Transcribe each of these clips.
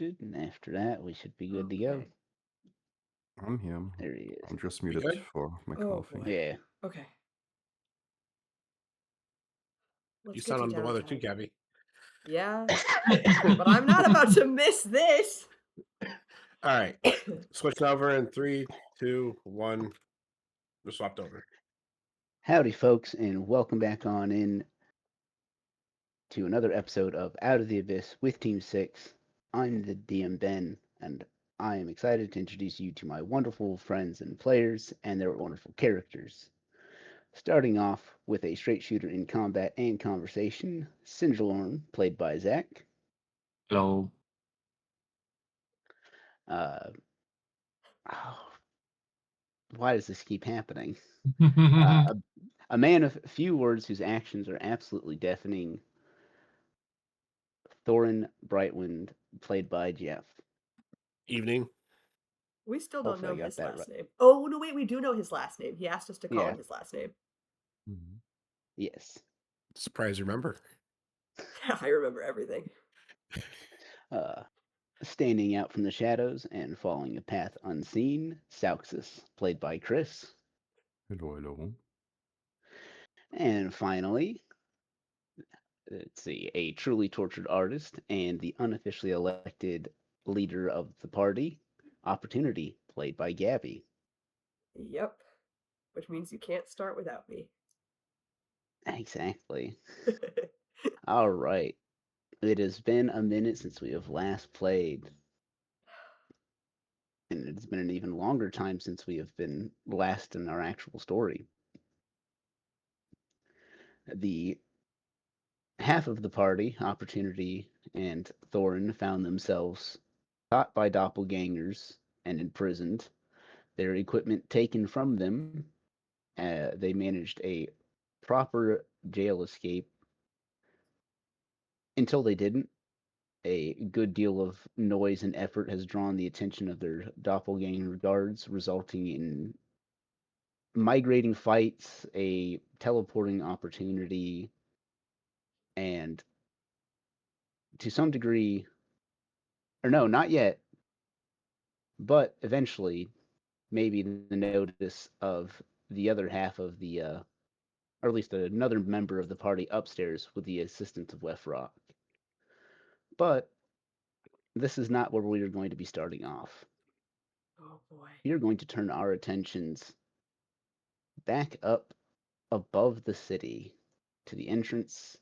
muted, and after that, we should be good to go. Okay. I'm here. There he is. I'm just We muted good? for my Oh coffee. boy. Yeah. Okay. Let's You get sound you under the down, weather too, Ted. Gabby. Yeah, but I'm not about to miss this. All right. Switching over in 3, 2, 1. We're swapped over. Howdy, folks, and welcome back on in to another episode of Out of the Abyss with Team 6. I'm the DM Ben, and I am excited to introduce you to my wonderful friends and players and their wonderful characters. Starting off with a straight shooter in combat and conversation, Sinjalorn, played by Zach. Hello. Uh, oh, why does this keep happening? A man of few words whose actions are absolutely deafening, Thorin Brightwind, played by Jeff. Evening. We still don't Hopefully know I got his that last right. name. Oh, no, wait, we do know his last name. He asked us to call Yeah. him his last name. Mhm. Yes. Surprise, remember? I remember everything. Standing out from the shadows and following a path unseen, Sauxus, played by Chris. Hello. And finally, let's see, a truly tortured artist and the unofficially elected leader of the party, Opportunity, played by Gabby. Yep. Which means you can't start without me. Exactly. All right. It has been a minute since we have last played. And it's been an even longer time since we have been last in our actual story. The half of the party, Opportunity and Thorin, found themselves caught by doppelgangers and imprisoned, their equipment taken from them. They managed a proper jail escape until they didn't. A good deal of noise and effort has drawn the attention of their doppelganger guards, resulting in migrating fights, a teleporting opportunity, and to some degree, or no, not yet, but eventually, maybe the notice of the other half of the, or at least another member of the party upstairs with the assistance of Wefrock. But this is not where we are going to be starting off. Oh boy. We are going to turn our attentions back up above the city to the entrance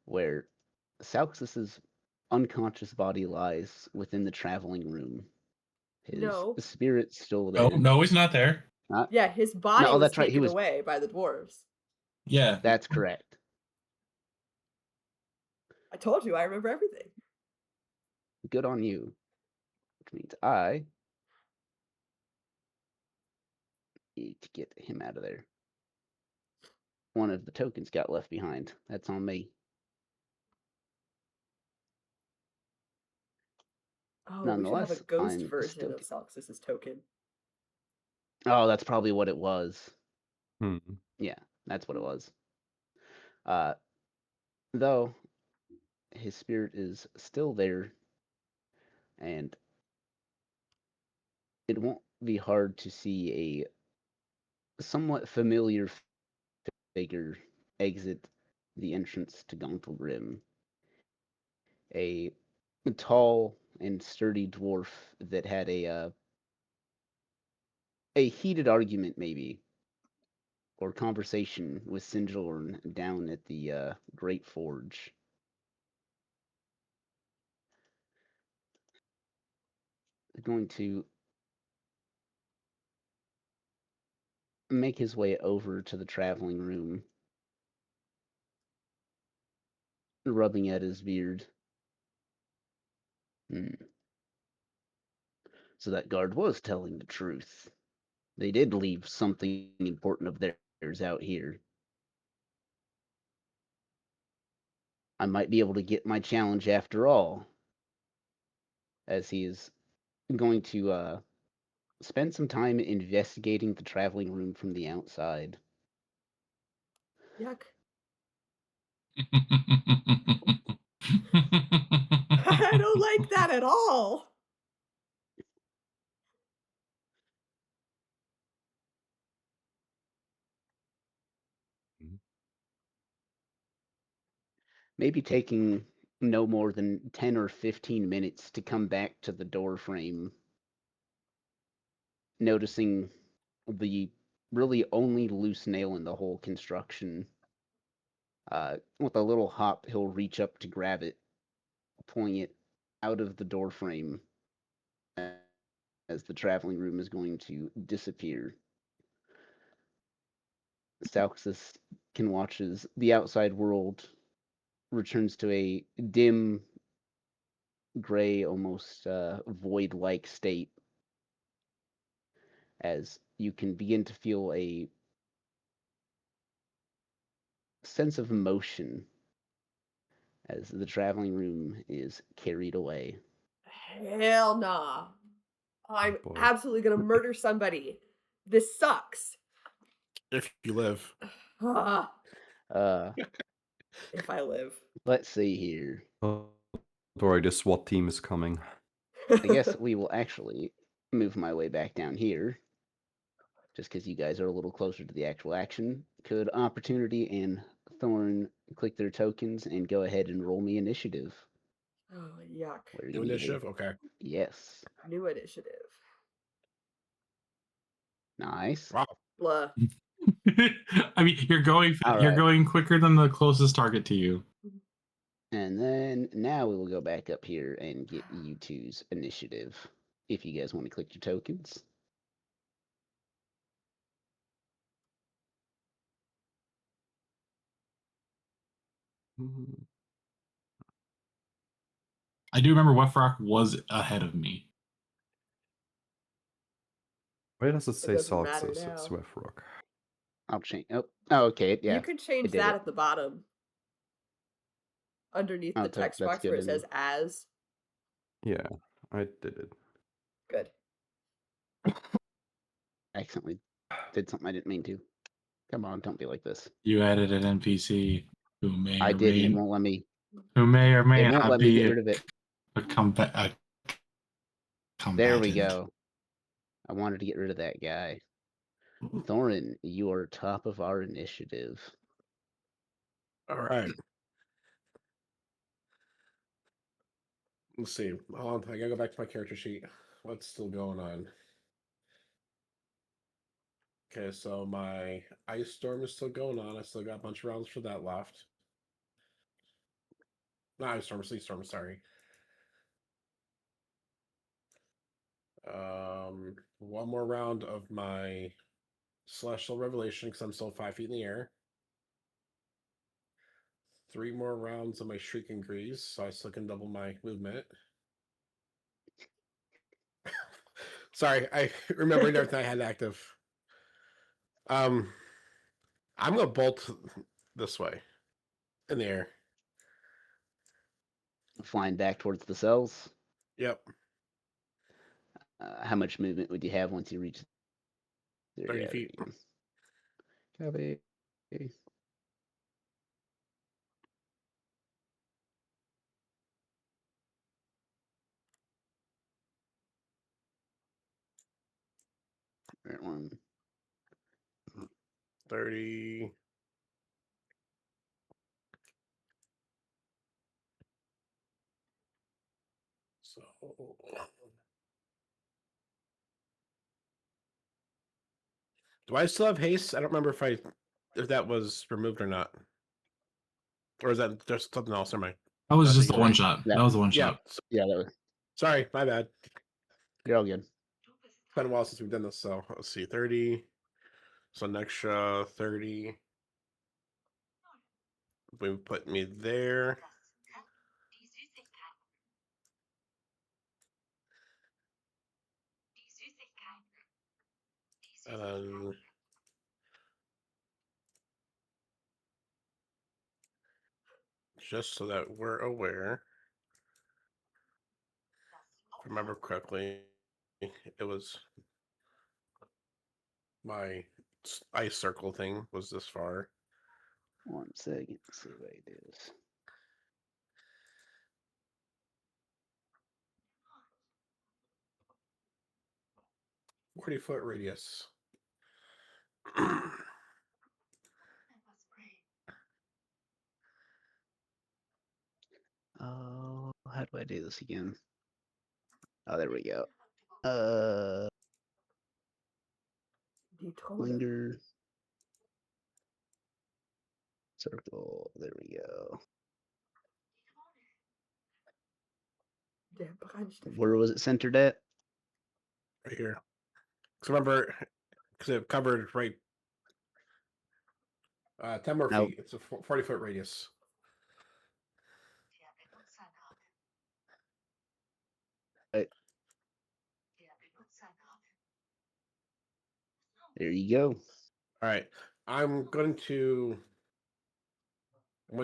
where Sauxus's unconscious body lies within the traveling room. His No. spirit's still Oh, there. no, he's not there. Not, Yeah, his no, body oh, was that's right. He taken was. away by the dwarves. Yeah. That's correct. I told you, I remember everything. Good on you. Which means I need to get him out of there. One of the tokens got left behind. That's on me. Oh, we should have a Nonetheless, ghost I'm version still. of Salxus's token. Oh, that's probably what it was. Hmm. Yeah, that's what it was. Uh, though his spirit is still there, and it won't be hard to see a somewhat familiar figure exit the entrance to Gonkelgrim. A tall and sturdy dwarf that had a heated argument, maybe, or conversation with Sinjalorn down at the Great Forge. Going to make his way over to the traveling room, rubbing at his beard. So that guard was telling the truth. They did leave something important of theirs out here. I might be able to get my challenge after all, as he is going to spend some time investigating the traveling room from the outside. Yuck. I don't like that at all. Maybe taking no more than 10 or 15 minutes to come back to the door frame, noticing the really only loose nail in the whole construction. With a little hop, he'll reach up to grab it, pulling it out of the door frame as the traveling room is going to disappear. Salxus can watch as the outside world returns to a dim, gray, almost void-like state, as you can begin to feel a sense of motion as the traveling room is carried away. Hell nah. I'm boy. absolutely gonna murder somebody. This sucks. If you live. Ah, Uh, if I live. let's see here. Don't worry, the SWAT team is coming. I guess we will actually move my way back down here, just because you guys are a little closer to the actual action. Could Opportunity and Thorn click their tokens and go ahead and roll me initiative? Oh, yuck. Where New you need- initiative? Okay. Yes. New initiative. Nice. Wow. Blah. I mean, you're Alright. going quicker than the closest target to you. And then now we will go back up here and get you two's initiative. If you guys want to click your tokens. Mhm. I do remember Wefrock was ahead of me. Why does it say doesn't matter Salxus? It's now. Wefrock. I'll change. Oh, okay. Yeah. You can change did that it. at the bottom. Underneath Oh, the text that's box where good it to know. says as. Yeah, I did it. Good. Accidentally did something I didn't mean to. Come on, don't be like this. You added an NPC who may I or did. may It won't let me. who may or may It won't not let me be get rid of it. a combatant. There we go. I wanted to get rid of that guy. Thorin, you are top of our initiative. All right. Let's see. Hold on. I gotta go back to my character sheet. What's still going on? Okay, so my ice storm is still going on. I still got a bunch of rounds for that left. Not ice storm, sleet storm. Sorry. One more round of my celestial revelation because I'm still 5 feet in the air. 3 more rounds of my shrieking grease, so I still can double my movement. Sorry, I remembered everything I had active. I'm gonna bolt this way in the air. Flying back towards the cells. Yep, How much movement would you have once you reach 30 feet. Copy. Right one. 30. So do I still have haste? I don't remember if that was removed or not. Or is that just something else? Never mind. That was just Nothing, the one right? shot. Yeah. That was the one Yeah. shot. Yeah, that was. Sorry, my bad. You're all good. It's been a while since we've done this, so let's see. 30. So an extra 30. We put me there. And then just so that we're aware, if I remember correctly, it was my ice circle thing was this far. 1 second. Let's see what it is. 40-foot radius. Oh, how do I do this again? Oh, there we go. Die Trolle. Linger. Circle. There we go. Der Brandstifter. Where was it centered at? Right here. So remember, because it covered right 10 more Nope. feet. It's a 40-foot radius. There you go. All right. I'm going to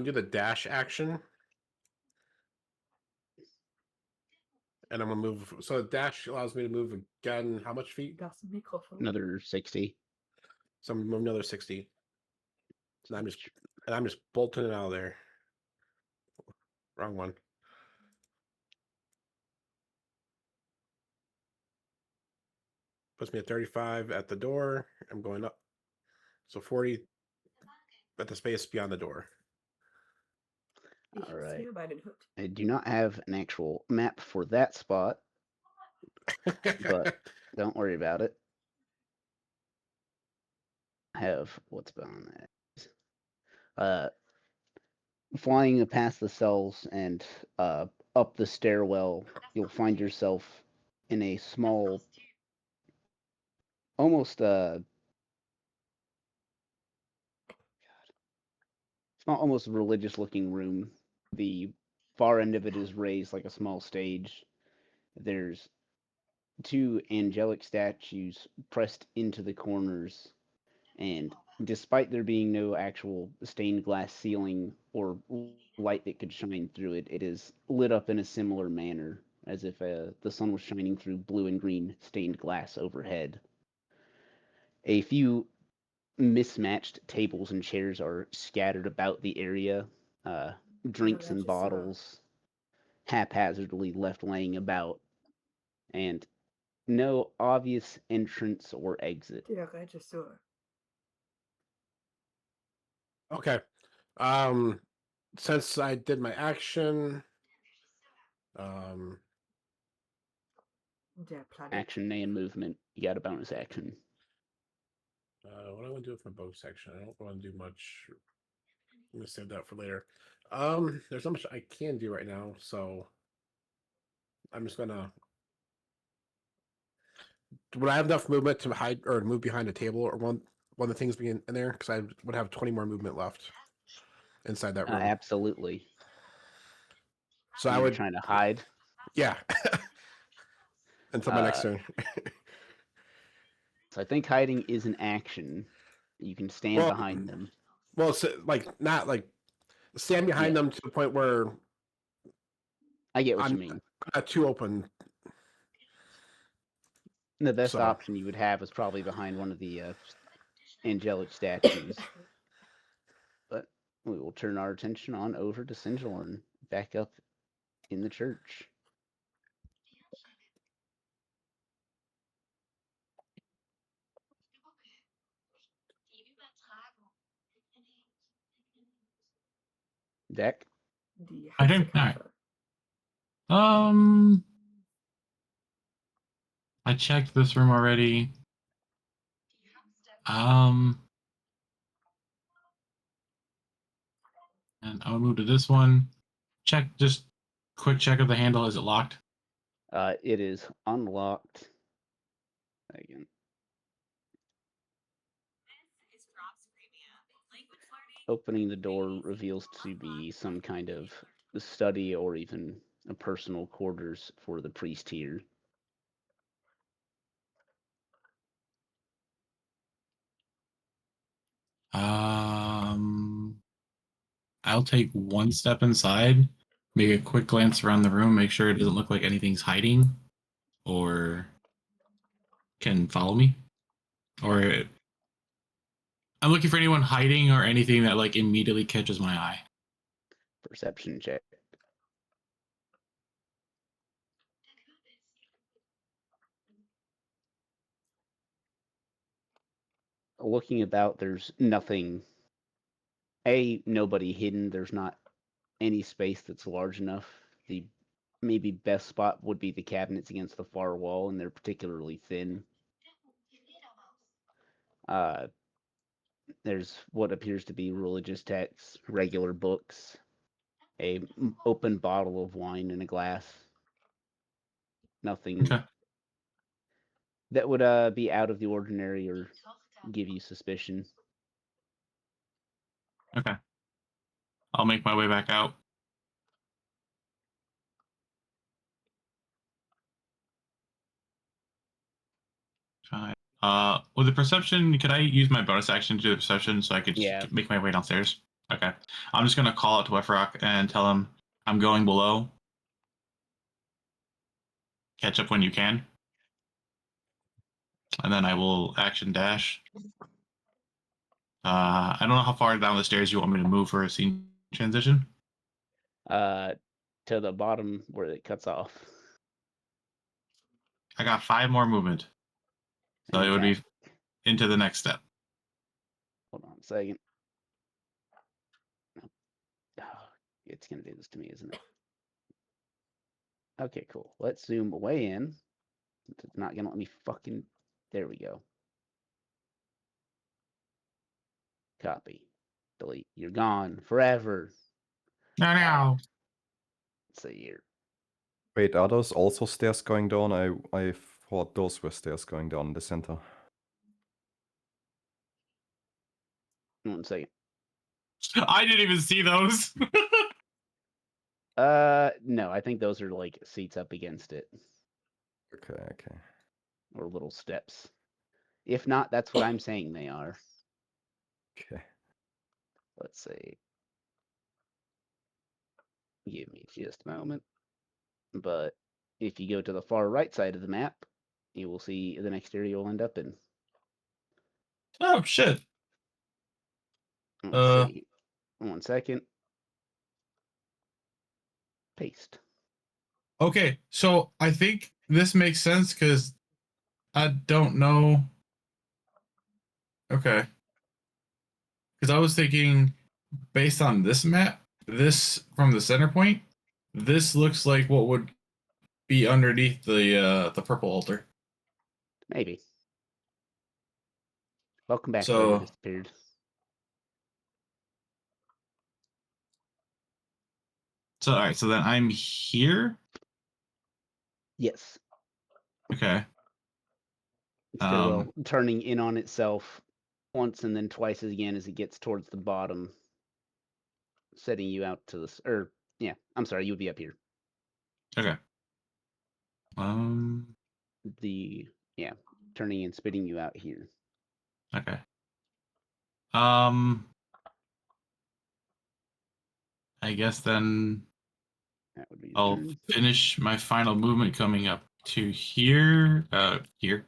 do the dash action. And I'm gonna move. So the dash allows me to move again. How much feet? Das Mikrofon. Another 60. So I'm moving another 60. And I'm just bolting it out of there. Wrong one. Puts me at 35 at the door. I'm going up. So 40 at the space beyond the door. Ich Alright. ziehe meinen Hut. I do not have an actual map for that spot. But don't worry about it. I have what's behind that. Flying past the cells and up the stairwell, you'll find yourself in a small, almost it's not almost a religious looking room. The far end of it is raised like a small stage. There's two angelic statues pressed into the corners, and despite there being no actual stained glass ceiling or light that could shine through it, it is lit up in a similar manner, as if the sun was shining through blue and green stained glass overhead. A few mismatched tables and chairs are scattered about the area. Drinks and Regisseur. bottles haphazardly left laying about, and no obvious entrance or exit. Der Regisseur. Okay. Since I did my action, Der Planet. Action and movement. You got a bonus action. what do I want to do with my bow section? I don't want to do much. I'm gonna save that for later. There's not much I can do right now, so I'm just gonna. Would I have enough movement to hide or move behind a table or one of the things being in there? Because I would have 20 more movement left inside that room. Absolutely. So I You were would, trying to hide. yeah. Until my next turn. So I think hiding is an action. You can stand Well, behind them. Well, so, not stand behind them to the point where I get what I'm you mean. not too open. The best So- option you would have is probably behind one of the angelic statues. But we will turn our attention on over to Sinjalorn, back up in the church. Deck. Die I don't know. Hexenkoffer. I checked this room already. And I'll move to this one. Check, just quick check of the handle. Is it locked? It is unlocked. Again. Opening the door reveals to be some kind of study or even a personal quarters for the priest here. I'll take one step inside, make a quick glance around the room, make sure it doesn't look like anything's hiding or can follow me. Or I'm looking for anyone hiding or anything that like immediately catches my eye. Perception check. looking about, there's nothing. Nobody hidden. There's not any space that's large enough. The maybe best spot would be the cabinets against the far wall, and they're particularly thin. There's what appears to be religious texts, regular books, a open bottle of wine in a glass. Nothing Okay. that would be out of the ordinary or give you suspicion. Okay. I'll make my way back out. Fine. With the perception, could I use my bonus action to do the perception so I could just Yeah. make my way downstairs? Okay. I'm just gonna call out to Wefrock and tell him I'm going below. Catch up when you can. And then I will action dash. I don't know how far down the stairs you want me to move for a scene transition. To the bottom where it cuts off. I got 5 more movement. So it would be Fantastic. into the next step. Hold on a second. Oh, it's gonna do this to me, isn't it? Okay, cool. Let's zoom way in. It's not gonna let me fucking. There we go. Copy. Delete. You're gone forever. No. Let's see here. Wait, are those also stairs going down? I thought those were stairs going down in the center. 1 second. I didn't even see those. No, I think those are like seats up against it Okay, okay. or little steps. If not, that's what I'm saying they are. Okay. Let's see. Give me just a moment. But if you go to the far right side of the map, you will see the next area you'll end up in. Oh shit. Let's see. 1 second. Paste. Okay, so I think this makes sense because I don't know. Okay. Because I was thinking, based on this map, this from the center point, this looks like what would be underneath the purple altar. Maybe. Welcome back, So- whoever disappeared. So all right, so then I'm here. Yes. Okay. Stairwell turning in on itself once and then twice again as it gets towards the bottom, setting you out to this. Or yeah, I'm sorry, you would be up here. Okay. Turning and spitting you out here. Okay. I guess then That would be your I'll turn. finish my final movement coming up to here. Here.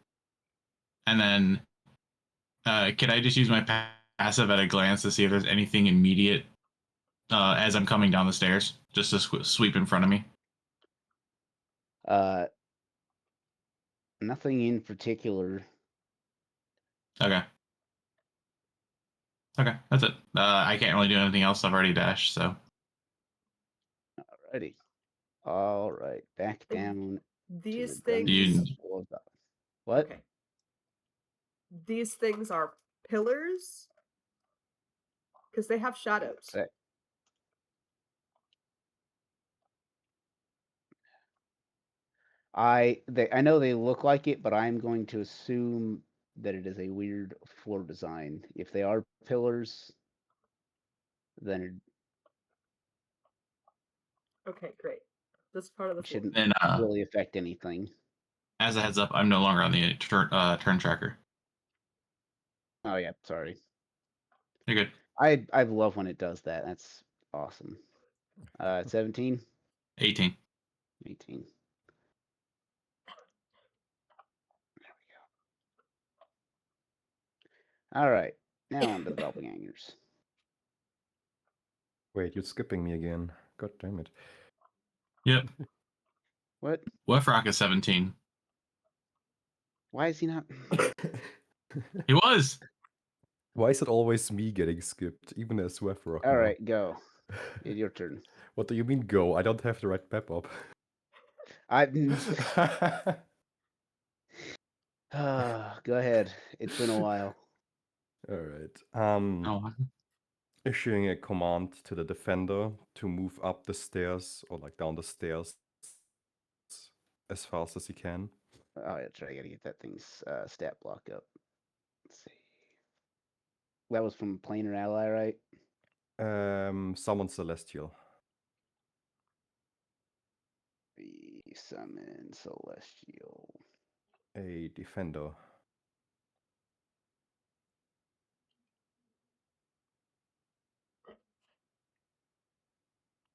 And then can I just use my passive at a glance to see if there's anything immediate as I'm coming down the stairs, just to sweep in front of me? Nothing in particular. Okay. Okay, that's it. I can't really do anything else. I've already dashed, so. Alrighty. All right, back down. These to the things. dungeon of the- What? Okay. These things are pillars because they have shadows. Say- I know they look like it, but I'm going to assume that it is a weird floor design. If they are pillars, then Okay, great. This part of the it floor. shouldn't And really affect anything. as a heads up, I'm no longer on the turn tracker. Oh yeah, sorry. You're good. I love when it does that. That's awesome. 17, 18. 18. There we go. All right, now on to the doppelgangers. Wait, you're skipping me again. God damn it. Yep. What? Wefrock is 17. Why is he not? He was. Why is it always me getting skipped, even as Wefrock All now? right, go. It's your turn. What do you mean go? I don't have the right map up. I go ahead. It's been a while. Alright. Oh, Issuing a command to the defender to move up the stairs or like down the stairs as fast as he can. Oh, that's right. I gotta get that thing's stat block up. Let's see. That was from planar ally, right? Summon Celestial. The summon celestial. A defender.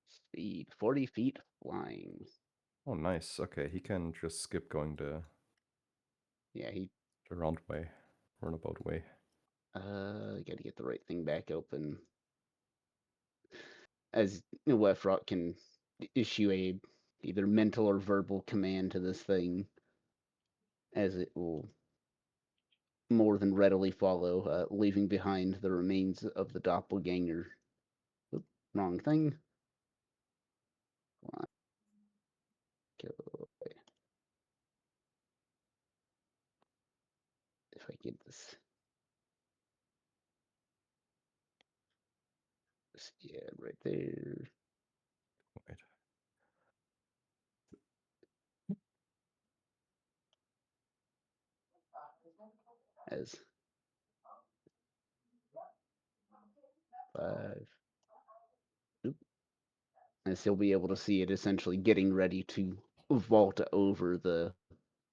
Speed 40 feet flying. Oh, nice. Okay, he can just skip going the Yeah, he round way, runabout way. gotta get the right thing back open. As Wefrock can issue a either mental or verbal command to this thing, as it will more than readily follow, leaving behind the remains of the doppelganger. Oop, wrong thing. Go away. If I get this. Yeah, right there. Wait. As 5. Oop. As he'll be able to see it essentially getting ready to vault over the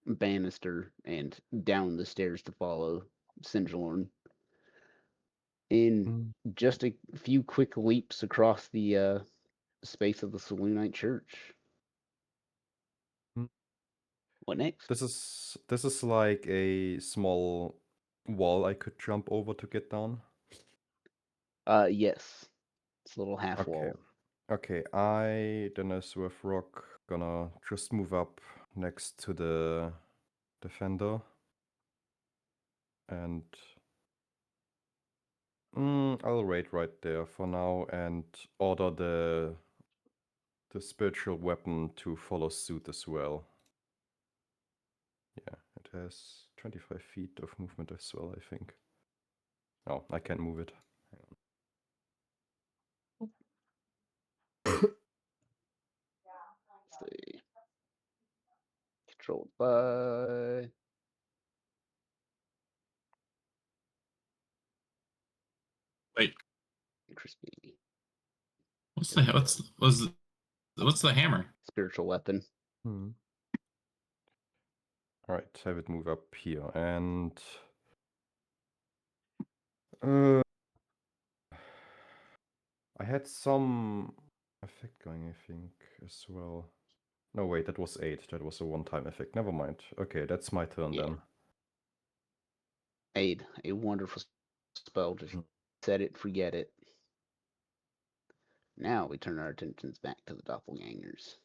banister and down the stairs to follow Sinjalorn. In Mm, just a few quick leaps across the space of the Saloonite Church. mm. What next? This is like a small wall I could jump over to get down. Yes. It's a little half Okay. wall. Okay, I then as Wefrock gonna just move up next to the defender. And I'll wait right there for now and order the spiritual weapon to follow suit as well. Yeah, it has 25 feet of movement as well, I think. Oh, I can't move it. Let's see. Controlled by wait. Crispy. What's the hammer? Spiritual weapon. Hmm. Alright, have it move up here and I had some effect going, I think, as well. No, wait, that was 8. That was a one-time effect. Never mind. Okay, that's my turn Yeah. then. Aid. A wonderful spell. Just set it, forget it. Now we turn our attentions back to the doppelgangers.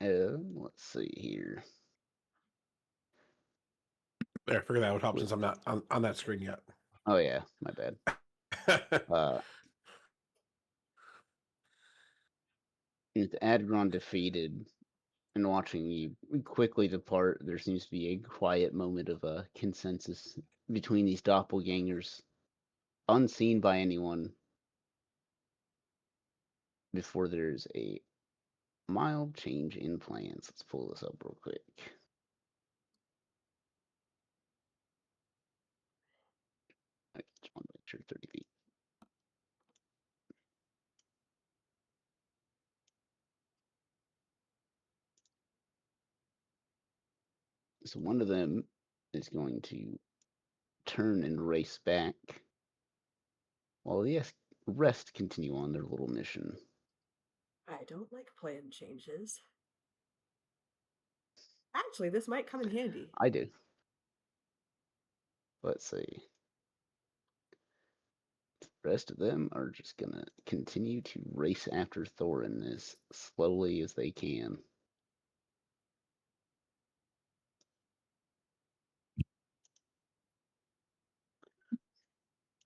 Let's see here. There, figure that out help since I'm not on that screen yet. Oh yeah, my bad. With Adgron defeated and watching you quickly depart, there seems to be a quiet moment of a consensus between these doppelgangers, unseen by anyone, before there's a mild change in plans. Let's pull this up real quick. I just want to make sure 30 feet. So one of them is going to turn and race back while the rest continue on their little mission. I don't like plan changes. Actually, this might come in handy. I do. Let's see. The rest of them are just gonna continue to race after Thorin as slowly as they can.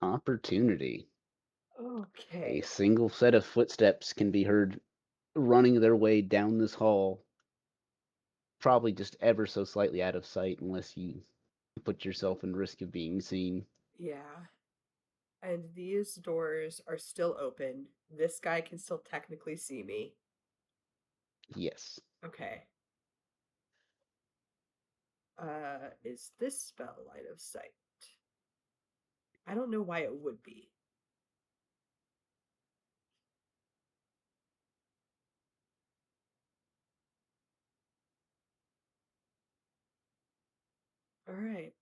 Opportunity. A Okay. single set of footsteps can be heard running their way down this hall, probably just ever so slightly out of sight unless you put yourself in risk of being seen. Yeah. And these doors are still open. This guy can still technically see me. Yes. Okay. Is this spell line of sight? I don't know why it would be. All right.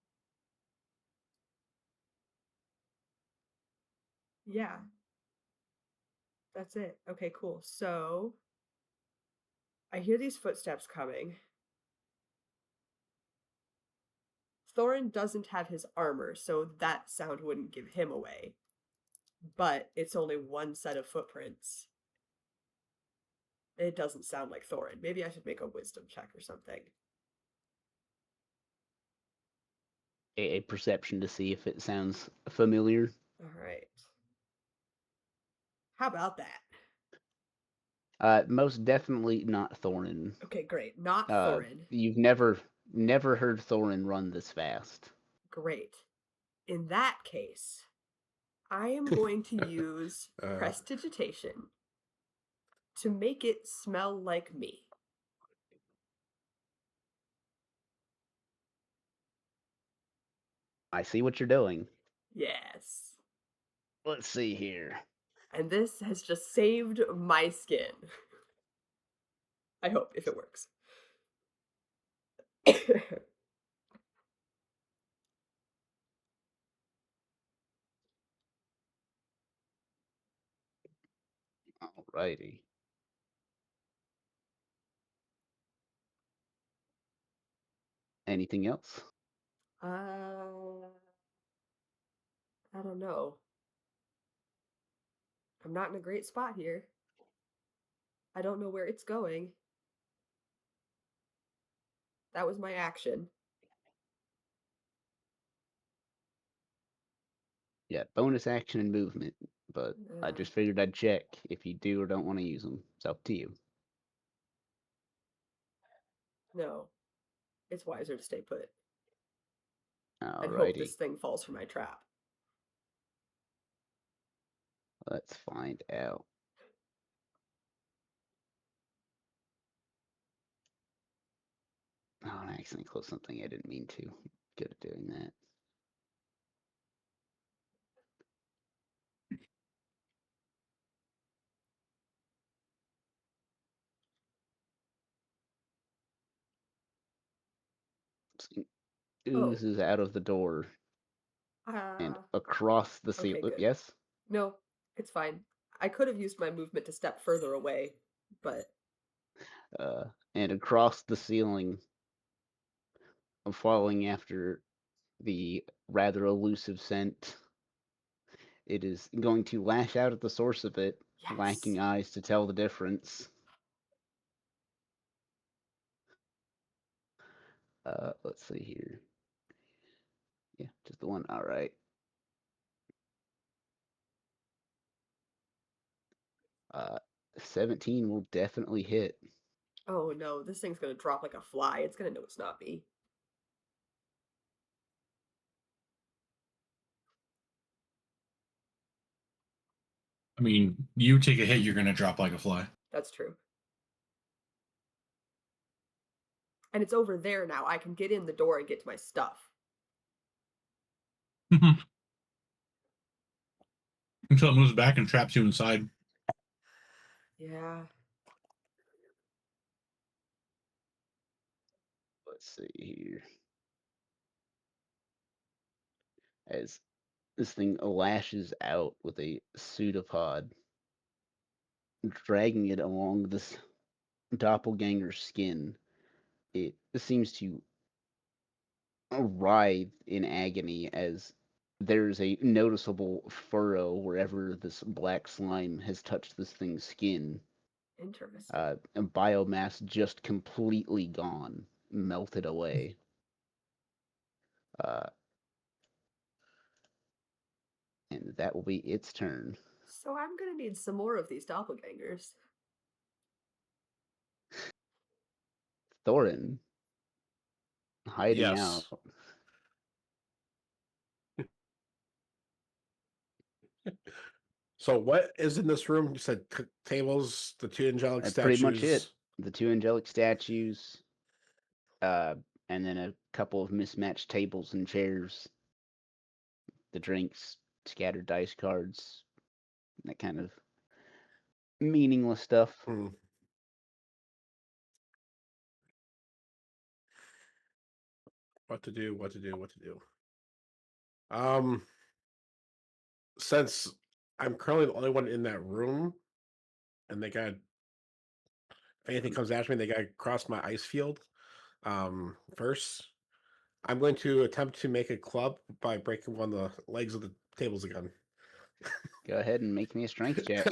Yeah. That's it. Okay, cool. So I hear these footsteps coming. Thorin doesn't have his armor, so that sound wouldn't give him away. But it's only one set of footprints. It doesn't sound like Thorin. Maybe I should make a wisdom check or something. A perception to see if it sounds familiar. All right. How about that? Most definitely not Thorin. Okay, great. Not Thorin. You've never heard Thorin run this fast. Great. In that case, I am going to use prestidigitation to make it smell like me. I see what you're doing. Yes. Let's see here. And this has just saved my skin. I hope, if it works. Alrighty. Anything else? I don't know. I'm not in a great spot here. I don't know where it's going. That was my action. Yeah, bonus action and movement, but I Yeah. just figured I'd check if you do or don't want to use them. It's up to you. No. It's wiser to stay put. And hope Alrighty. this thing falls for my trap. Let's find out. Oh, I accidentally closed something I didn't mean to. Good at doing that. Oozes out of the door and across the ceiling. Okay, good. Yes? No, it's fine. I could have used my movement to step further away, but And across the ceiling, following after the rather elusive scent, it is going to lash out at the source of it, yes. lacking eyes to tell the difference. Let's see here. Yeah, just the one. All right. 17 will definitely hit. Oh no, this thing's gonna drop like a fly. It's gonna know it's not me. I mean, you take a hit, you're gonna drop like a fly. That's true. And it's over there now. I can get in the door and get to my stuff. Until it moves back and traps you inside. Yeah. Let's see here. As this thing lashes out with a pseudopod, dragging it along this doppelganger skin, it seems to writhe in agony as there's a noticeable furrow wherever this black slime has touched this thing's skin. Interesting. And biomass just completely gone, melted away. And that will be its turn. So I'm gonna need some more of these doppelgangers. Thorin, hiding Yes. out. So what is in this room? You said tables, the two angelic That's statues. pretty much it. The two angelic statues, and then a couple of mismatched tables and chairs. The drinks, scattered dice cards, that kind of meaningless stuff. Hmm. What to do? What to do? What to do? Since I'm currently the only one in that room, and they got, if anything comes after me, they got to cross my ice field. First, I'm going to attempt to make a club by breaking one of the legs of the tables again. Go ahead and make me a strength check.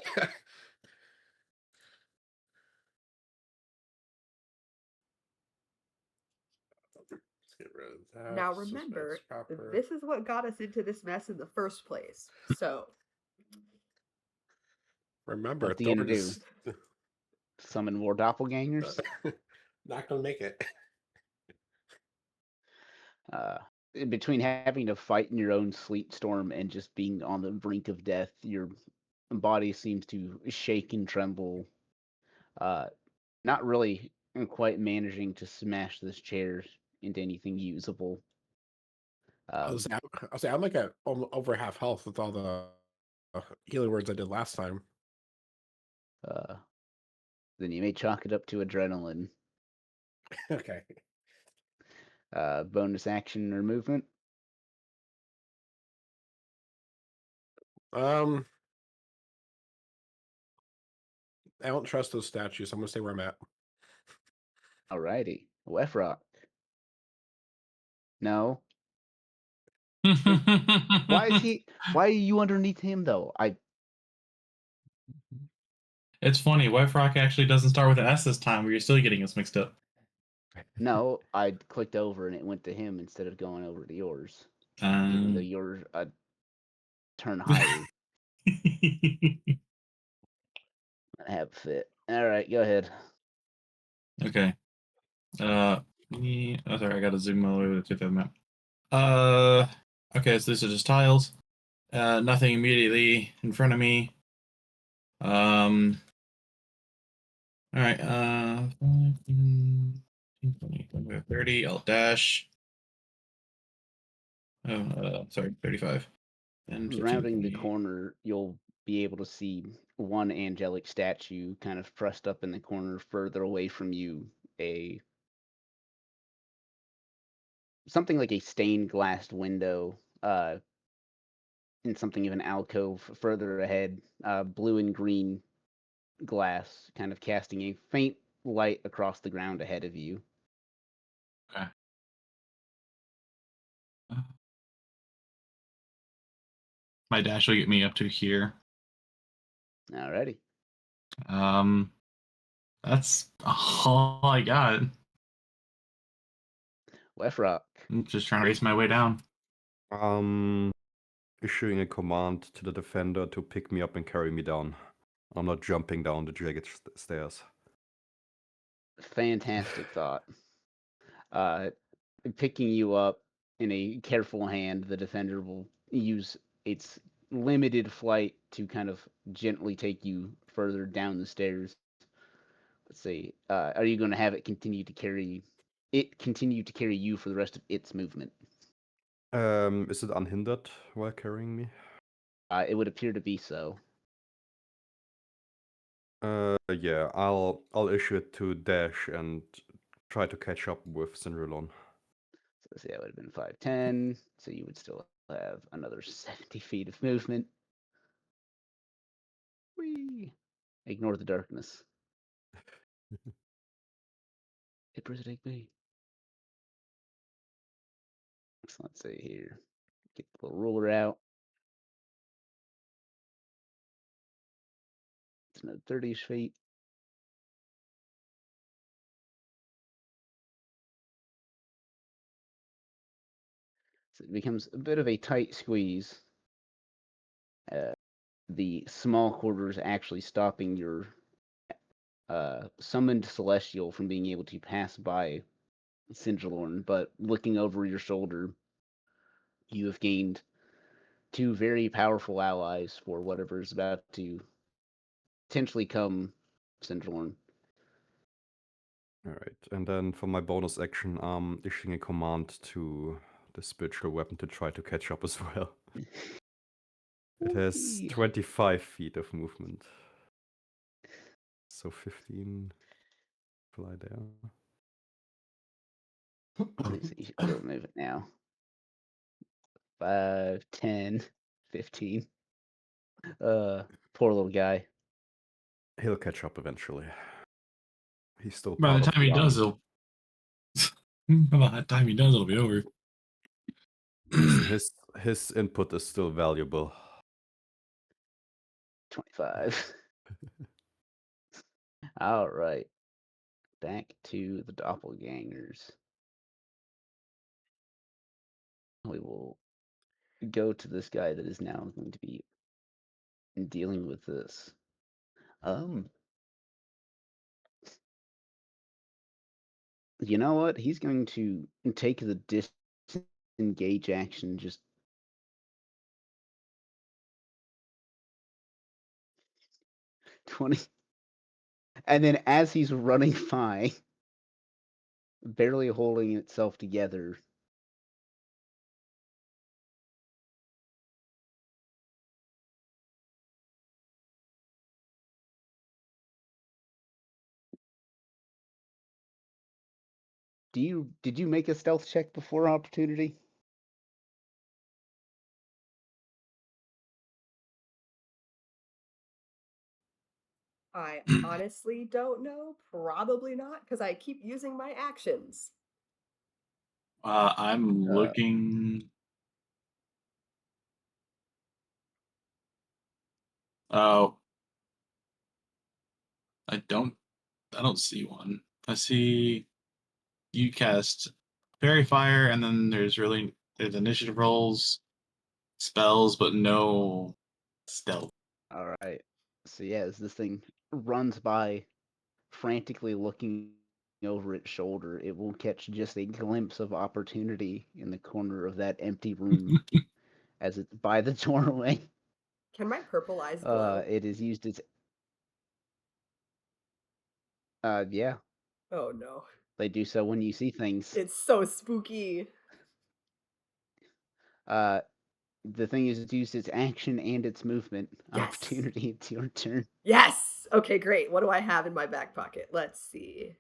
Let's get rid of that. Now Suspense remember, proper. this is what got us into this mess in the first place. So Remember, What are you gonna Thorin is Summon more doppelgangers? not going to make it. In between having to fight in your own sleep storm and just being on the brink of death, your body seems to shake and tremble. Not really quite managing to smash this chair into anything usable. I'll say I'm like at over half health with all the healing words I did last time. Then you may chalk it up to adrenaline. Okay. Bonus action or movement. I don't trust those statues. I'm gonna stay where I'm at. Alrighty, Wefrock. No. Why is he? Why are you underneath him though? It's funny. White Rock actually doesn't start with an S this time, but you're still getting us mixed up. No, I clicked over and it went to him instead of going over to yours. Even though you're a turn higher. Have fit. All right, go ahead. Okay. Oh, sorry, I gotta zoom all the way to the map. Okay, so these are just tiles. Nothing immediately in front of me. All right. 30. I'll dash. Oh, sorry, 35. And 15, Rounding the 20. corner, you'll be able to see one angelic statue kind of pressed up in the corner further away from you. Something like a stained glass window, in something of an alcove further ahead, blue and green glass, kind of casting a faint light across the ground ahead of you. Okay. My dash will get me up to here. Alrighty. That's all I got. Wefrock. I'm just trying to race my way down. Issuing a command to the defender to pick me up and carry me down. I'm not jumping down the jagged stairs. Fantastic thought. Picking you up in a careful hand, the defender will use its limited flight to kind of gently take you further down the stairs. Let's see. Are you going to have it continue to carry you for the rest of its movement? Is it unhindered while carrying me? It would appear to be so. Yeah, I'll issue it to Dash and try to catch up with Cinderlon. So let's see, that would have been 5'10". So you would still have another 70 feet of movement. Whee! Ignore the darkness. Hit Presidic B. So let's see here. Get the little ruler out. It's another 30 feet. So it becomes a bit of a tight squeeze the small quarters actually stopping your summoned celestial from being able to pass by Sinjalorn, but looking over your shoulder, you have gained 2 very powerful allies for whatever is about to potentially come Sinjalorn. Alright, and then for my bonus action, I'm issuing a command to the spiritual weapon to try to catch up as well. It has Whee! 25 feet of movement. So 15 fly there. Let me see. We'll move it now. 5, 10, 15. Poor little guy. He'll catch up eventually. He's still By part the of time he army. does, by the time he does, it'll be over. Listen, his input is still valuable. 25. All right. Back to the doppelgangers. We will go to this guy that is now going to be dealing with this. You know what? He's going to take the disengage action. Just 20, and then as he's running by, barely holding itself together, did you make a stealth check before opportunity? I honestly don't know. Probably not, because I keep using my actions. I'm looking. Oh, I don't see one. I see you cast Fairy Fire, and then there's initiative rolls, spells, but no stealth. All right. So yeah, as this thing runs by, frantically looking over its shoulder, it will catch just a glimpse of opportunity in the corner of that empty room as it's by the doorway. Can my purple eyes glow? It is used as yeah, Oh no. they do so when you see things. It's so spooky. The thing is, it's used its action and its movement. Yes. Opportunity, it's your turn. Yes! Okay, great. What do I have in my back pocket? Let's see.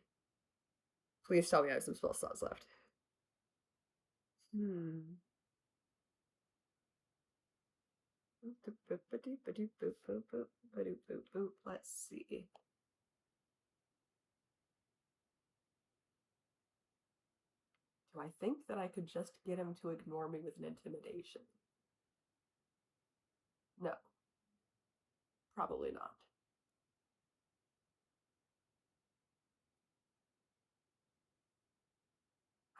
Please tell me I have some spell slots left. Let's see. Do I think that I could just get him to ignore me with an intimidation? No. Probably not.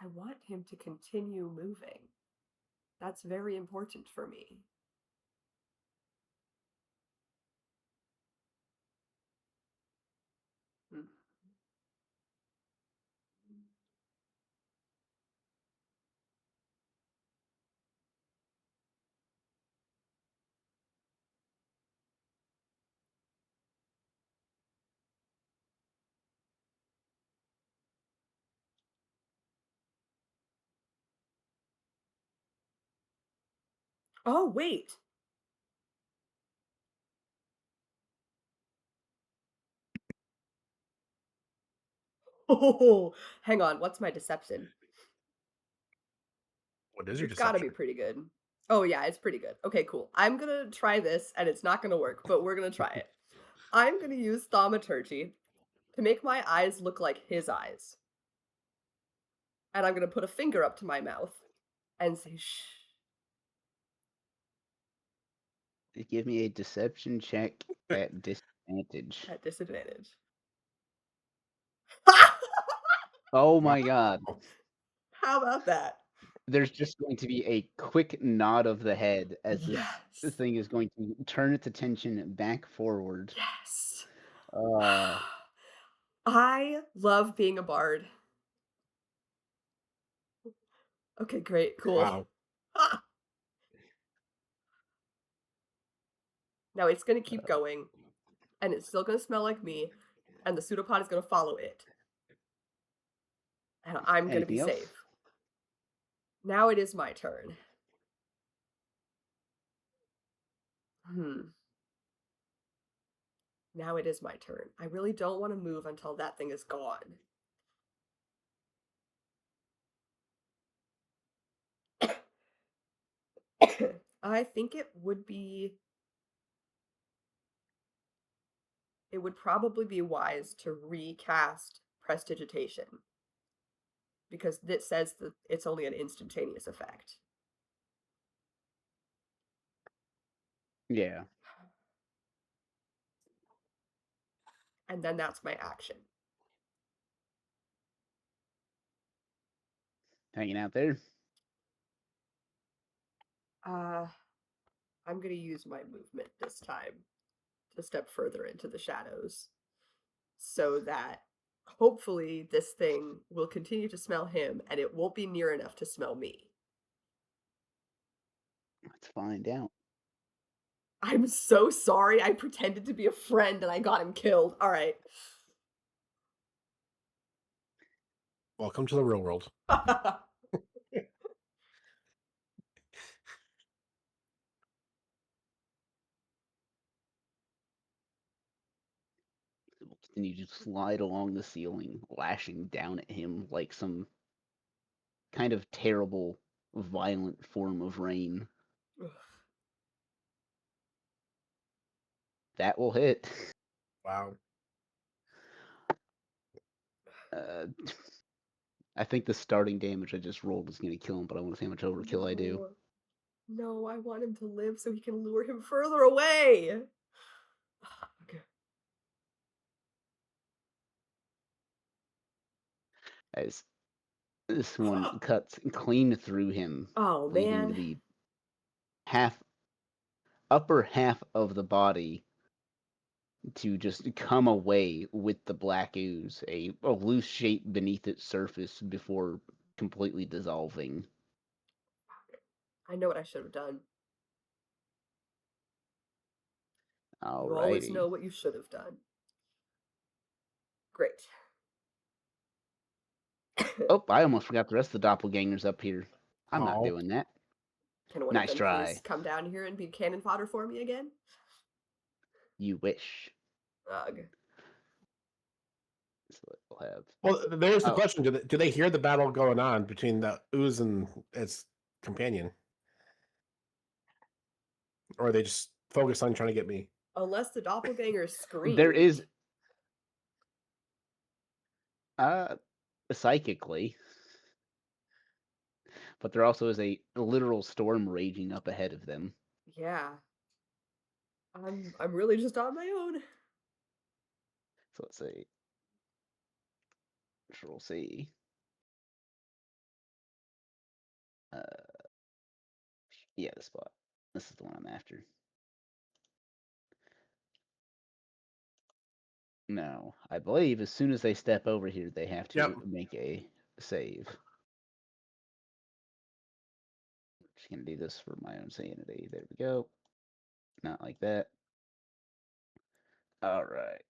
I want him to continue moving. That's very important for me. Oh, wait. Oh, hang on. What's my deception? What is your It's got to deception? be pretty good. Oh, yeah, it's pretty good. Okay, cool. I'm going to try this, and it's not going to work, but we're going to try it. I'm going to use thaumaturgy to make my eyes look like his eyes. And I'm going to put a finger up to my mouth and say, shh. Give me a deception check at disadvantage. At disadvantage. Oh my god. How about that? There's just going to be a quick nod of the head as this Yes. thing is going to turn its attention back forward. Yes. Uh, I love being a bard. Okay, great, cool. Wow. Ah! Now it's gonna keep going, and it's still gonna smell like me, and the pseudopod is gonna follow it. And I'm gonna be anything else? safe. Now it is my turn. Now it is my turn. I really don't want to move until that thing is gone. I think it would probably be wise to recast Prestidigitation, because it says that it's only an instantaneous effect. Yeah. And then that's my action. Hanging out there. I'm gonna use my movement this time to step further into the shadows, so that hopefully this thing will continue to smell him and it won't be near enough to smell me. Let's find out. I'm so sorry. I pretended to be a friend and I got him killed. All right. Welcome to the real world. It will continue to slide along the ceiling, lashing down at him like some kind of terrible, violent form of rain. That will hit. Wow. I think the starting damage I just rolled is going to kill him, but I want to see how much overkill I do. No, I want him to live so he can lure him further away. Okay. As this one cuts clean through him, Oh leaving man. the upper half of the body to just come away with the black ooze, a loose shape beneath its surface before completely dissolving. I know what I should have done. You Alrighty. always know what you should have done. Great. Oh, I almost forgot the rest of the doppelgangers up here. I'm not Aw. doing that. Can one Nice of them try. please come down here and be cannon fodder for me again? You wish. Ugh. So we'll have. Well, there's the Oh. question: do they hear the battle going on between the ooze and its companion, or are they just focused on trying to get me? Unless the doppelganger screams. There is psychically, but there also is a literal storm raging up ahead of them. Yeah. I'm really just on my own. So let's see. Control C. Yeah, the spot. This is the one I'm after. No, I believe as soon as they step over here, they have to make a save. Just gonna do this for my own sanity. There we go. Not like that. All right.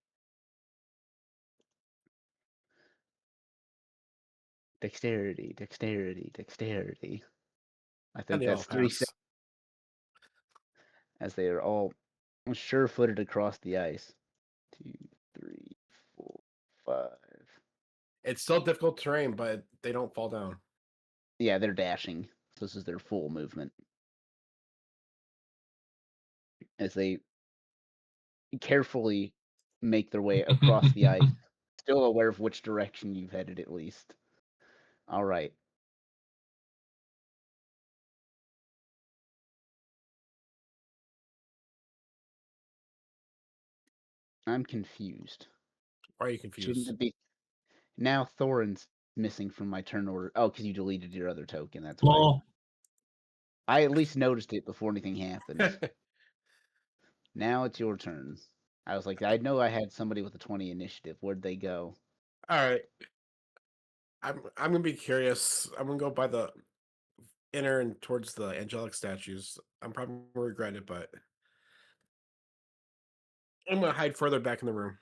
Dexterity, dexterity, dexterity. I think they all that's 3 pass. steps. As they are all sure-footed across the ice. 2, 3, 4, 5. It's still difficult terrain, but they don't fall down. Yeah, they're dashing. So this is their full movement. As they carefully make their way across the ice, still aware of which direction you've headed at least. All right. I'm confused. Why are you confused? Shouldn't it be now Thorin's missing from my turn order? Oh, because you deleted your other token. That's why. Lol. I at least noticed it before anything happened. Now it's your turn. I was like, I know I had somebody with a 20 initiative. Where'd they go? All right. I'm gonna be curious. I'm gonna go by the inner and towards the angelic statues. I'm probably gonna regret it, but I'm gonna hide further back in the room.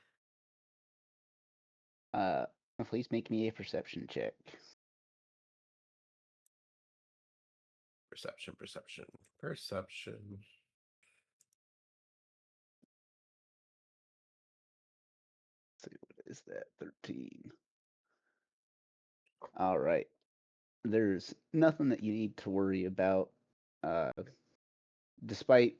Please make me a perception check. Perception. Let's see, what is that? 13. All right. There's nothing that you need to worry about. Despite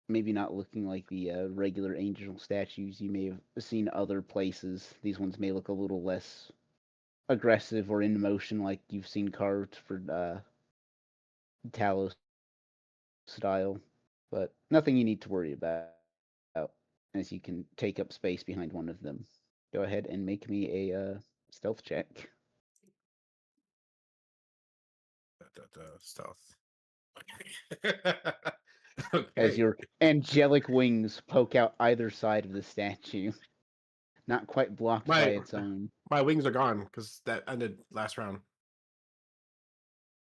maybe not looking like the regular angel statues you may have seen other places, these ones may look a little less aggressive or in motion like you've seen carved for Talos style, but nothing you need to worry about, as you can take up space behind one of them. Go ahead and make me a stealth check. Stealth. As Okay. your angelic wings poke out either side of the statue, not quite blocked by its own, My wings are gone because that ended last round.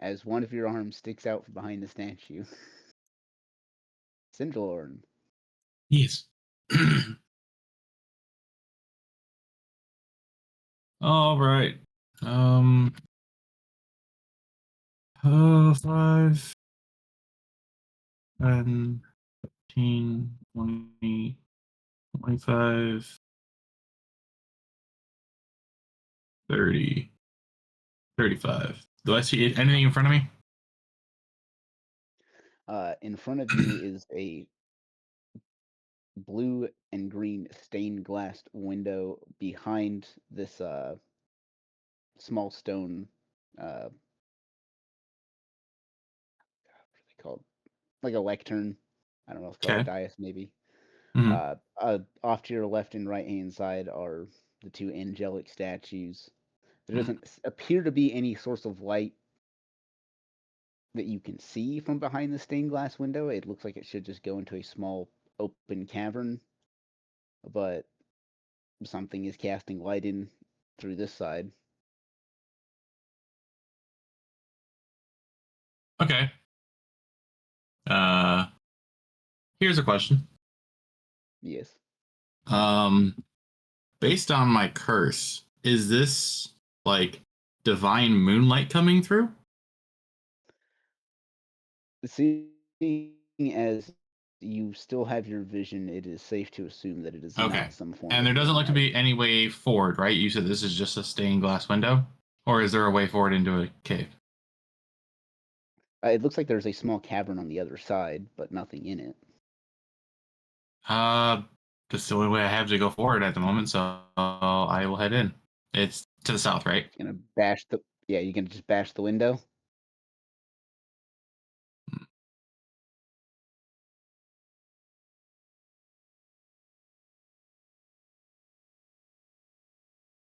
as one of your arms sticks out from behind the statue. Sindorn. Yes. All right. 5, 10, 15, 20, 25, 30, 35. Do I see anything in front of me? In front of you is a blue and green stained glass window behind this small stone what are they called? Like a lectern. I don't know if it's called a Okay. dais maybe. Mhm. Off to your left and right hand side are the two angelic statues. There doesn't appear to be any source of light that you can see from behind the stained glass window. It looks like it should just go into a small open cavern, but something is casting light in through this side. Okay. Here's a question. Yes. Based on my curse, is this like divine moonlight coming through? Seeing as you still have your vision, it is safe to assume that it is Okay. not some form And of there doesn't look to moonlight. be any way forward, right? You said this is just a stained glass window? Or is there a way forward into a cave? It looks like there's a small cavern on the other side, but nothing in it. That's the only way I have to go forward at the moment, so I will head in. It's to the south, right? Gonna bash the you gonna just bash the window?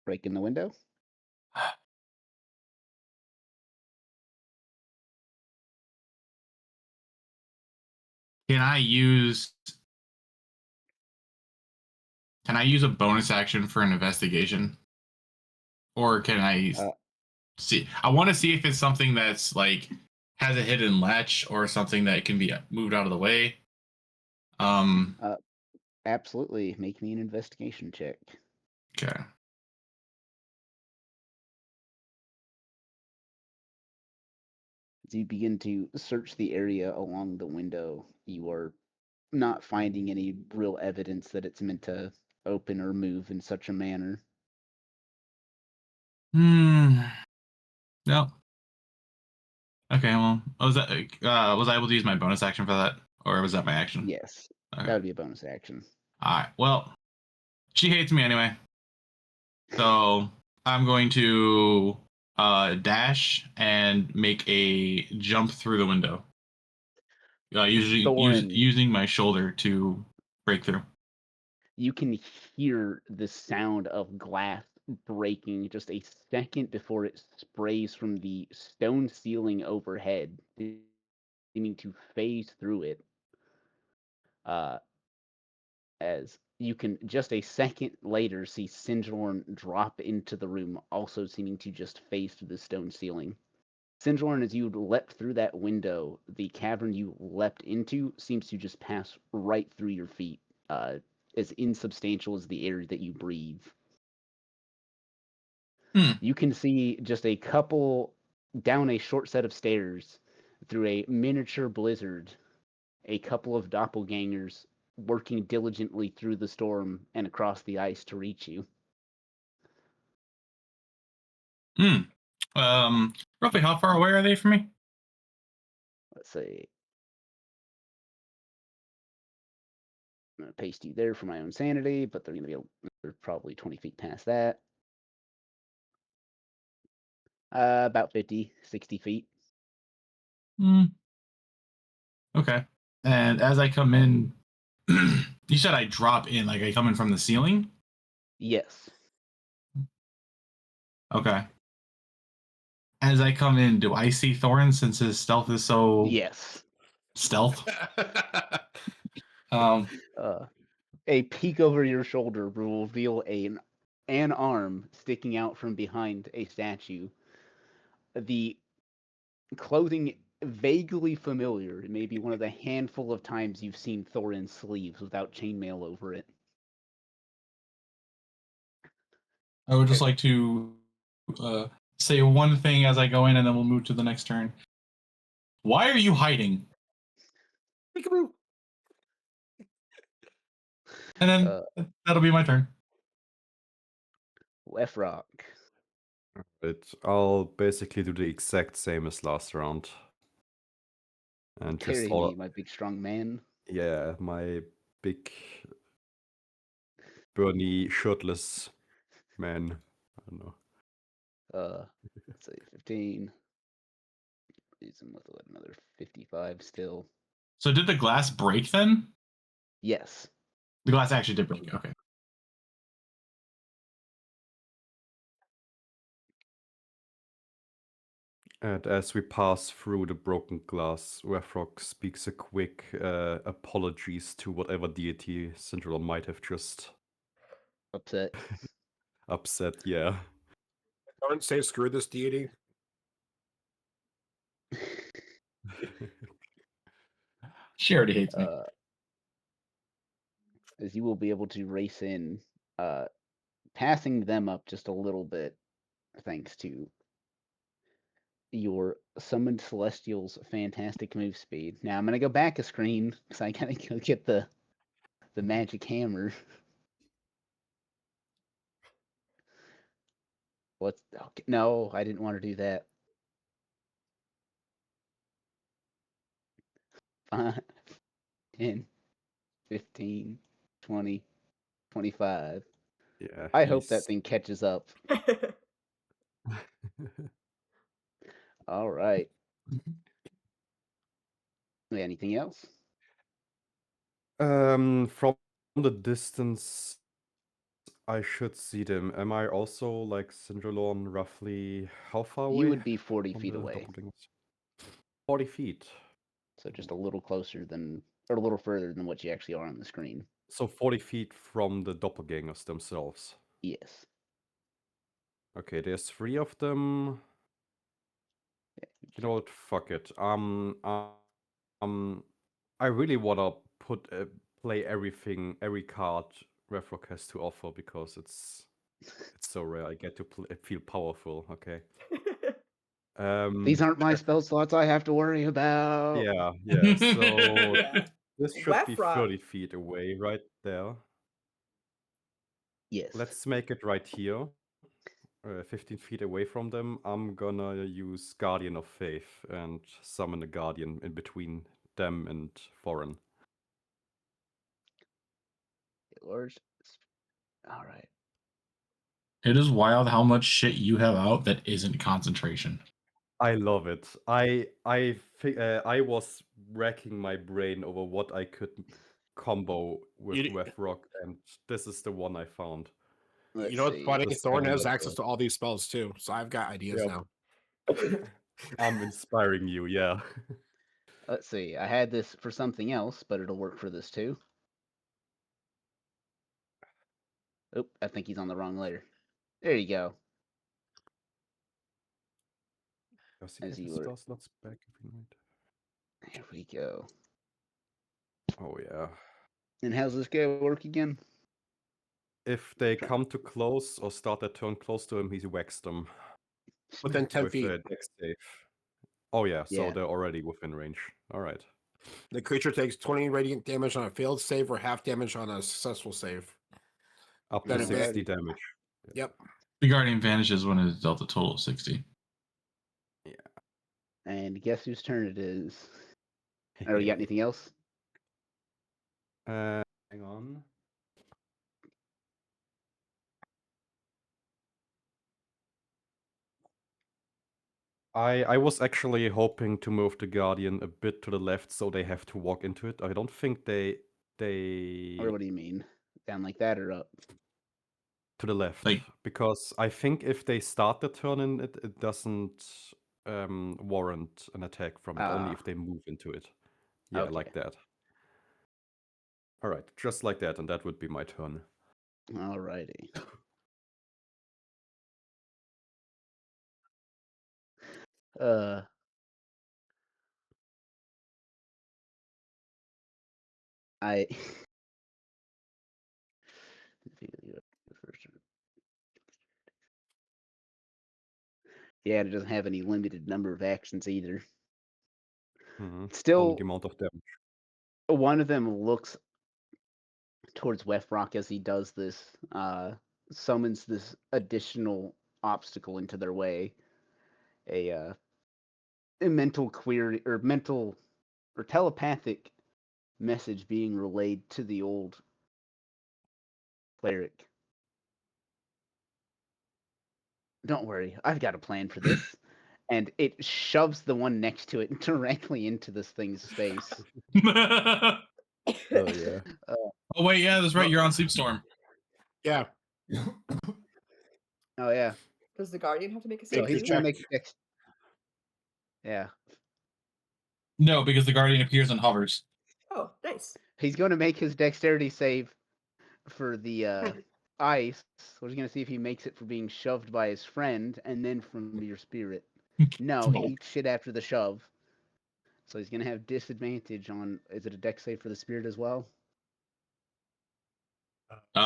Break in the window? Can I use a bonus action for an investigation? Or can I Uh, see? I want to see if it's something that's like has a hidden latch or something that can be moved out of the way. Absolutely. Make me an investigation check. Okay. As you begin to search the area along the window, you are not finding any real evidence that it's meant to open or move in such a manner. No. Okay, well, was I able to use my bonus action for that? Or was that my action? Yes, Okay. that would be a bonus action. Alright. Well, she hates me anyway. So I'm going to dash and make a jump through the window. Thorin, Using my shoulder to break through. you can hear the sound of glass breaking just a second before it sprays from the stone ceiling overhead, seeming to phase through it. As you can just a second later see Sinjorn drop into the room, also seeming to just phase through the stone ceiling. Sinjorn, as you leapt through that window, the cavern you leapt into seems to just pass right through your feet, as insubstantial as the air that you breathe. You can see just a couple down a short set of stairs through a miniature blizzard, a couple of doppelgangers working diligently through the storm and across the ice to reach you. Roughly how far away are they from me? Let's see. I'm going to paste you there for my own sanity, but they're going to be they're probably 20 feet past that. About 50, 60 feet. Okay. And as I come in, you said I drop in, like I come in from the ceiling? Yes. Okay. As I come in, do I see Thorin since his stealth is so Yes. stealth? A peek over your shoulder will reveal an arm sticking out from behind a statue. The clothing vaguely familiar. It may be one of the handful of times you've seen Thorin's sleeves without chainmail over it. I would just like to say one thing as I go in, and then we'll move to the next turn. Why are you hiding? Peekaboo. And then that'll be my turn. Wefrock. I'll basically do the exact same as last round. And just Carry me, my big strong man. Yeah, my big Bernie shirtless man. I don't know. Let's say 15. Leaves him with another 55 still. So did the glass break then? Yes. The glass actually did break. Okay. And as we pass through the broken glass, Wefrock speaks a quick apologies to whatever deity Cinderella might have just Upset. upset. Yeah. Don't say screw this deity. She already hates me. As you will be able to race in, passing them up just a little bit, thanks to your summoned celestial's fantastic move speed. Now I'm gonna go back a screen because I gotta go get the magic hammer. What's okay, no, I didn't want to do that. 5, 10, 15, 20, 25. Yeah. I hope that thing catches up. All right. Anything else? From the distance, I should see them. Am I also like Cinderlorn roughly how far away? You would be 40 from feet the away. doppelgangers? 40 feet. So just a little closer than, or a little further than what you actually are on the screen. So 40 feet from the doppelgangers themselves. Yes. Okay, there's 3 of them. You know what? Fuck it. I really wanna play everything, every card Wefrock has to offer because it's so rare. I get to feel powerful. Okay. These aren't my spell slots I have to worry about. Yeah. So Yeah. this should be Wefrock. 30 feet away, right there. Yes. Let's make it right here. 15 feet away from them. I'm gonna use Guardian of Faith and summon a Guardian in between them and Thorin. Lord. All right. It is wild how much shit you have out that isn't concentration. I love it. I was racking my brain over what I could combo with Wefrock, and this is the one I found. Let's You know what's see. funny? Just Thorn kinda has like access to all these spells too, so I've got ideas Yep. now. I'm inspiring you, yeah. Let's see. I had this for something else, but it'll work for this too. Oop, I think he's on the wrong layer. There you go. Does he As get you his were- spell slots back if he might? There we go. Oh yeah. And how's this guy work again? If they Try- come too close or start their turn close to him, he whacks them Within 10 with feet, a dex save. Oh yeah, so Yeah. they're already within range. All right. the creature takes 20 radiant damage on a failed save or half damage on a successful save. Up to Then advan- 60 damage. Yep. The Guardian vanishes when it is dealt a total of 60. And guess whose turn it is? Oh, you got anything else? Hang on. I was actually hoping to move the Guardian a bit to the left so they have to walk into it. I don't think they Or what do you mean? Down like that or up? to the left, Like- because I think if they start the turn in it, it doesn't warrant an attack from it. Only Ah. if they move into it. Yeah, Okay. like that. All right, just like that, and that would be my turn. Alrighty. I yeah, it doesn't have any limited number of actions either. Only Still, the amount of damage. one of them looks towards Wefrock as he does this, summons this additional obstacle into their way. A mental query or mental or telepathic message being relayed to the old cleric. Don't worry, I've got a plan for this. And it shoves the one next to it directly into this thing's face. Oh Oh yeah. wait, yeah, that's right. You're on Sleepstorm. Yeah. Oh yeah. Does the Guardian have to make a So save? he's too? gonna make yeah. No, because the Guardian appears and hovers. Oh, nice. He's gonna make his dexterity save for the ice. We're gonna see if he makes it for being shoved by his friend and then from your spirit. No, he eats shit after the shove. So he's gonna have disadvantage on is it a dex save for the spirit as well?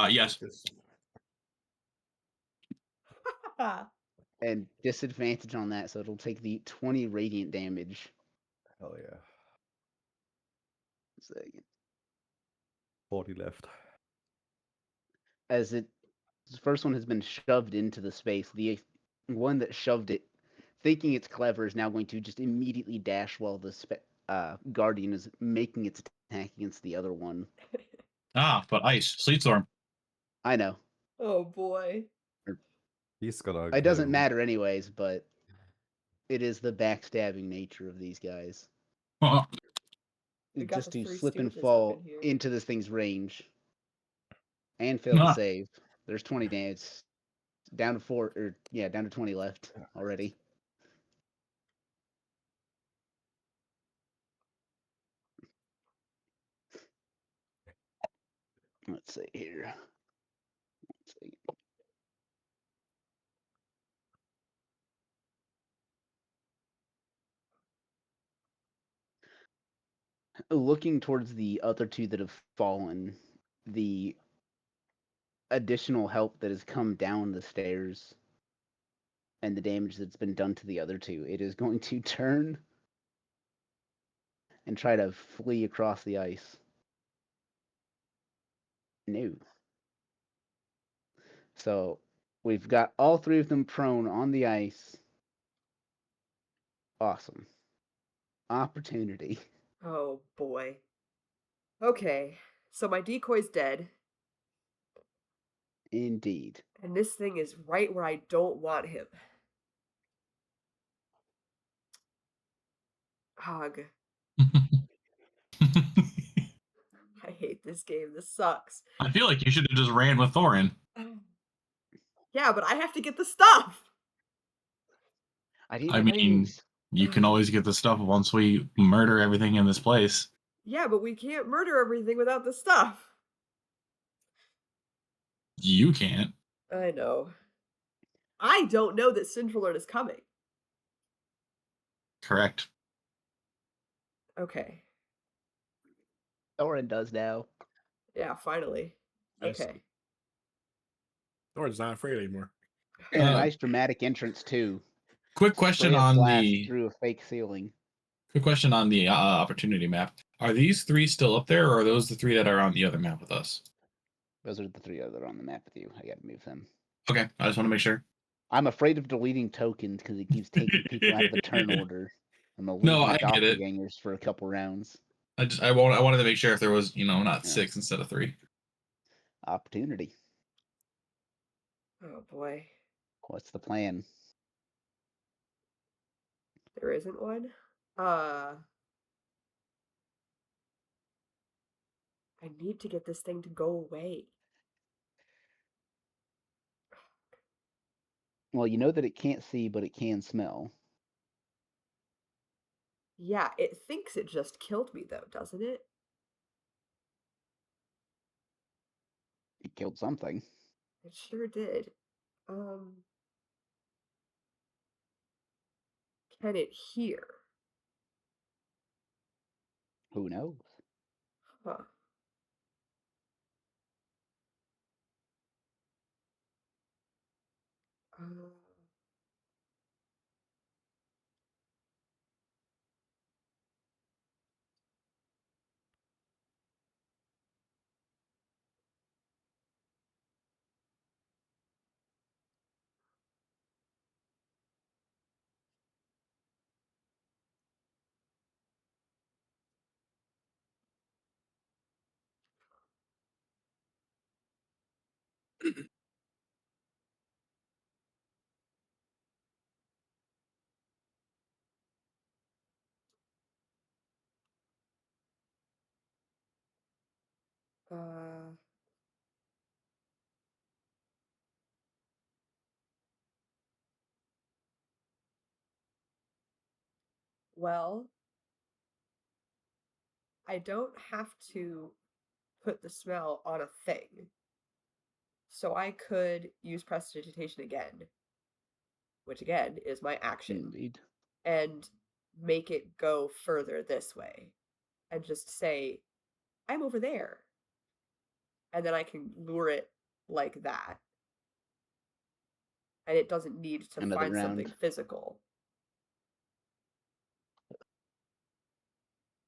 Yes. And disadvantage on that, so it'll take the 20 radiant damage. Hell yeah. Second. 40 left. As the first one has been shoved into the space, the one that shoved it, thinking it's clever, is now going to just immediately dash while the Guardian is making its attack against the other one. But ice, Sleetstorm. I know. Oh boy. He's gonna. It doesn't matter anyways, but it is the backstabbing nature of these guys. We got Just the to Three slip and Stooges up fall in here. into this thing's range. And fail to Ah. save. There's 20 damage. Down to 4 or yeah, down to 20 left already. Let's see here. Let's see. Looking towards the other two that have fallen, the additional help that has come down the stairs and the damage that's been done to the other two, it is going to turn and try to flee across the ice. No. So we've got all three of them prone on the ice. Awesome. Opportunity. Oh boy. Okay, so my decoy's dead, Indeed. and this thing is right where I don't want him. Hog. I hate this game. This sucks. I feel like you should have just ran with Thorin. Yeah, but I have to get the stuff. I need I the mean, rings. you can always get the stuff once we murder everything in this place. Yeah, but we can't murder everything without the stuff. You can't. I know. I don't know that Central Alert is coming. Correct. Okay. Thorin does now. Yeah, finally. Nice. Okay. Thorin's not afraid anymore. And a Uh, nice dramatic entrance too. Quick question Spray of on glass the through a fake ceiling. opportunity map. Are these 3 still up there, or are those the 3 that are on the other map with us? Those are the 3 that are on the map with you. I gotta move them. Okay, I just want to make sure. I'm afraid of deleting tokens because it keeps taking people out of the turn order. I'm gonna lose No, my I get it. doppelgangers for a couple rounds. I wanted to make sure if there was, not Yeah. 6 instead of 3. Opportunity. Oh boy. What's the plan? There isn't one. I need to get this thing to go away. Well, you know that it can't see, but it can smell. Yeah, it thinks it just killed me though, doesn't it? It killed something. It sure did. Can it hear? Who knows? Huh. Uh, uh, well, I don't have to put the smell on a thing. So I could use prestidigitation again, which again is my action, Indeed. and make it go further this way. And just say, I'm over there. And then I can lure it like that. And it doesn't need to Another find something round. physical.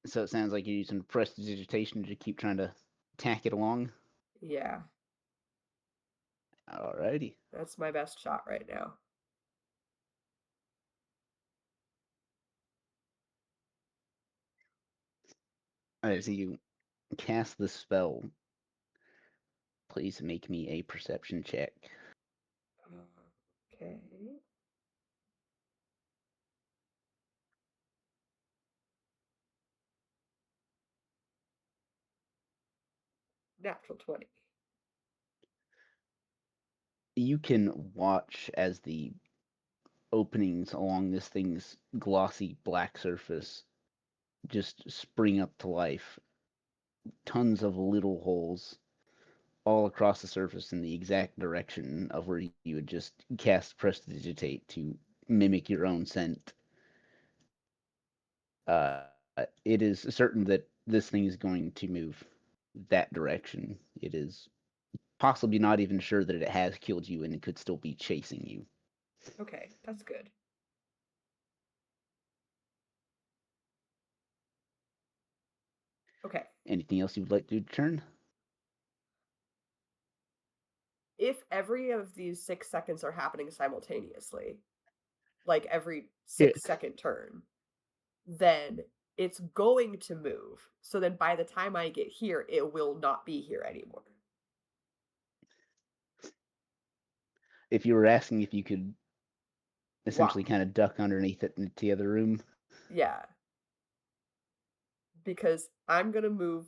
So it sounds like you're using prestidigitation to keep trying to tack it along. Yeah, Alrighty. that's my best shot right now. Alright, so you cast the spell. Please make me a perception check. Okay. Natural 20. You can watch as the openings along this thing's glossy black surface just spring up to life. Tons of little holes all across the surface in the exact direction of where you would just cast prestidigitate to mimic your own scent. Uh, it is certain that this thing is going to move that direction. It is possibly not even sure that it has killed you and it could still be chasing you. Okay, that's good. Okay. Anything else you would like to do to turn? If every of these 6 seconds are happening simultaneously, like every Yeah. 6-second turn, then it's going to move. So then by the time I get here, it will not be here anymore. If you were asking if you could essentially Wow. kind of duck underneath it into the other room. Yeah. Because I'm going to move,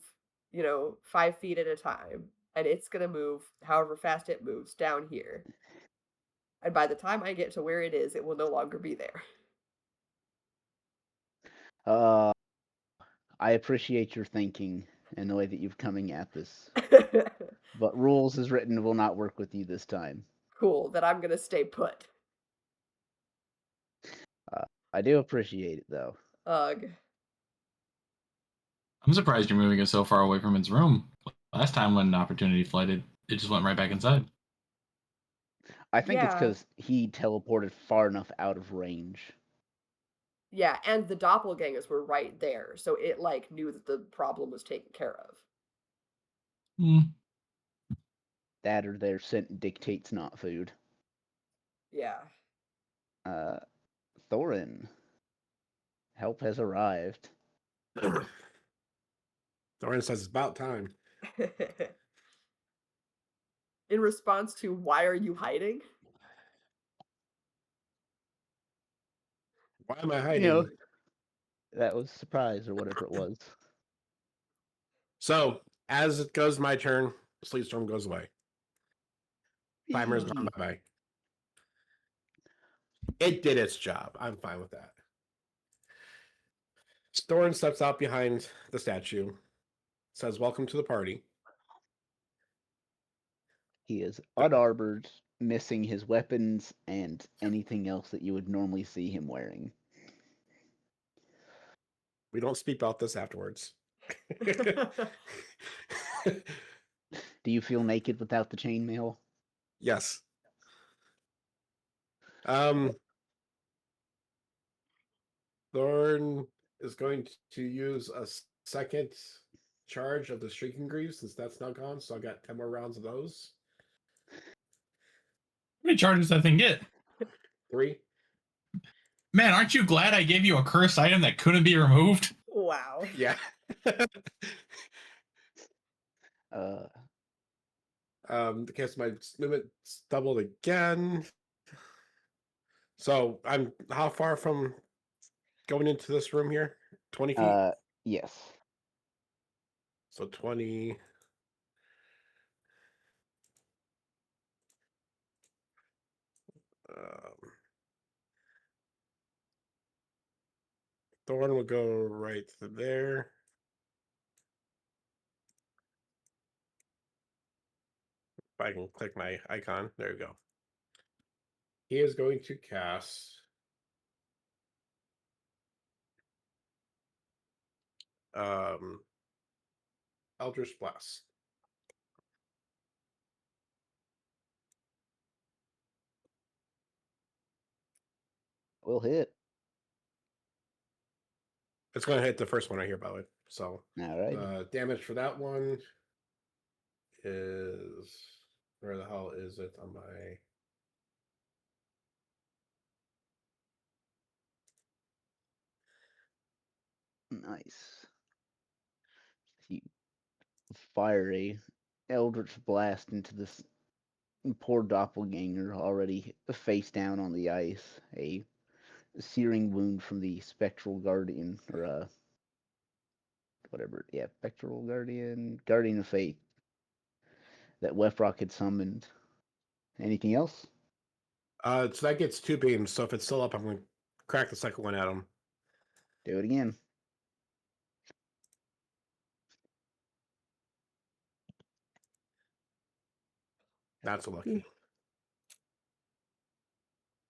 5 feet at a time, and it's going to move however fast it moves down here. And by the time I get to where it is, it will no longer be there. I appreciate your thinking and the way that you're coming at this, but rules as written will not work with you this time. Cool, then I'm gonna stay put. I do appreciate it though. Ugh. I'm surprised you're moving it so far away from its room. Last time when Opportunity flighted, it just went right back inside. I think it's Yeah. because he teleported far enough out of range. Yeah, and the doppelgangers were right there, so it like knew that the problem was taken care of. Hmm. That or their scent dictates not food. Yeah. Thorin, help has arrived. Thorin says it's about time. In response to why are you hiding? Why am I hiding? You know, that was surprise or whatever it was. So, as it goes my turn, Sleet Storm goes away. Timer's gone. Bye-bye. It did its job. I'm fine with that. Thorin steps out behind the statue, says, "Welcome to the party." He is unarmored, missing his weapons and anything else that you would normally see him wearing. We don't speak about this afterwards. Do you feel naked without the chainmail? Yes. Thorn is going to use a second charge of the Shrieking Greaves since that's now gone. So I got 10 more rounds of those. How many charges does that thing get? 3. Man, aren't you glad I gave you a cursed item that couldn't be removed? Wow. Yeah. Because my movement's doubled again. So I'm how far from going into this room here? 20 feet? Yes. So 20. Thorn will go right there. If I can click my icon, there you go. He is going to cast Eldritch Blast. Will hit. It's going to hit the first one right here, by the way. So, All right. damage for that one is where the hell is it on my? Nice. You fire a Eldritch Blast into this poor doppelganger already face down on the ice. A searing wound from the Spectral Guardian, or whatever. Yeah, Spectral Guardian, Guardian of Fate that Wefrock had summoned. Anything else? So that gets 2 beams. So if it's still up, I'm going to crack the second one at him. Do it again. That's a lucky.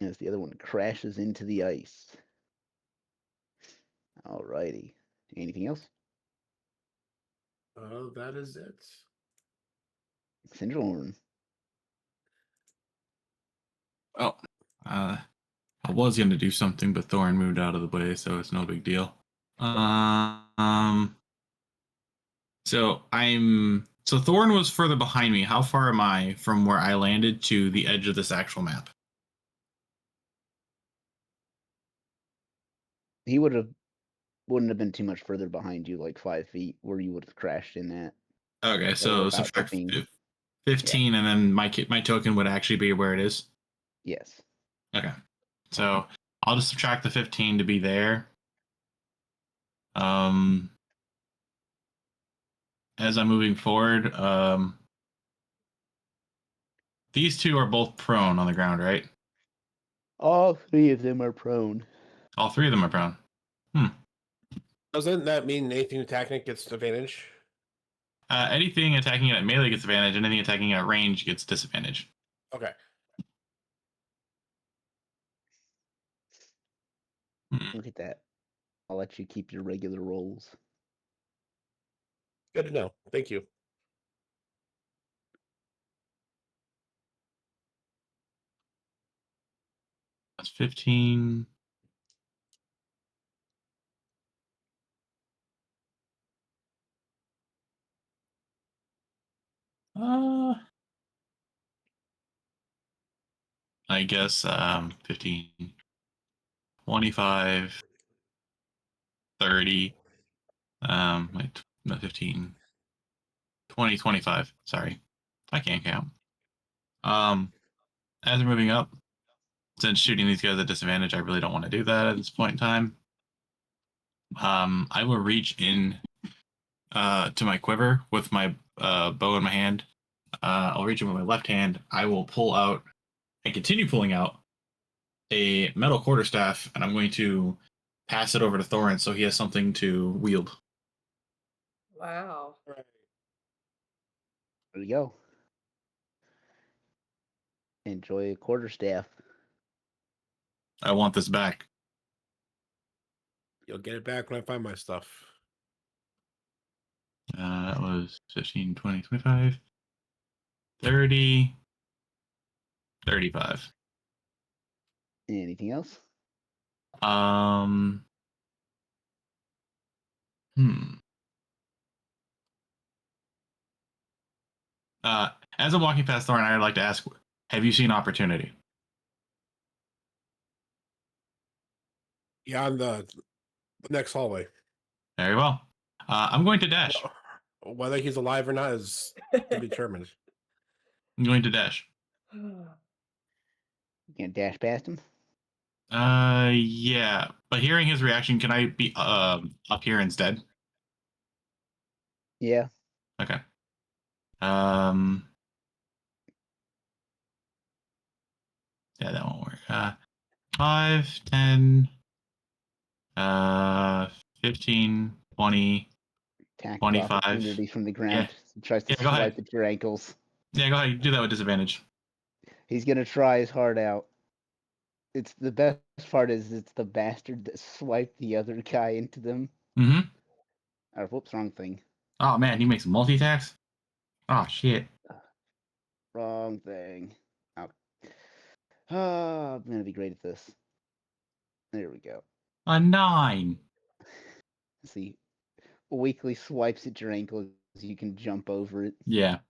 As the other one crashes into the ice. Alrighty. Anything else? That is it. Syndrome. Oh, I was going to do something, but Thorin moved out of the way, so it's no big deal. So Thorin was further behind me. How far am I from where I landed to the edge of this actual map? He wouldn't have been too much further behind you, like 5 feet, where you would have crashed in at. Okay, so about subtract 15. 15, and then my token would actually be where it is. Yes. Okay, so I'll just subtract the 15 to be there. As I'm moving forward, these two are both prone on the ground, right? All three of them are prone. All three of them are prone. Doesn't that mean anything attacking it gets advantage? Anything attacking it at melee gets advantage. Anything attacking it at range gets disadvantage. Okay. Look at that. I'll let you keep your regular rolls. Good to know. Thank you. That's 15. I guess 15, 25, 30, wait, no, 15, 20, 25. Sorry. I can't count. As we're moving up, since shooting these guys at disadvantage, I really don't want to do that at this point in time. I will reach in to my quiver with my bow in my hand. I'll reach in with my left hand. I will pull out and continue pulling out a metal quarterstaff, and I'm going to pass it over to Thorin so he has something to wield. Wow. Right. There you go. Enjoy a quarterstaff. I want this back. You'll get it back when I find my stuff. That was 15, 20, 25, 30, 35. Anything else? Um, as I'm walking past Thorin, I'd like to ask, have you seen Opportunity? Yeah, on the next hallway. Very well. I'm going to dash. Whether he's alive or not is to be determined. I'm going to dash. You gonna dash past him? Yeah. But hearing his reaction, can I be up here instead? Yeah. Okay. Yeah, that won't work. 5, 10, 15, 20. Attack of 25. opportunity from the ground. He tries to Yeah, go ahead. swipe at your ankles. Yeah, go ahead. Do that with disadvantage. He's gonna try his heart out. It's the best part is it's the bastard that swiped the other guy into them. Mm-hmm. Or whoops, wrong thing. Oh, man, he makes multi-attacks? Oh, shit. Wrong thing. Oh, I'm gonna be great at this. There we go. A 9. See, weakly swipes at your ankle as you can jump over it. Yeah.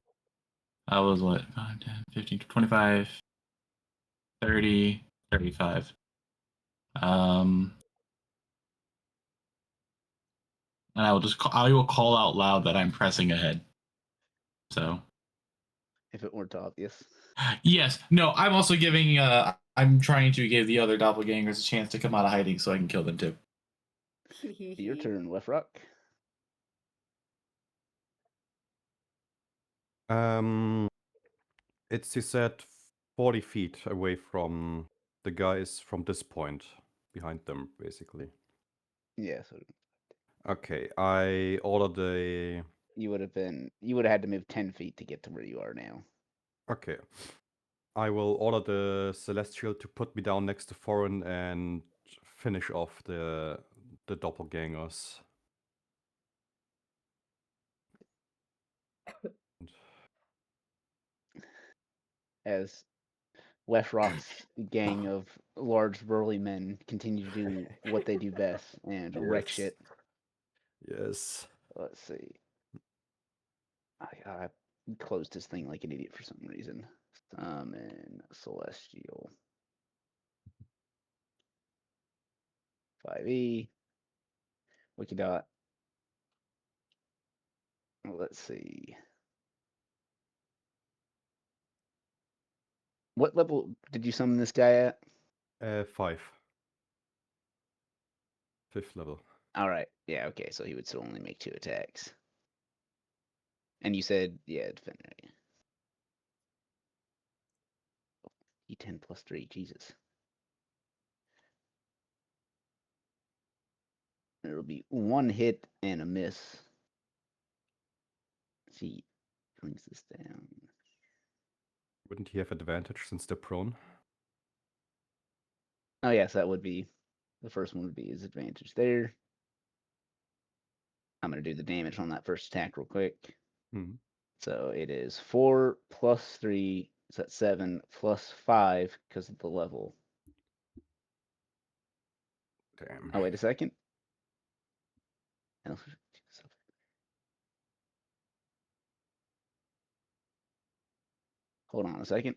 That was what? 5, 10, 15, 25, 30, 35. And I will call out loud that I'm pressing ahead. So. If it weren't obvious. Yes. No, I'm also giving, I'm trying to give the other doppelgangers a chance to come out of hiding so I can kill them too. Your turn, Lefrock. It's, you said, 40 feet away from the guys from this point, behind them, basically. Yeah, so Okay, I ordered a... you would have had to move 10 feet to get to where you are now. Okay. I will order the Celestial to put me down next to Thorin and finish off the doppelgangers. As Lefrock's gang of large burly men continue to do what they do best and wreck Yes. shit. Yes. Let's see. I closed this thing like an idiot for some reason. Summon Celestial. 5e. Wikidot. Let's see. What level did you summon this guy at? 5. 5th level. Alright. Yeah, okay, so he would still only make 2 attacks. And you said, yeah, defend right. E10 plus 3, Jesus. it'll be 1 hit and a miss. Let's see, brings this down. Wouldn't he have advantage since they're prone? Oh yes, that would be the first one. Would be his advantage there. I'm gonna do the damage on that first attack real quick. Hmm. So it is 4 plus 3. So that's 7 plus 5 because of the level. Damn. Oh wait a second. Hold on a second.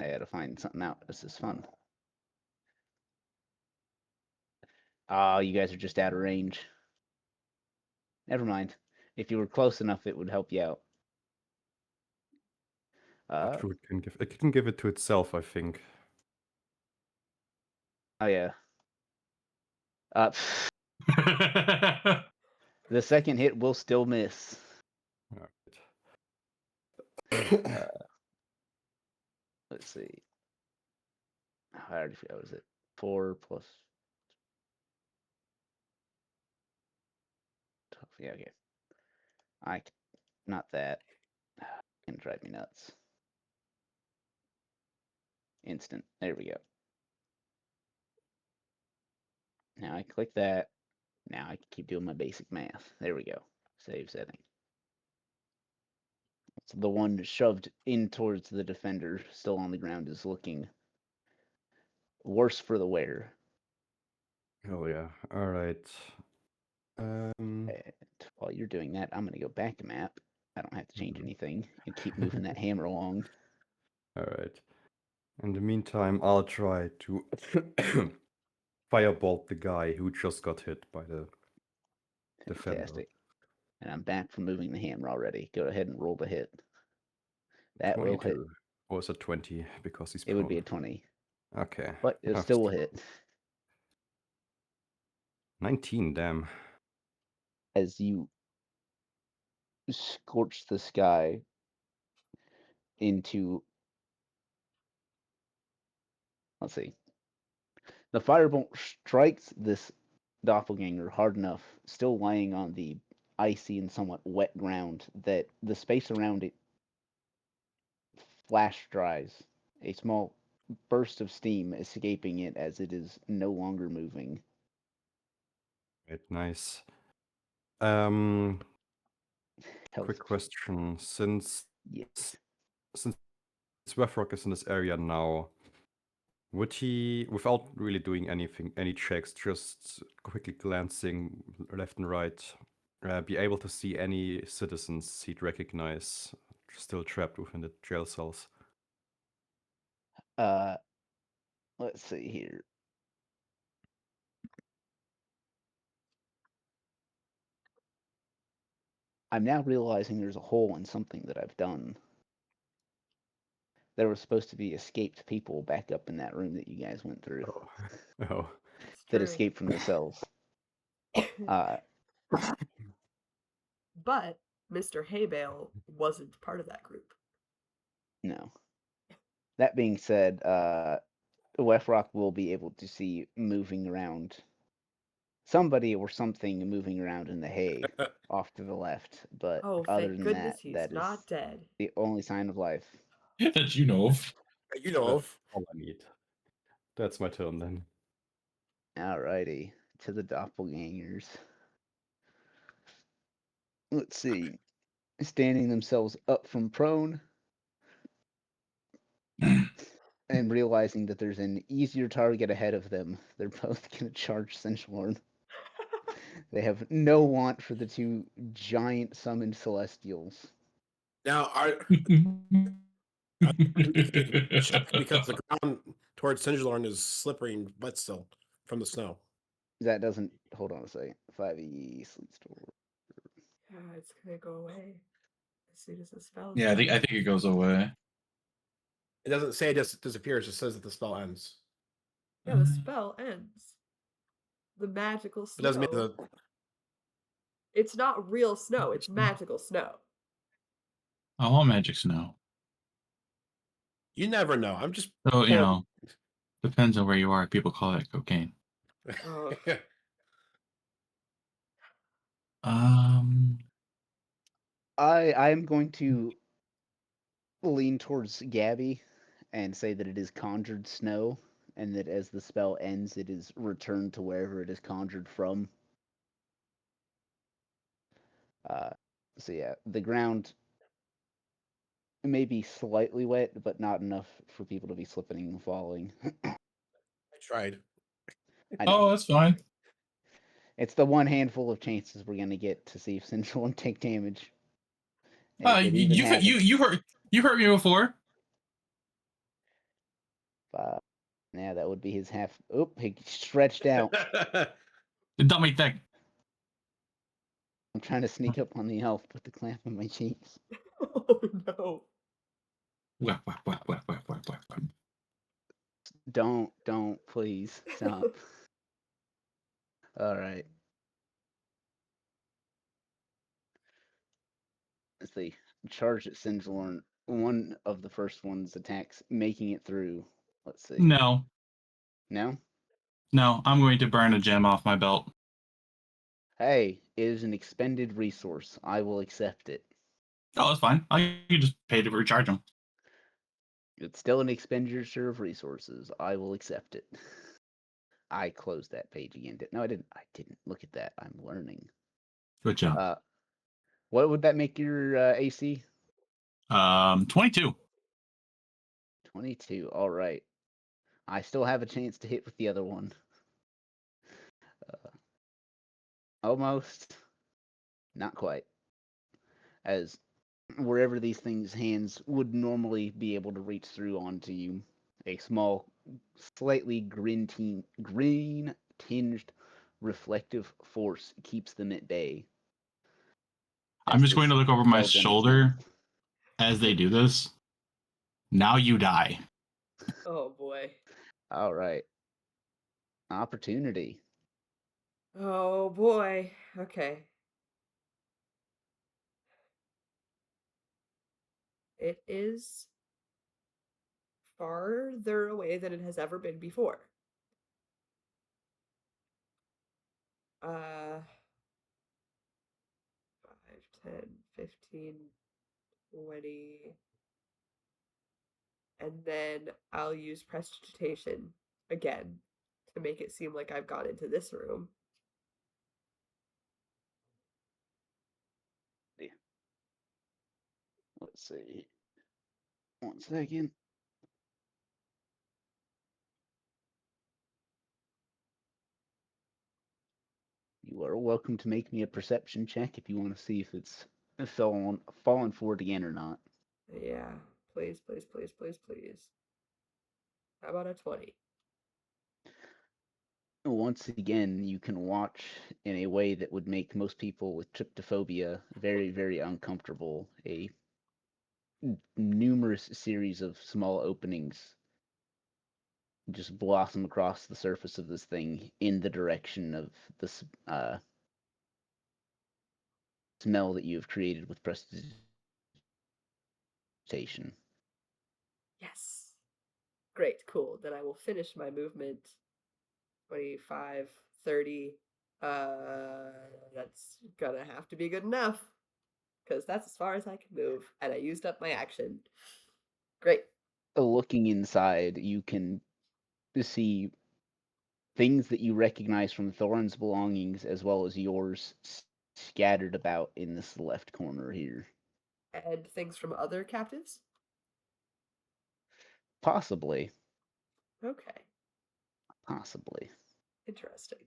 I had to find something out. This is fun. Ah, you guys are just out of range. Never mind. If you were close enough, it would help you out. Not sure it can give it to itself, I think. Oh yeah. The second hit will still miss. Alright. Let's see. I already forgot. What was it? 4 plus 12. Yeah, okay. Not that. Can drive me nuts. Instant. There we go. Now I click that. Now I can keep doing my basic math. There we go. Save setting. So the one shoved in towards the defender, still on the ground, is looking worse for the wear. Hell yeah. Alright. And while you're doing that, I'm gonna go back a map. I don't have to change anything and keep moving that hammer along. Alright. In the meantime, I'll try to firebolt the guy who just got hit by the defender. Fantastic. And I'm back from moving the hammer already. Go ahead and roll the hit. That will hit. 22. Or is it 20 because he's It would be a prone? 20, Okay. but it Oh, still will hit. 19, damn. As you scorch the sky into, let's see, the firebolt strikes this doppelganger hard enough, still lying on the icy and somewhat wet ground, that the space around it flash dries. A small burst of steam escaping it as it is no longer moving. Right, nice. Quick Health. question. Since Yes. Wefrock is in this area now, would he, without really doing anything, any checks, just quickly glancing left and right, be able to see any citizens he'd recognize still trapped within the jail cells? Let's see here. I'm now realizing there's a hole in something that I've done. There were supposed to be escaped people back up in that room that you guys went through Oh. It's that true. escaped from the cells. But Mr. Haybale wasn't part of that group. No. That being said, Wefrock will be able to see moving around somebody or something moving around in the hay off to the left. But Oh, other thank than goodness that, he's that is not dead. the only sign of life. That you know of. You know of. All I need. That's my turn then. Alrighty, to the doppelgangers. Let's see. Standing themselves up from prone and realizing that there's an easier target ahead of them, they're both going to charge Centralorn. They have no want for the two giant summoned celestials. Now, check because the ground towards Sinjalorn is slippery and wet still from the snow. That doesn't. Hold on a second. 5e Sleet Storm. Yeah, it's gonna go away as soon as the spell. Yeah, I think it goes away. It doesn't say it just disappears. It says that the spell ends. Yeah, the spell ends. The magical It snow. doesn't mean the. It's not real snow. It's magical snow. I want magic snow. You never know. I'm just. So, depends on where you are. People call it cocaine. Oh. Um, I'm going to lean towards Gabby and say that it is conjured snow, and that as the spell ends, it is returned to wherever it is conjured from. So yeah, the ground may be slightly wet, but not enough for people to be slipping and falling. I tried. I oh, know. that's fine. It's the one handful of chances we're gonna get to see if Central won't take damage. If it even happens, You hurt me before. yeah, that would be his half. Oop, he stretched out. The dummy thing. I'm trying to sneak up on the elf, put the clamp on my cheeks. Oh no. Whack, whack, whack, whack, whack, whack, whack, whack. Don't, please stop. All right. Let's see. Charge at Sinjorn. One of the first ones attacks, making it through. Let's see. No, No? no, I'm going to burn a gem off my belt. Hey, it is an expended resource. I will accept it. Oh, that's fine. I can just pay to recharge them. It's still an expenditure of resources. I will accept it. I closed that page again. No, I didn't. I didn't. Look at that. I'm learning. Good job. What would that make your AC? 22. 22. All right. I still have a chance to hit with the other one. Almost. Not quite. As wherever these things' hands would normally be able to reach through onto you, a small, slightly green tinged reflective force keeps them at bay. I'm just going to look over my spell shoulder demonstrates. as they do this. Now you die. Oh boy. All right. Opportunity. Oh boy. Okay. It is farther away than it has ever been before. 5, 10, 15, 20. And then I'll use prestidigitation again to make it seem like I've gone into this room. Let's see. 1 second. You are welcome to make me a perception check if you want to see if it's fallen for it again or not. Yeah. Please, please, please, please, please. How about a 20? Once again, you can watch in a way that would make most people with tryptophobia very, very uncomfortable. A numerous series of small openings just blossom across the surface of this thing in the direction of this smell that you have created with prestidigitation. Yes. Great, cool. Then I will finish my movement. 25, 30. That's gonna have to be good enough. Because that's as far as I can move. And I used up my action. Great. Looking inside, you can see things that you recognize from Thorin's belongings as well as yours scattered about in this left corner here. And things from other captives? Possibly. Okay. Possibly. Interesting.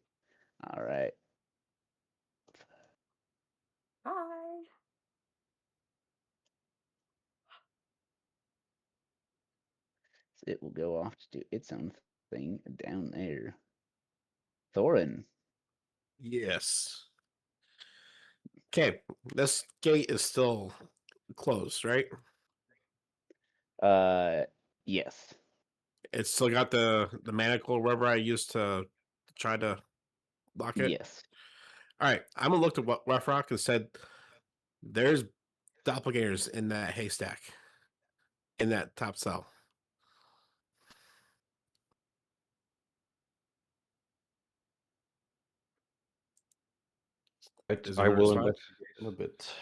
All right. Hi. So it will go off to do its own thing down there. Thorin. Yes. Okay, this gate is still closed, right? Yes. It's still got the manacle or whatever I used to try to lock it. Yes. All right, I'm gonna look at what Rock and said. There's doppelgangers in that haystack, in that top cell. Is I where will it's found. investigate in a bit.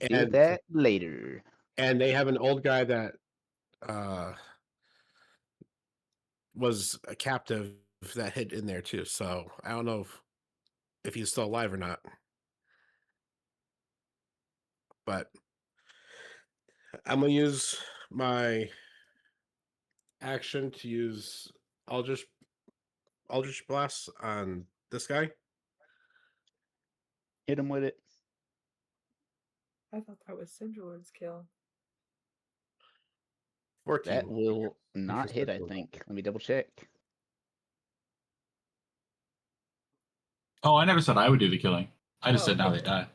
See And that later. and they have an old guy that uh was a captive that hid in there too. So I don't know if he's still alive or not. But I'm gonna use my action to use Eldritch Blast on this guy. Hit him with it. I thought that was Cinderlord's kill. 14. That will not hit, I Interesting. think. Let me double check. Oh, I never said I would do the killing. I just Oh, said now they okay. die.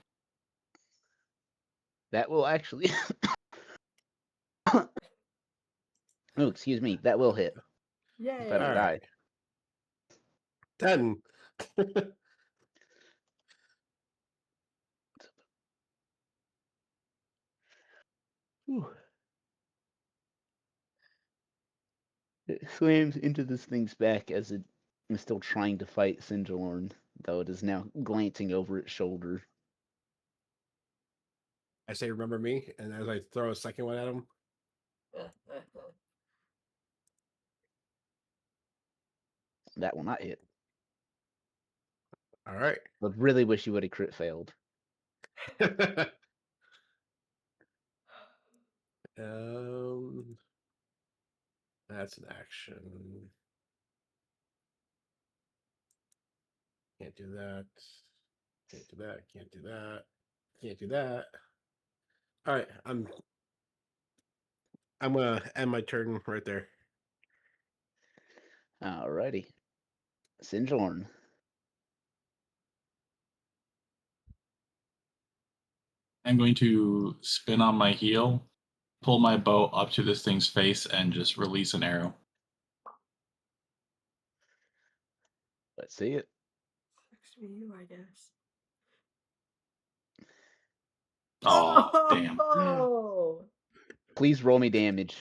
That will actually. Oh, excuse me. That will hit. Yay. If I don't All die. right. 10. Whew. It slams into this thing's back as it is still trying to fight Sinjalorn, though it is now glancing over its shoulder. I say, remember me, and as I throw a second one at him, That will not hit. all right. I really wish you would have crit failed. That's an action. Can't do that. Can't do that. Can't do that. Can't do that. All right, I'm gonna end my turn right there. Alrighty. Sinjalorn. I'm going to spin on my heel, pull my bow up to this thing's face, and just release an arrow. Let's see it. Sucks to be you, I guess. Oh, damn. Oh Please roll me damage.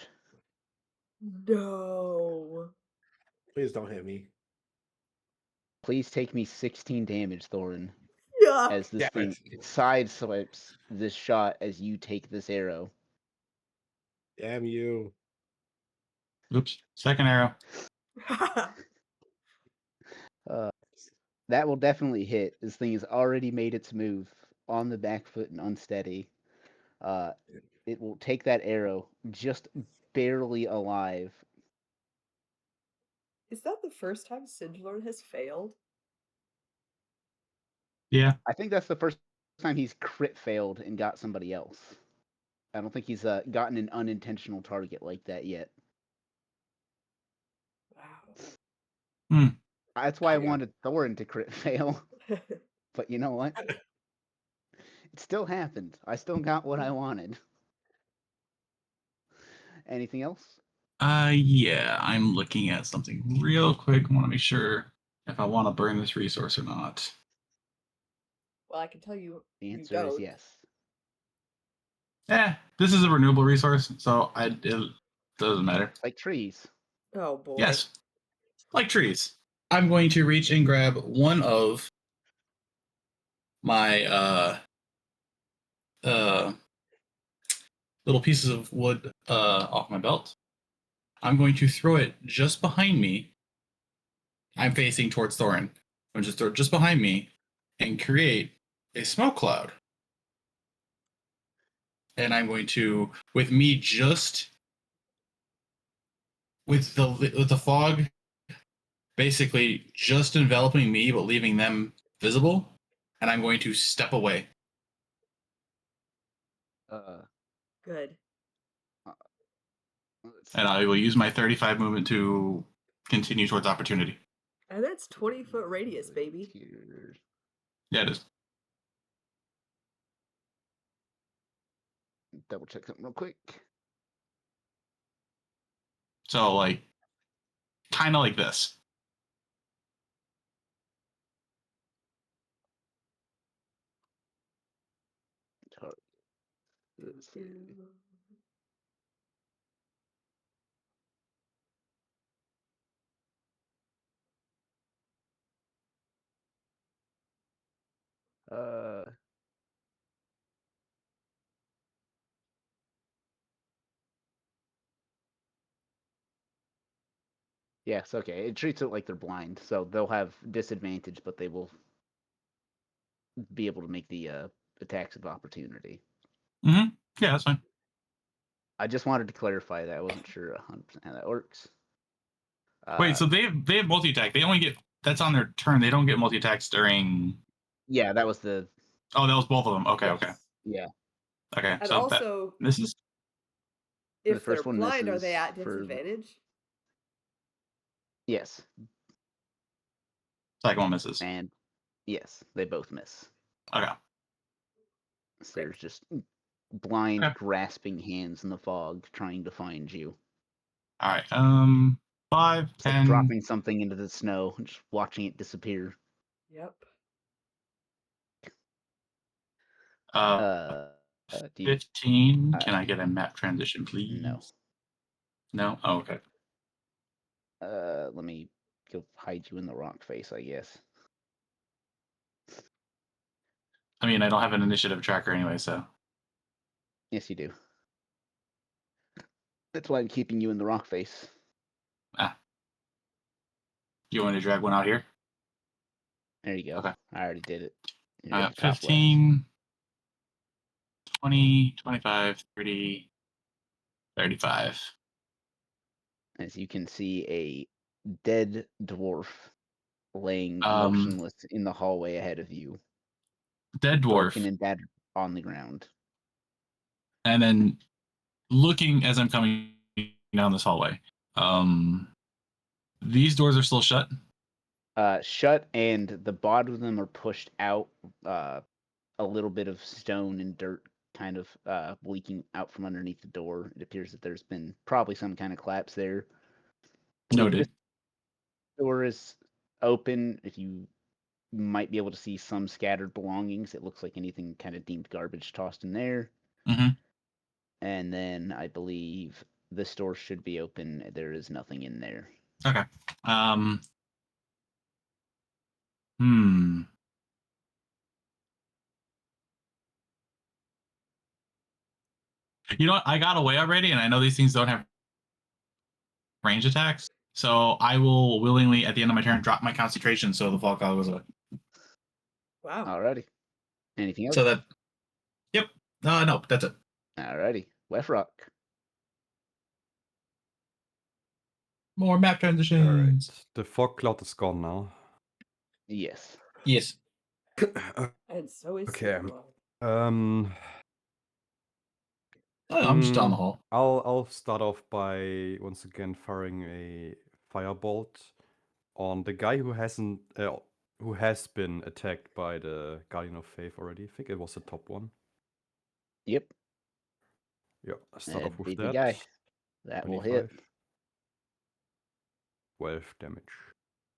no. Please don't hit me. Please take me 16 damage, Thorin, Yuck. as this Damn thing it. sideswipes this shot as you take this arrow. Damn you. Oops. Second arrow. That will definitely hit. This thing has already made its move on the back foot and unsteady. It will take that arrow just barely alive. Is that the first time Sinjalord has failed? Yeah. I think that's the first time he's crit failed and got somebody else. I don't think he's gotten an unintentional target like that yet. Wow. That's why I Yeah. wanted Thorin to crit fail. But you know what? It still happened. I still got what I wanted. Anything else? Yeah, I'm looking at something real quick. I want to make sure if I want to burn this resource or not. Well, I can tell you, The you answer is don't. yes. This is a renewable resource, so it doesn't matter. Like trees. Oh boy. Yes, like trees. I'm going to reach and grab one of my little pieces of wood off my belt. I'm going to throw it just behind me. I'm facing towards Thorin. I'm just throw it just behind me and create a smoke cloud. And I'm going to, with me just with the fog, basically just enveloping me but leaving them visible. And I'm going to step away. Good. And I will use my 35 movement to continue towards opportunity. And that's 20-foot radius, baby. Here. Yeah, it is. Double check something real quick. So, like, kind of like this. Let's see. Yes, okay. It treats it like they're blind, so they'll have disadvantage, but they will be able to make the attacks of opportunity. Yeah, that's fine. I just wanted to clarify that. I wasn't sure 100% how that works. Wait, so they have multi attack. They only get that's on their turn. They don't get multi attacks during. Yeah, that was the. Oh, that was both of them. Okay, Yes. okay, Yeah. okay. And So also, this is The if they're first one blind, are they misses at for- disadvantage? Yes. second one misses. And yes, they both miss. Okay. So there's just blind, Okay. grasping hands in the fog trying to find you. All right. 5, It's 10. like dropping something into the snow and just watching it disappear. Yep. Do you, 15. Can I get a map transition, please? no. No? Oh, okay. Let me go hide you in the rock face, I guess. I mean, I don't have an initiative tracker anyway, so. Yes, you do. That's why I'm keeping you in the rock face. You want me to drag one out here? There you go. Okay. I already did it. You're at the top left. 15, 20, 25, 30, 35. As you can see, a dead dwarf laying Um, motionless in the hallway ahead of you, Dead dwarf. broken and battered on the ground. And then looking as I'm coming down this hallway. These doors are still shut. Shut, and the bottom of them are pushed out. A little bit of stone and dirt kind of leaking out from underneath the door. It appears that there's been probably some kind of collapse there. Noted. The door is open. If you might be able to see some scattered belongings, it looks like anything kind of deemed garbage tossed in there. Mm-hmm. And then I believe this door should be open. There is nothing in there. Okay. Hmm. You know what? I got away already, and I know these things don't have range attacks. So I will willingly, at the end of my turn, drop my concentration so the fog goes away. Wow. Alrighty. Anything else? So that. Yep. No, that's it. Alrighty. Wefrock. More map transitions. All right. The fog cloud is gone now. Yes. Yes. And so is Okay. Silverwater. I'm just down the hall. I'll start off by once again firing a firebolt on the guy who has been attacked by the Guardian of Faith already. I think it was the top one. Yep. Yeah, I start That'd off be with the that. guy. That will hit 12 damage.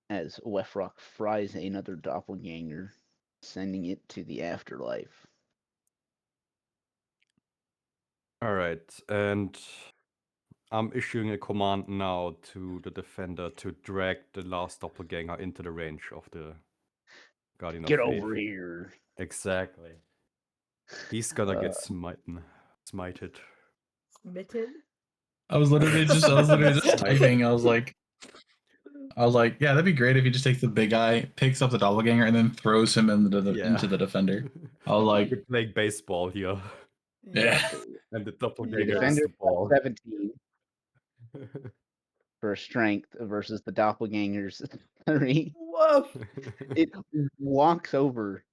as Wefrock fries another doppelganger, sending it to the afterlife. All right, and I'm issuing a command now to the defender to drag the last doppelganger into the range of the Guardian Get of Faith. over here. Exactly. He's gonna get smited. Smitten? I was literally just typing. I was like, yeah, that'd be great if he just takes the big guy, picks up the doppelganger, and then throws him into the defender. I was like, You're playing baseball here, yeah. and the The doppelganger is defender the ball. 17 for strength versus the doppelganger's 3. Woof! It walks over,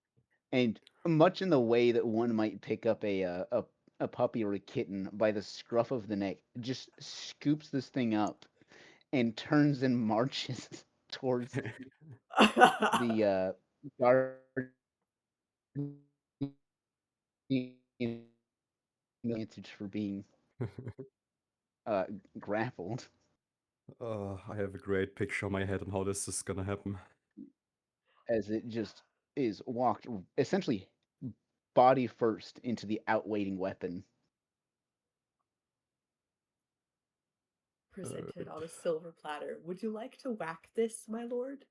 and much in the way that one might pick up a puppy or a kitten by the scruff of the neck, just scoops this thing up and turns and marches towards the guard advantage for being grappled. I have a great picture in my head on how this is gonna happen. As it just is walked essentially body first into the outweighting weapon. Presented on a silver platter. Would you like to whack this, my lord?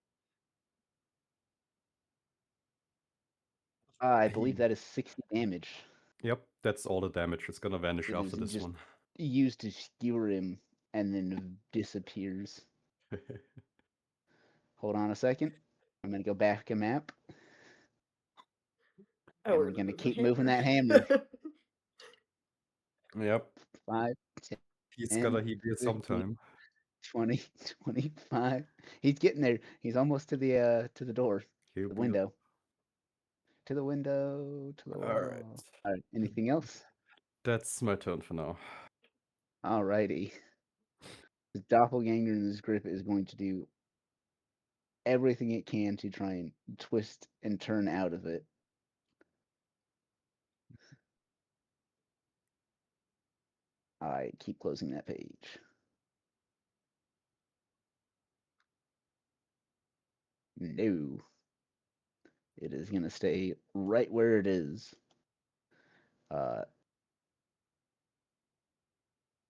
I believe that is 60 damage. Yep, that's all the damage. It's gonna vanish It after is this just one. used to skewer him and then disappears. Hold on a second. I'm gonna go back a map. Oh, And we're we're gonna move the keep moving that hammer. hammer. Yep, 5, he's 10, gonna heal you 15, sometime. 20, 25. He's getting there. He's almost to the door. He'll The be up. window. To the window. To the wall. Alright. Alright. Anything else? That's my turn for now. Alrighty. The doppelganger in this grip is going to do everything it can to try and twist and turn out of it. I keep closing that page. No. It is going to stay right where it is.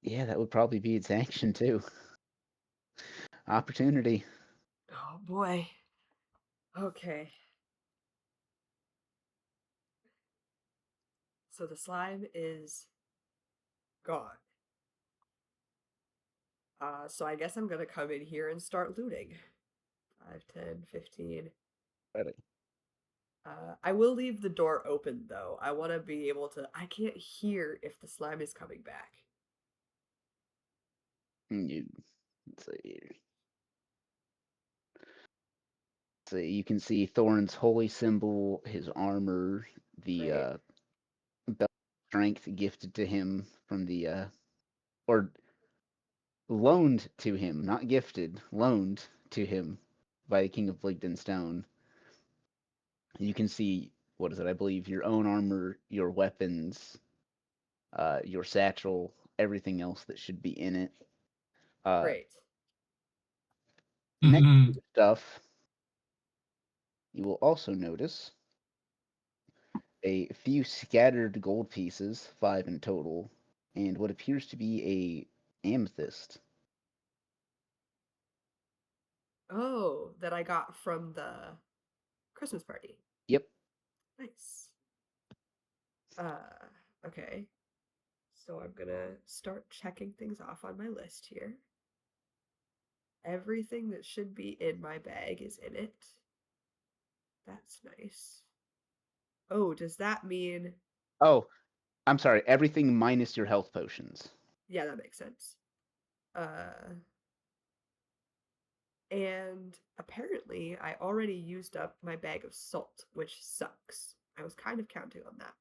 Yeah, that would probably be its action too. Opportunity. Oh boy. Okay. So the slime is gone. So I guess I'm gonna come in here and start looting. 5, 10, 15. Ready. I will leave the door open though. I want to be able to. I can't hear if the slime is coming back. No. Let's see here. So you can see Thorn's holy symbol, his armor, the Right. belt of strength gifted to him from the or loaned to him, not gifted, loaned to him by the King of Bligden Stone. You can see, what is it? I believe your own armor, your weapons, your satchel, everything else that should be in it. Great. Next to Mhm. the stuff, you will also notice a few scattered gold pieces, 5 in total, and what appears to be a amethyst. Oh, that I got from the Christmas party. Yep. Nice. Okay. So I'm gonna start checking things off on my list here. Everything that should be in my bag is in it. That's nice. Oh, does that mean... Oh, I'm sorry. Everything minus your health potions. Yeah, that makes sense. And apparently I already used up my bag of salt, which sucks. I was kind of counting on that.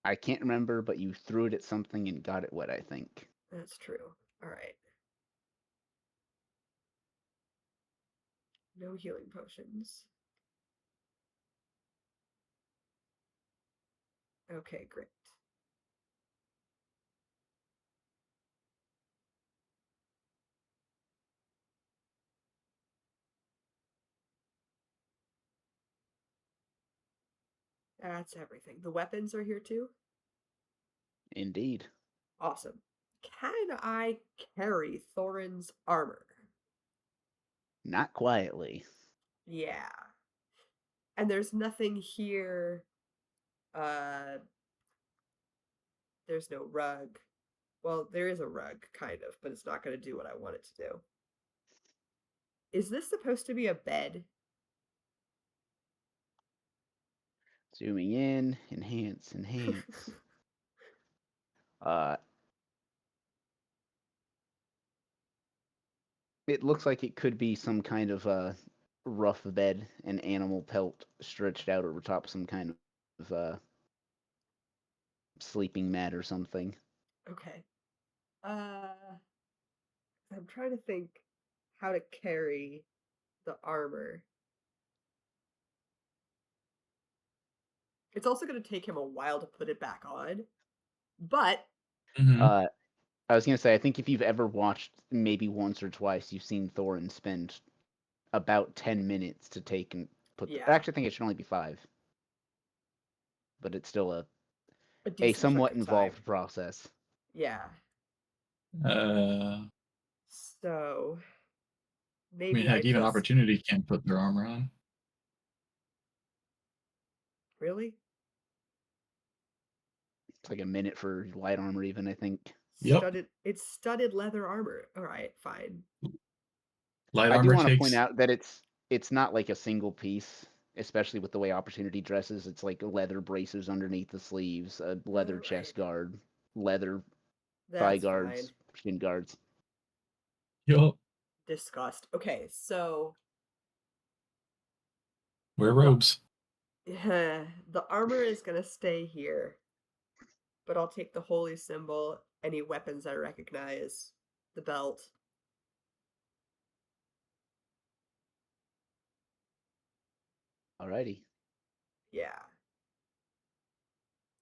I can't remember, but you threw it at something and got it wet, I think. That's true. All right. No healing potions. Okay, great. That's everything. The weapons are here too? Indeed. Awesome. Can I carry Thorin's armor? Not quietly. Yeah. And there's nothing here. There's no rug. Well, there is a rug, kind of, but it's not going to do what I want it to do. Is this supposed to be a bed? Zooming in, enhance, enhance. It looks like it could be some kind of rough bed, an animal pelt stretched out over top some kind of sleeping mat or something. Okay. I'm trying to think how to carry the armor. It's also going to take him a while to put it back on, but Mhm. I was gonna say, I think if you've ever watched maybe once or twice, you've seen Thorin spend about 10 minutes to take and put. yeah, Actually, I think it should only be 5, but it's still a a decent chunk somewhat of time. involved process. Yeah. I So mean, maybe I heck, even just Opportunity can't put their armor on. Really? It's like a minute for light armor, even, I think. Yep. It's studded leather armor. All right, fine. Light I do armor want to point takes. out that it's not like a single piece, especially with the way Opportunity dresses. It's like leather bracers underneath the sleeves, a leather Alright. chest guard, leather thigh That's guards, fine. shin guards. Yup. Disgust. Okay, so Wear robes. the armor is gonna stay here, but I'll take the holy symbol, any weapons I recognize, the belt. Alrighty. Yeah.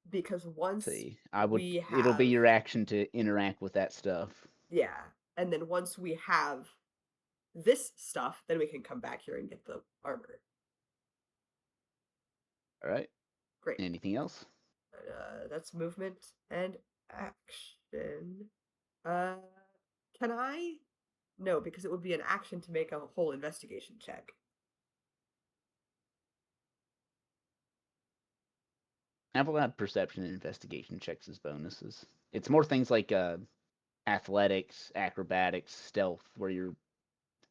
Because once See, we it'll be have- your action to interact with that stuff. yeah, and then once we have this stuff, then we can come back here and get the armor. All right. Great. Anything else? That's movement and action. Can I? No, because it would be an action to make a whole investigation check. I've allowed perception and investigation checks as bonuses. It's more things like athletics, acrobatics, stealth, where you're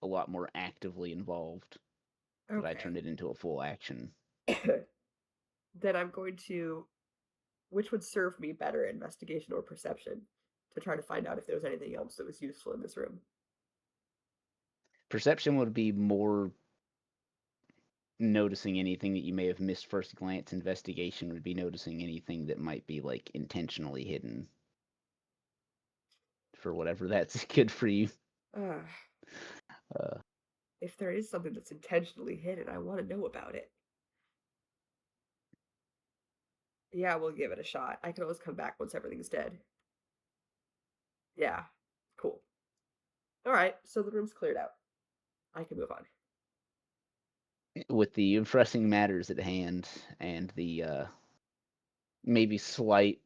a lot more actively involved. Okay. But I turned it into a full action. Then I'm going to. Which would serve me better, investigation or perception, to try to find out if there was anything else that was useful in this room? Perception would be more noticing anything that you may have missed first glance. Investigation would be noticing anything that might be like intentionally hidden. For whatever that's good for you. Uh, Uh, if there is something that's intentionally hidden, I want to know about it. Yeah, we'll give it a shot. I can always come back once everything's dead. Yeah, cool. Alright, so the room's cleared out. I can move on. with the pressing matters at hand and the maybe slight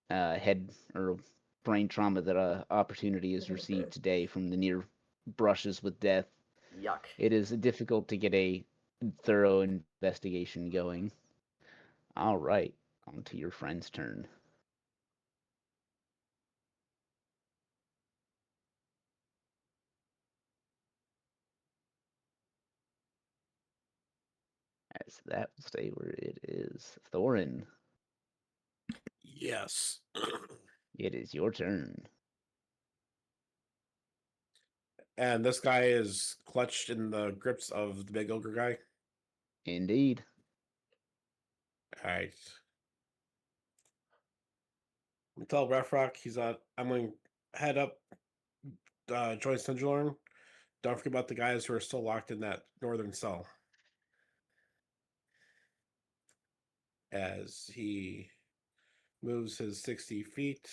head or brain trauma that Opportunity has received today from the near brushes with death, Yuck. it is difficult to get a thorough investigation going. All right, on to your friend's turn. As that will stay where it is. Thorin, Yes. it is your turn. And this guy is clutched in the grips of the big ogre guy. Indeed. All right. Tell Refrock I'm going to head up, join Sinjalorn. Don't forget about the guys who are still locked in that northern cell. As he moves his 60 feet.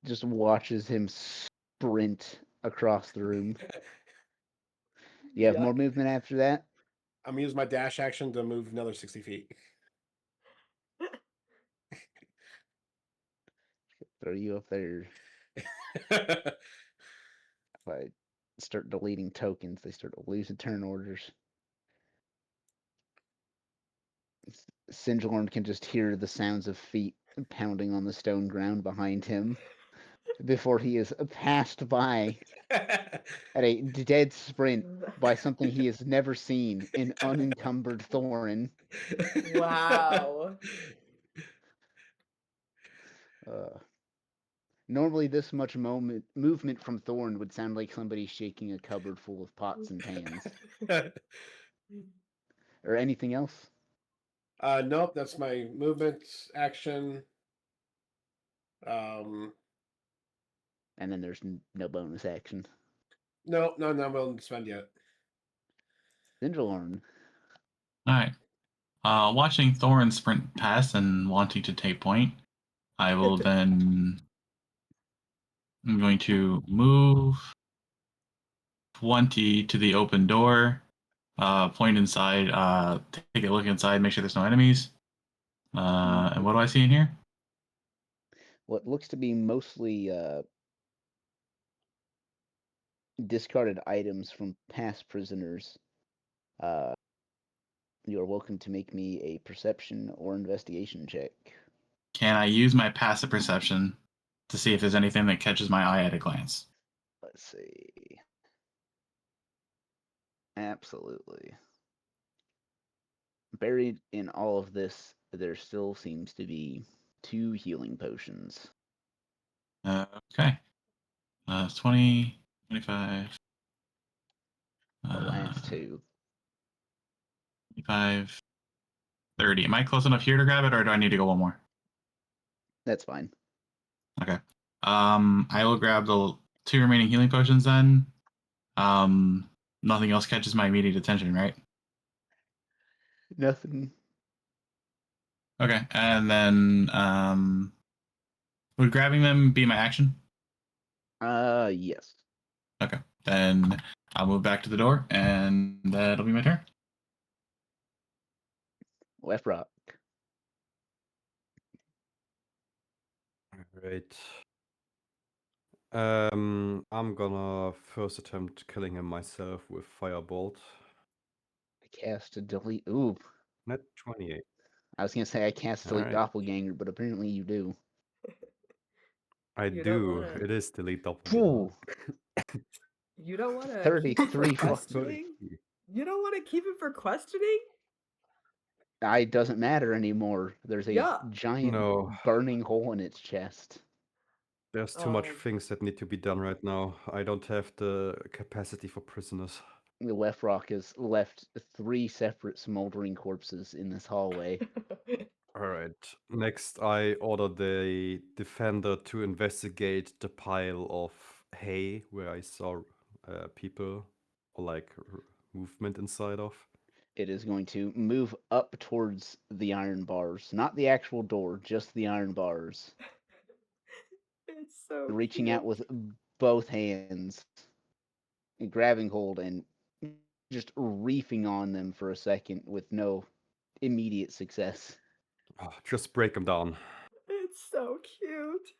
Just watches him sprint across the room. You have more Yuck. movement after that? I'm going to use my dash action to move another 60 feet. Throw you up there. If I start deleting tokens, they start to lose the turn orders. Sinjalorn can just hear the sounds of feet pounding on the stone ground behind him before he is passed by at a dead sprint by something he has never seen, an unencumbered Thorin. Wow. Normally, this much movement from Thorn would sound like somebody shaking a cupboard full of pots and pans. Or anything else? Nope, that's my movement action. And then there's no bonus action. No, I'm willing to spend yet. Sinjalorn. Alright. Watching Thorin sprint past and wanting to take point, I will then. I'm going to move 20 to the open door, point inside, take a look inside, make sure there's no enemies. And what do I see in here? What looks to be mostly discarded items from past prisoners, you are welcome to make me a perception or investigation check. Can I use my passive perception to see if there's anything that catches my eye at a glance? Let's see. Absolutely. Buried in all of this, there still seems to be 2 healing potions. Okay. 20, 25. The last 2. 25, 30. Am I close enough here to grab it, or do I need to go one more? That's fine. Okay. I will grab the 2 remaining healing potions then. Nothing else catches my immediate attention, right? Nothing. Okay, and then would grabbing them be my action? Yes. Okay, then I'll move back to the door, and that'll be my turn. Left rock. Right. I'm gonna first attempt killing him myself with Firebolt. I cast a delete. Ooh, Net 28. I was gonna say I cast delete Alright. Doppelganger, but apparently you do. I You don't do. wanna- It is delete doppelganger. Ooh, You don't want to 33 keep it for plus questioning? You don't want to keep it for questioning? it doesn't matter anymore. There's a Yeah. giant No. burning hole in its chest. There's too much Oh. things that need to be done right now. I don't have the capacity for prisoners. The left rock has left 3 separate smoldering corpses in this hallway. Alright. Next, I order the defender to investigate the pile of hay where I saw people or like movement inside of. It is going to move up towards the iron bars. Not the actual door, just the iron bars. It's so Reaching cute. out with both hands, and grabbing hold and just reefing on them for a second with no immediate success. Oh, just break them down. It's so cute.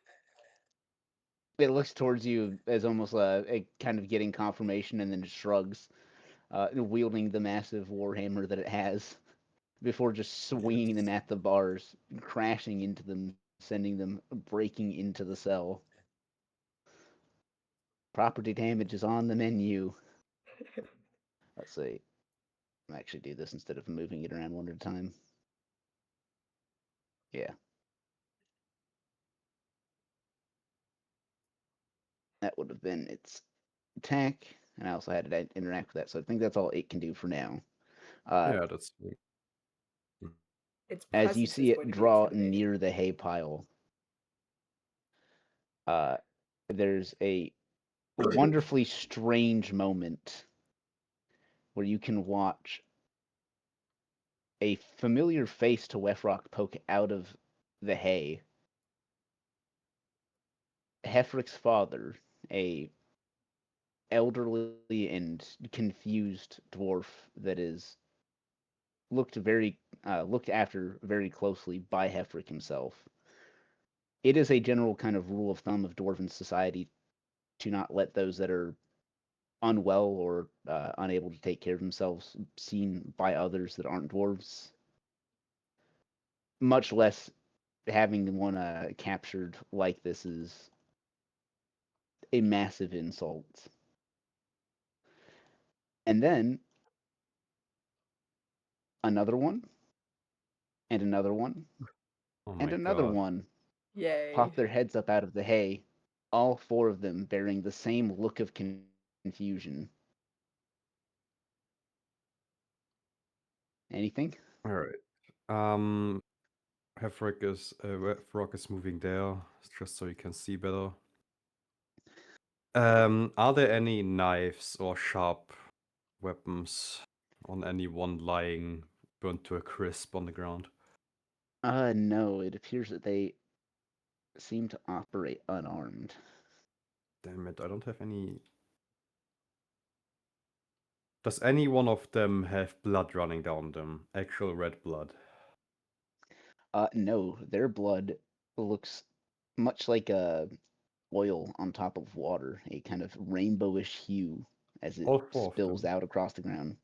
It looks towards you as almost a kind of getting confirmation and then shrugs, wielding the massive warhammer that it has, before just swinging them at the bars, crashing into them, sending them breaking into the cell. Property damage is on the menu. Let's see. I'll actually do this instead of moving it around one at a time. Yeah. That would have been its attack, and I also had to interact with that, so I think that's all it can do for now. Yeah, that's Its As you presence see is it going to be draw intimidating. near the hay pile, there's a wonderfully strange moment where you can watch a familiar face to Wefrock poke out of the hay. Hefrick's father, a elderly and confused dwarf that is looked after very closely by Hefrick himself. It is a general kind of rule of thumb of dwarven society to not let those that are unwell or unable to take care of themselves seen by others that aren't dwarves. Much less having one captured like this is a massive insult. And then another one, and another one, oh and my another god. one Yay. pop their heads up out of the hay, all 4 of them bearing the same look of confusion. Anything? Alright. Hefrick is moving there, just so you can see better. Are there any knives or sharp weapons on anyone lying burnt to a crisp on the ground? No, it appears that they seem to operate unarmed. Damn it, I don't have any. Does any one of them have blood running down them? Actual red blood? No, their blood looks much like a oil on top of water, a kind of rainbowish hue as it All four of spills them. out across the ground.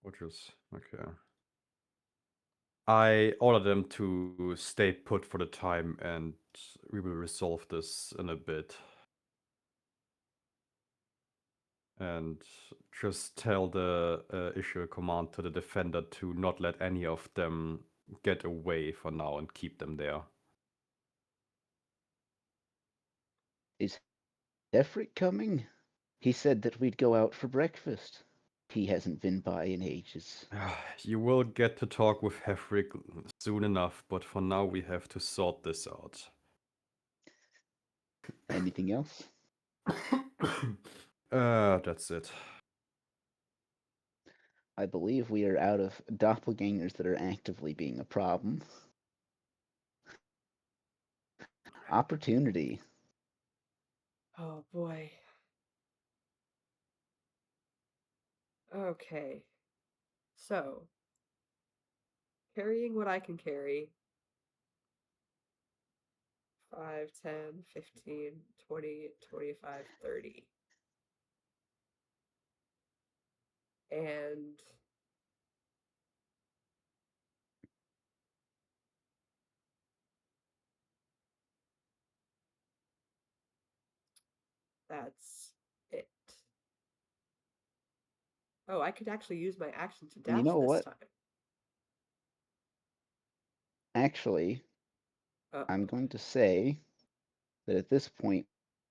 Which is okay. I order them to stay put for the time, and we will resolve this in a bit. And just tell the issue a command to the defender to not let any of them get away for now and keep them there. Is Efric coming? He said that we'd go out for breakfast. He hasn't been by in ages. You will get to talk with Hefric soon enough, but for now we have to sort this out. Anything else? That's it. I believe we are out of doppelgangers that are actively being a problem. Opportunity. Oh boy. Okay. So, carrying what I can carry. 5, 10, 15, 20, 25, 30. And that's it. Oh, I could actually use my action to dash You know this what? time. Actually, I'm going to say that at this point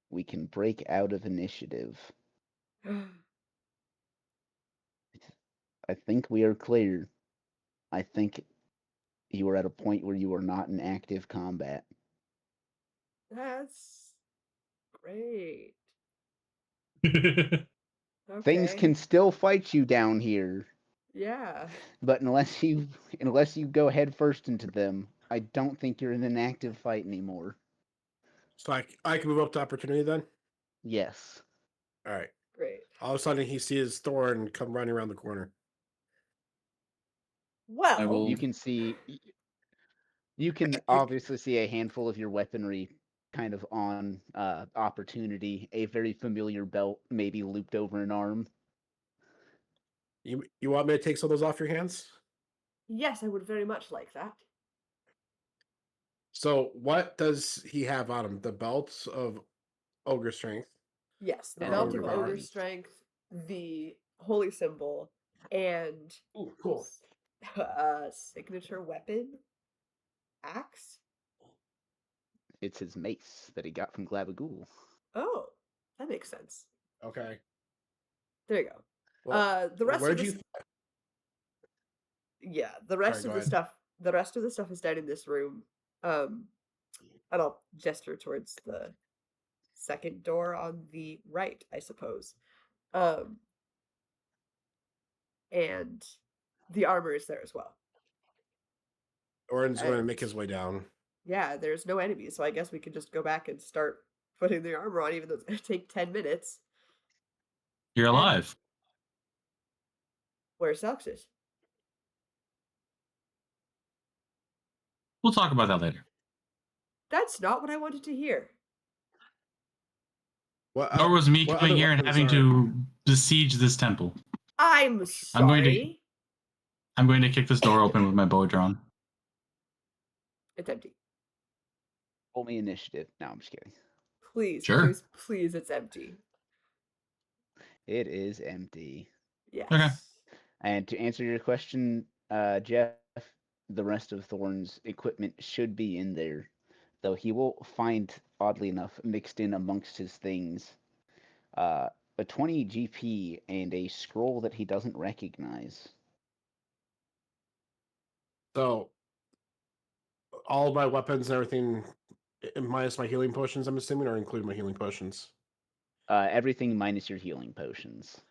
we can break out of initiative. I think we are clear. I think you are at a point where you are not in active combat. That's great. Things Okay. can still fight you down here, Yeah. but unless you go head first into them, I don't think you're in an active fight anymore. So I can move up to opportunity then? Yes. All right. Great. All of a sudden, he sees Thorn come running around the corner. Well, will- You can see you can obviously see a handful of your weaponry kind of on opportunity, a very familiar belt maybe looped over an arm. You want me to take some of those off your hands? yes, I would very much like that. So what does he have on him? The belts of ogre strength. Yes, the And belt ogre of ogre guards. strength, the holy symbol, and Ooh, cool. signature weapon, axe. It's his mace that he got from Glabagool. Oh, that makes sense. Okay. There you go. Well, The rest of where'd the you? yeah, the rest Sorry, of go the ahead. stuff, the rest of the stuff is down in this room. And I'll gesture towards the second door on the right, I suppose. And the armor is there as well. Orin's going to make And- his way down. Yeah, there's no enemies, so I guess we could just go back and start putting the armor on, even though it's gonna take 10 minutes. You're alive. Where's Celxus? We'll talk about that later. That's not what I wanted to hear. What? Nor was me what coming other here and weapons having are- to besiege this temple. I'm I'm going to- sorry. I'm going to kick this door open with my bow drawn. It's empty. Roll me initiative. No, I'm just kidding. Please, Sure. please, please, it's empty. It is empty. Yes. Okay. And to answer your question, Jeff, the rest of Thorn's equipment should be in there, though he will find, oddly enough, mixed in amongst his things, a 20 GP and a scroll that he doesn't recognize. So, all my weapons and everything, minus my healing potions, I'm assuming, or include my healing potions. Everything minus your healing potions.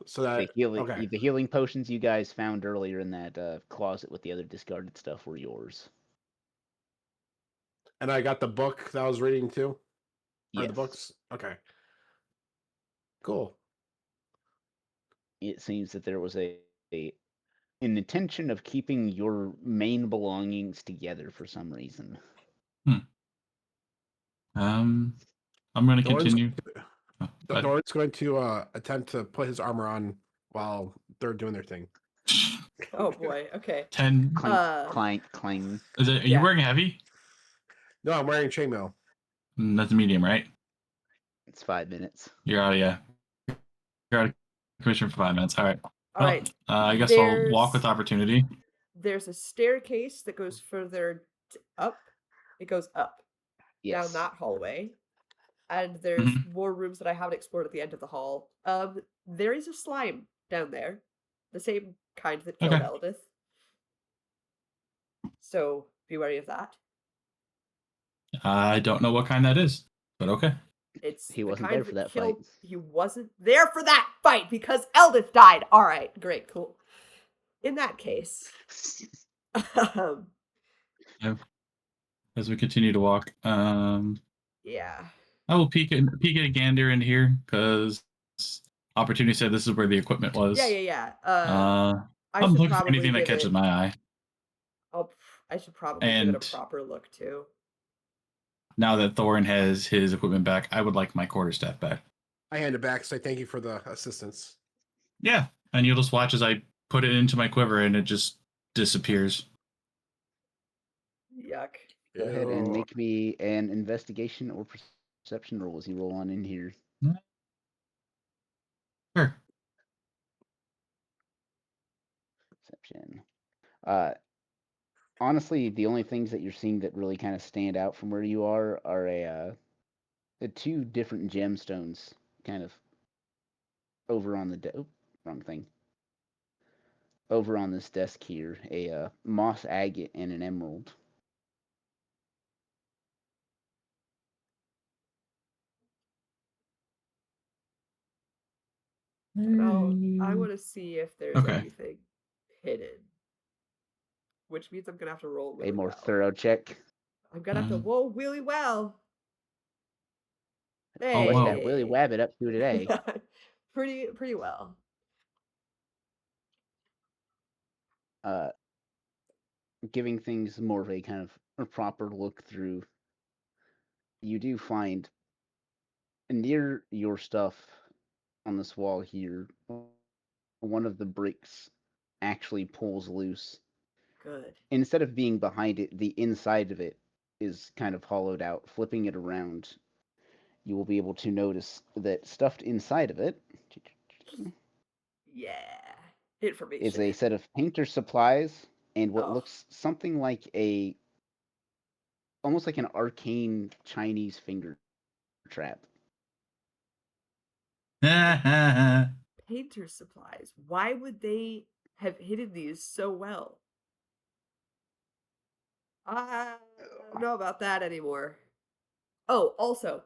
So that okay. The healing potions you guys found earlier in that closet with the other discarded stuff were yours. And I got the book that I was reading too. Or Yes. the books. Okay. Cool. It seems that there was an intention of keeping your main belongings together for some reason. I'm going to Doran's, continue. Oh, go ahead. Doran's going to attempt to put his armor on while they're doing their thing. Oh boy. Okay. 10. Clank, clank, clang. Are you Yeah. wearing heavy? No, I'm wearing chainmail. That's medium, right? It's 5 minutes. You're out of commission for 5 minutes. All right. All right. I guess I'll walk with opportunity. There's a staircase that goes further up. It goes up Yes. down that hallway, and there's more rooms that I haven't explored at the end of the hall. There is a slime down there, the same kind that killed Okay. Eldith. So be wary of that. I don't know what kind that is, but okay. It's He the wasn't kind there for that killed... fight. He wasn't there for that fight because Eldith died. All right, great, cool. In that case, As we continue to walk, yeah. I will peek a gander in here because opportunity said this is where the equipment was. Yeah. I'm I should looking for probably anything that give catches it- my eye. I should probably give it And- a proper look too. Now that Thorin has his equipment back, I would like my quarterstaff back. I hand it back, say thank you for the assistance. Yeah, and you'll just watch as I put it into my quiver and it just disappears. Yuck. Go ahead and Ew. make me an investigation or perception roll as you roll on in here. Sure. Perception. Honestly, the only things that you're seeing that really kind of stand out from where you are the two different gemstones kind of over on the wrong thing. Over on this desk here, a moss agate and an emerald. Now, I want to see if there's Okay. anything hidden. Which means I'm going to have to roll really A more well. thorough check. I'm going to have to roll really well. Oh, What's whoa. that Willy Wabbit up to today? pretty well. Giving things more of a kind of a proper look through, you do find near your stuff on this wall here, one of the bricks actually pulls loose. Good. Instead of being behind it, the inside of it is kind of hollowed out. Flipping it around, you will be able to notice that stuffed inside of it Yeah. Information. is a set of painter supplies and what Oh. looks something like almost like an arcane Chinese finger trap. Painter supplies. Why would they have hidden these so well? I don't know about that anymore. Oh, also,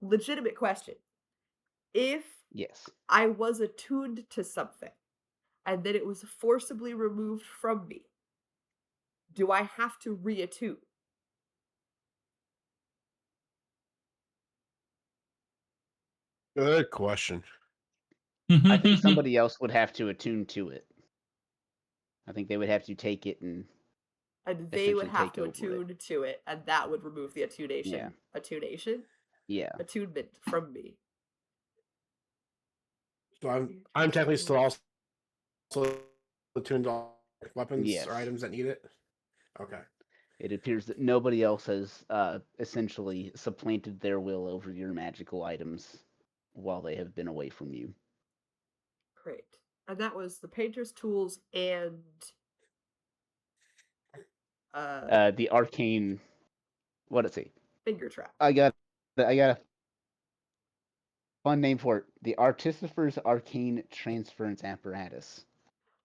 legitimate question. If Yes. I was attuned to something and then it was forcibly removed from me, do I have to reattune? Good question. I think somebody else would have to attune to it. I think they would have to take it and And they would essentially have take to over it. attune to it, and that would remove the attunation. Yeah. Attunation? yeah. Attunement from me. So I'm technically still also attuned to all weapons Yes. or items that need it. Okay. It appears that nobody else has essentially supplanted their will over your magical items while they have been away from you. Great. And that was the painter's tools and The arcane, what is it? finger trap. I got a fun name for it. The Artificer's Arcane Transference Apparatus.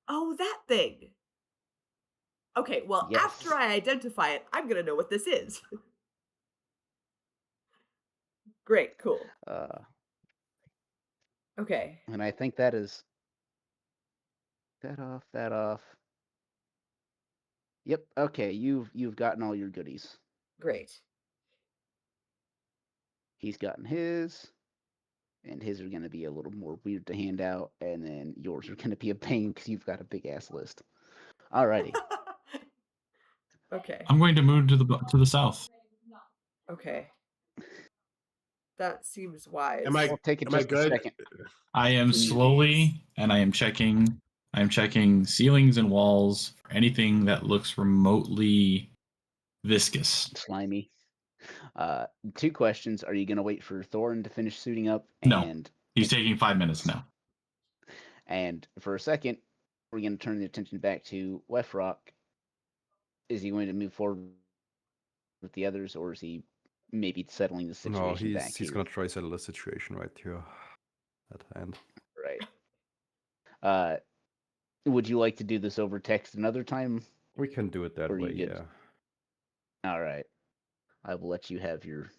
Oh, that thing. Okay, well, Yes. after I identify it, I'm gonna know what this is. Great, cool. Okay. And I think that is that off. Yep. Okay, you've gotten all your goodies. Great. He's gotten his, and his are going to be a little more weird to hand out, and then yours are going to be a pain because you've got a big ass list. Alrighty. Okay. I'm going to move to the south. Okay. That seems wise. Am I We'll take it am I just a good? second. I am Can you- slowly, and I am checking ceilings and walls for anything that looks remotely viscous. Slimy. 2 questions. Are you going to wait for Thorin to finish suiting up? No. And He's taking 5 minutes now. And for a second, we're going to turn the attention back to Wefrock. Is he going to move forward with the others, or is he maybe settling the situation No, back he's here? gonna try settle the situation right here at hand. Right. Would you like to do this over text another time? We can do it that Or you way, good? yeah. All right. I will let you have your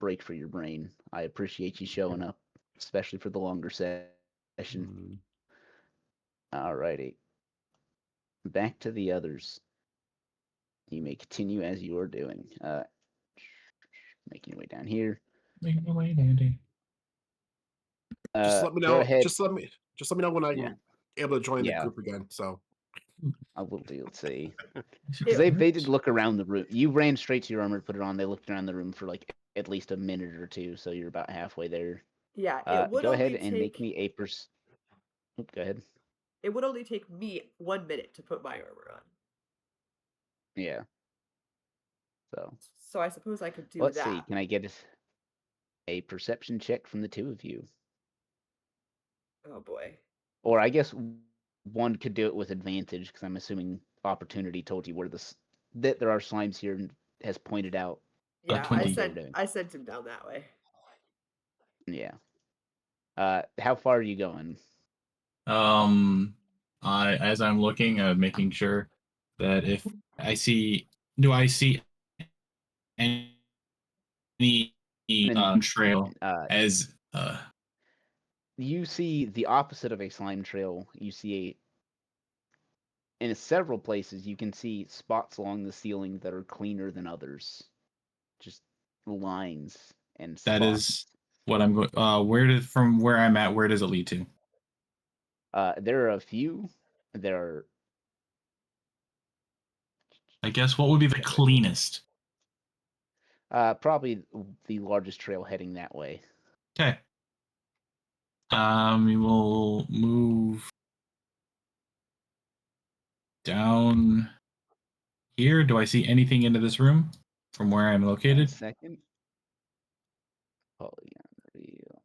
break for your brain. I appreciate you showing up, especially for the longer session. Mm, All righty. Back to the others. You may continue as you are doing. Making your way down here. Make my way, Andy. Just let me Go know. ahead. Just let me know when I'm Yeah. able to join Yeah. the group again. So I will do. Let's see. It Because they did look around the room. You ran straight to your armor, put it on. They looked around the room for like at least a minute or two, so you're about halfway there. Yeah, it would Go ahead only and make take me a Go ahead. it would only take me 1 minute to put my armor on. Yeah. So So I suppose I could do let's that. see. Can I get a perception check from the 2 of you? Oh boy. Or I guess one could do it with advantage because I'm assuming Opportunity told you where that there are slimes here and has pointed out. Yeah, 20. I sent him down that way. Yeah. How far are you going? As I'm looking, making sure that if I see, do I see any trail as You see the opposite of a slime trail. You see in several places you can see spots along the ceiling that are cleaner than others. Just lines and spots. that is what I'm going. From where I'm at, where does it lead to? There are a few. There are. I guess what would be the cleanest? Probably the largest trail heading that way. Okay. We will move down here. Do I see anything into this room from where I'm 1 located? second. Polygon real.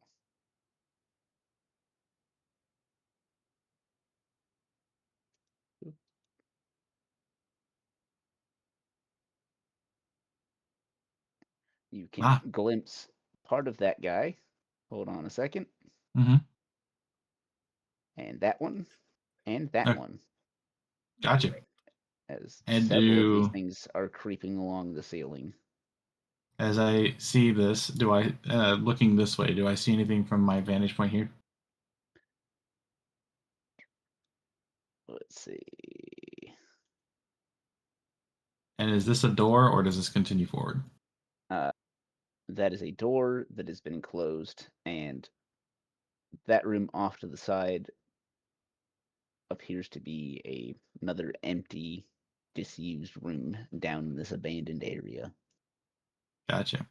You can glimpse part of that guy. Hold on a second. Mm-hmm. And that one. And that Okay. one. Gotcha. As And several of these things are creeping along the ceiling. As I see this, do I, looking this way, do I see anything from my vantage point here? Let's see. And is this a door or does this continue forward? That is a door that has been closed, and that room off to the side appears to be another empty, disused room down in this abandoned area. Gotcha.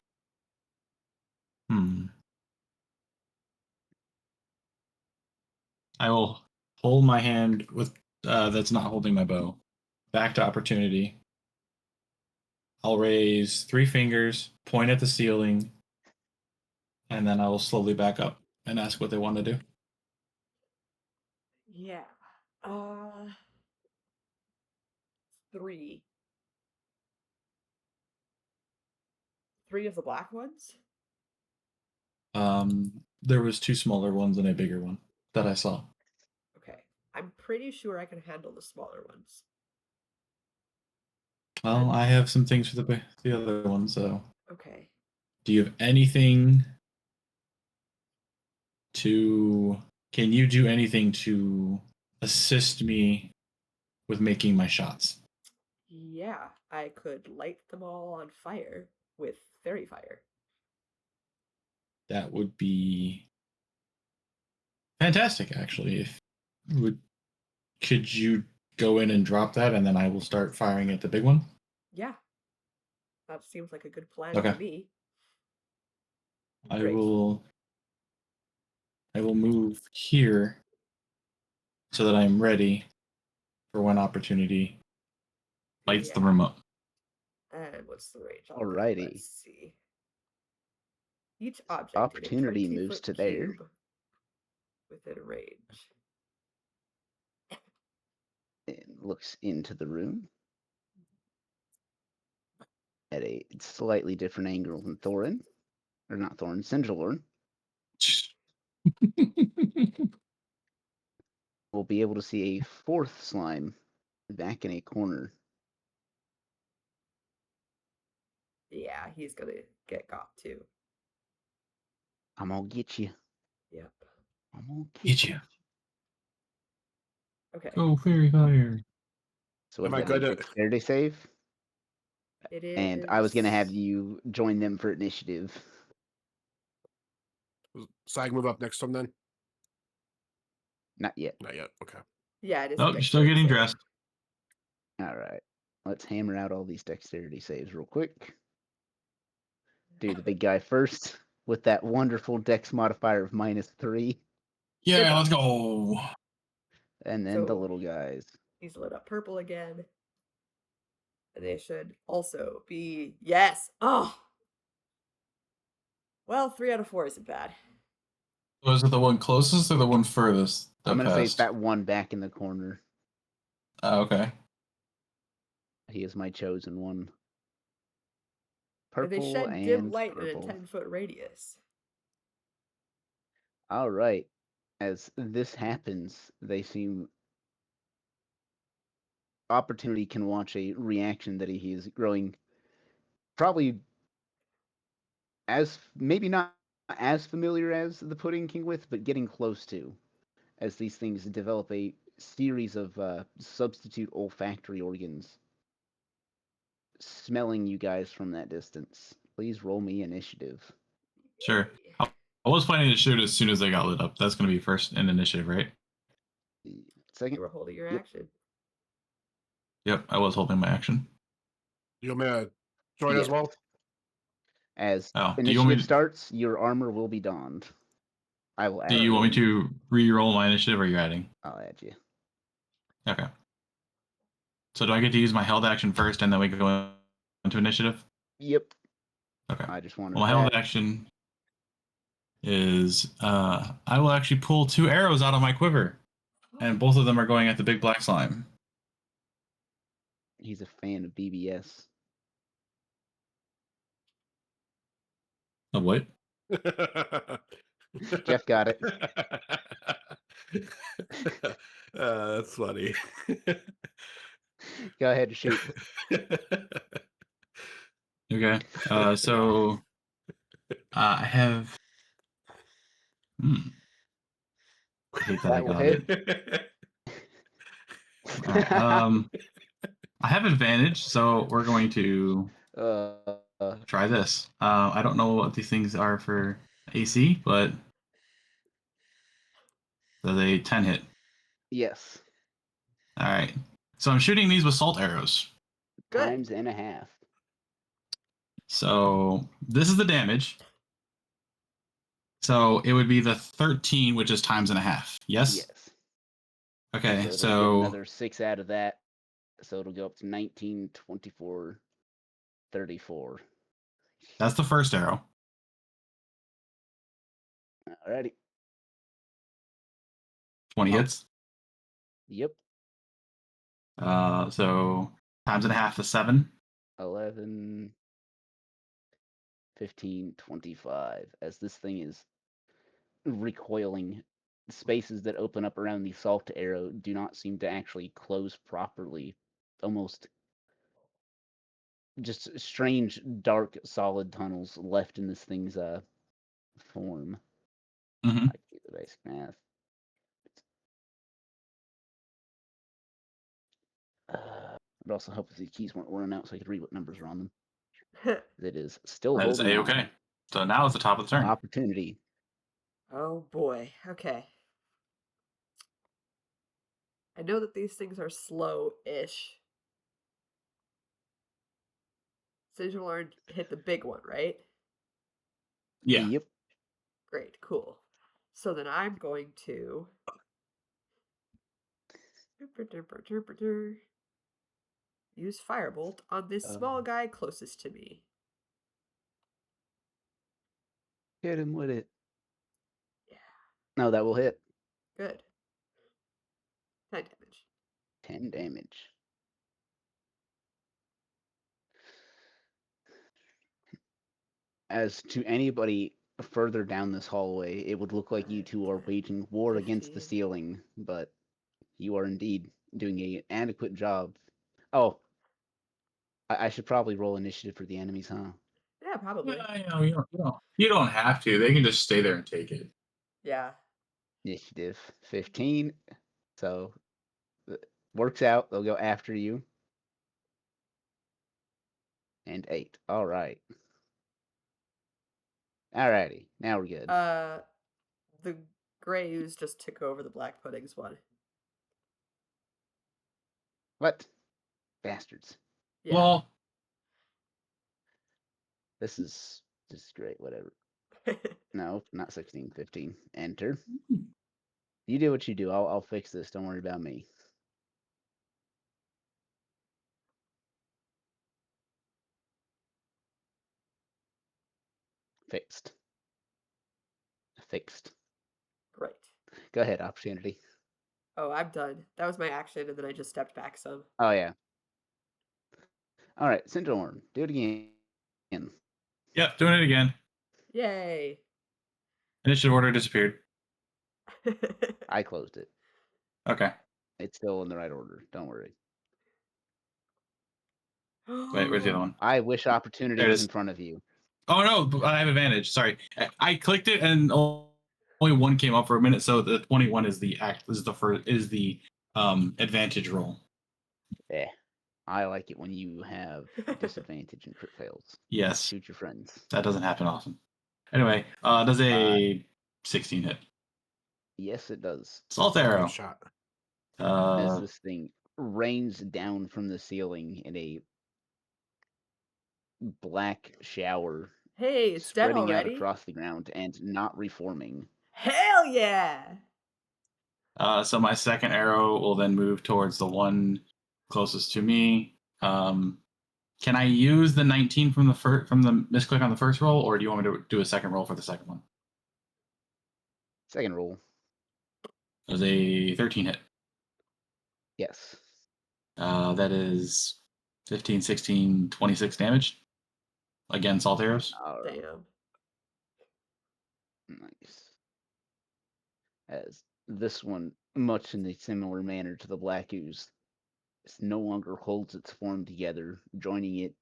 I will hold my hand with that's not holding my bow back to Opportunity. I'll raise 3 fingers, point at the ceiling, and then I will slowly back up and ask what they want to do. Yeah. 3. 3 of the black ones? There was 2 smaller ones and a bigger one that I saw. Okay. I'm pretty sure I can handle the smaller ones. Well, I have some things for the other one, so. Okay. Do you have anything to... Can you do anything to assist me with making my shots? Yeah, I could light them all on fire with fairy fire. That would be fantastic, actually. Could you go in and drop that, and then I will start firing at the big one? Yeah. That seems like a good plan Okay. to me. I Great. will move here so that I'm ready for when opportunity bites the Yeah. remote. And what's the range on that? Alrighty. Let's see. Each object opportunity in a moves 20-foot to there. cube within range. And looks into the room at a slightly different angle than Thorin. Or not Thorin, Sinjalorn. We'll be able to see a fourth slime back in a corner. Yeah, he's gonna get got too. I'm gonna get you. Yep. I'm gonna Get you. Okay. Go fairy fire. So what Am is I that? good A at- dexterity save? It is. And I was gonna have you join them for initiative. So I can move up next to him then? Not yet. Not yet. Okay. Yeah, it is. a Oh, you're still dexterity getting save. dressed. All right. Let's hammer out all these dexterity saves real quick. Do the big guy first with that wonderful dex modifier of -3, Yeah, let's go. and then the So- little guys. He's lit up purple again. And they should also be yes. Oh. Well, 3 out of 4 isn't bad. Was it the one closest or the one furthest? I'm gonna say it's passed? that one back in the corner. Oh, okay. He is my chosen one. And Purple they shed and dim light purple. in a 10-foot radius. All right. As this happens, they seem opportunity can watch a reaction that he is growing probably as maybe not as familiar as the Pudding King with, but getting close to, as these things develop a series of substitute olfactory organs smelling you guys from that distance. Please roll me initiative. Sure. I was planning to shoot as soon as they got lit up. That's going to be first in initiative, right? Second. You were holding your Yep. action. Yep, I was holding my action. You want me to join as Yeah. well? As Oh, do you want me initiative to, starts, your armor will be donned. I will add do you want me you. to re-roll my initiative or are you adding? I'll add you. Okay. So do I get to use my held action first and then we go into initiative? Yep. Okay. I just wanted Well, my held that. action is I will actually pull 2 arrows out of my quiver, and both of them are going at the big black slime. He's a fan of BBS. Oh, what? Jeff got it. That's funny. Go ahead and shoot. Okay. So I have. I hate that I That will got hit. it. Alright, I have advantage, so we're going to try this. I don't know what these things are for AC, but so they 10 hit. Yes. All right. So I'm shooting these with salt arrows. Good. Times and a half. So this is the damage. So it would be the 13, which is times and a half. Yes? Yes. Okay, it'll get so another 6 out of that. So it'll go up to 19, 24, 34. that's the first arrow. Alrighty. 20 hits. Yep. So times and a half is 7. 11, 15, 25. As this thing is recoiling, spaces that open up around the salt arrow do not seem to actually close properly. Almost just strange, dark, solid tunnels left in this thing's form. Mhm. I can do the basic math. I'd also help if the keys weren't worn out so I could read what numbers are on them. It is still That is holding on. A-okay. So now is the top of the turn. Opportunity. Oh boy. Okay. I know that these things are slow-ish. Sigilard hit the big one, right? Yeah. Yep. Great, cool. So then I'm going to use Firebolt on this small guy closest to me. Hit him with it. Yeah. No, that will hit. Good. 9 damage. 10 damage. As to anybody further down this hallway, it would look like you two are waging war against the 15. ceiling, but you are indeed doing an adequate job. Oh, I should probably roll initiative for the enemies, huh? Yeah, probably. You don't have to. They can just stay there and take it. Yeah. Initiative 15. So, works out. They'll go after you. And 8. All right. Alrighty. Now we're good. The gray ooze just took over the black puddings one. What? Bastards. Yeah. Well, This is great. Whatever. No, not 16, 15. Enter. You do what you do. I'll fix this. Don't worry about me. Fixed. Fixed. Great. Go ahead, opportunity. Oh, I'm done. That was my action, and then I just stepped back some. Oh yeah. All right, Syndrome. Do it again. yep, doing it again. Yay. Initiative order disappeared. I closed it. Okay. It's still in the right order. Don't worry. Wait, where's the other one? I wish opportunity There it was is. in front of you. Oh no, I have advantage. Sorry, I clicked it and only one came up for a minute. So the 21 is the advantage roll. Eh. I like it when you have disadvantage and crit fails. Yes, Shoot your friends. that doesn't happen often. Anyway, does a 16 hit? Yes, it does. Salt Good arrow. shot. As this thing rains down from the ceiling in a black shower, Hey, it's dead spreading out already. across the ground and not reforming. Hell yeah! So my second arrow will then move towards the one closest to me. Can I use the 19 from the misclick on the first roll, or do you want me to do a second roll for the second one? Second roll. It was a 13 hit. Yes. That is 15, 16, 26 damage. Again, salt arrows. All right. Damn. Nice. As this one, much in the similar manner to the black ooze, no longer holds its form together, joining it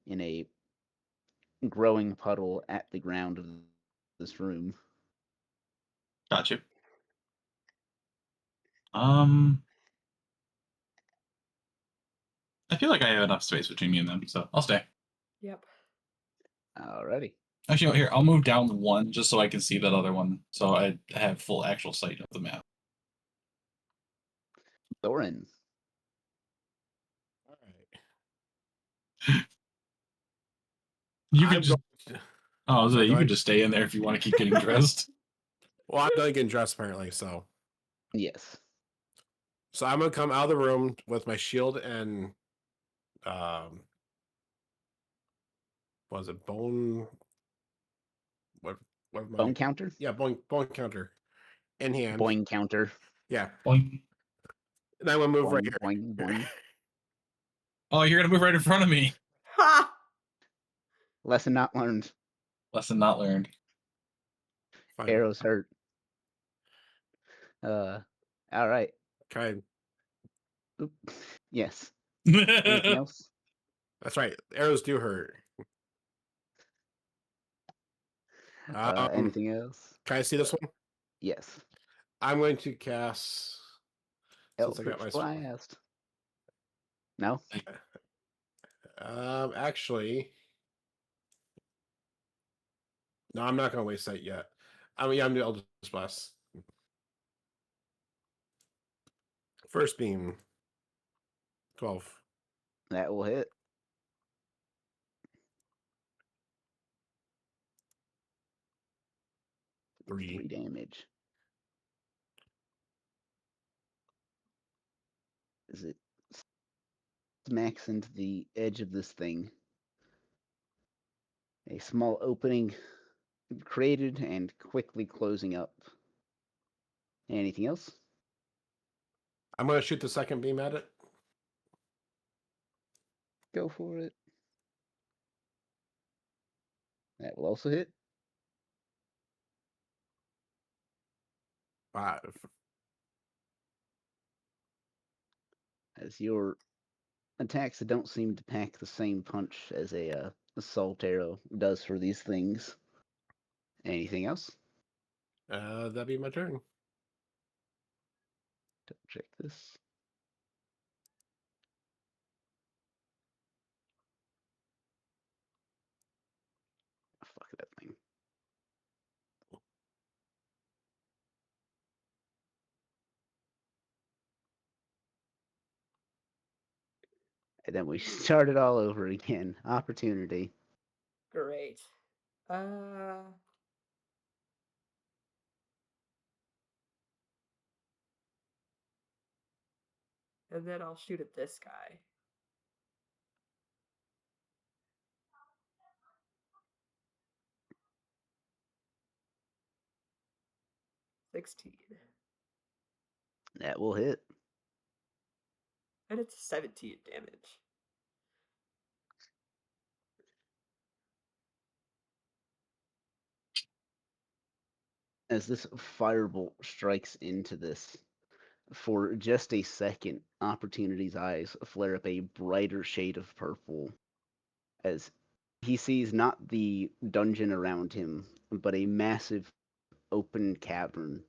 in a growing puddle at the ground of this room. Gotcha. I feel like I have enough space between me and them, so I'll stay. Yep. Alrighty. Actually, here, I'll move down one just so I can see that other one, so I have full actual sight of the map. Thorin. All right. You I'm could just. going- Oh, so Sorry, you go could ahead. just stay in there if you want to keep getting dressed. Well, I'm done getting dressed apparently, so Yes. I'm gonna come out of the room with my shield and was it bone? What am I? Bone counter? Yeah, bone counter in hand. Boing counter. Yeah, Boing. and I'm gonna move right Boing, here. boing, boing. Oh, you're gonna move right in front of me. Ha! Lesson not learned. Lesson not learned. Fine. Arrows hurt. All right. Okay, Oop. Yes. Anything else? that's right. Arrows do hurt. Anything else? Can I see this one? Yes. I'm going to cast. Since I got Eldritch my Blast. No? Actually, no, I'm not going to waste that yet. I'm the Eldritch Blast. First beam. 12. That will hit. 3. 3 damage. As it smacks into the edge of this thing, a small opening created and quickly closing up. Anything else? I'm going to shoot the second beam at it. Go for it. That will also hit. 5. As your attacks don't seem to pack the same punch as a assault arrow does for these things. Anything else? That'd be my turn. Double check this. Fuck that thing. And then we start it all over again. Opportunity. Great. And then I'll shoot at this guy. $16. That will hit. And it's 17 damage. As this firebolt strikes into this, for just a second, Opportunity's eyes flare up a brighter shade of purple as he sees not the dungeon around him, but a massive open cavern.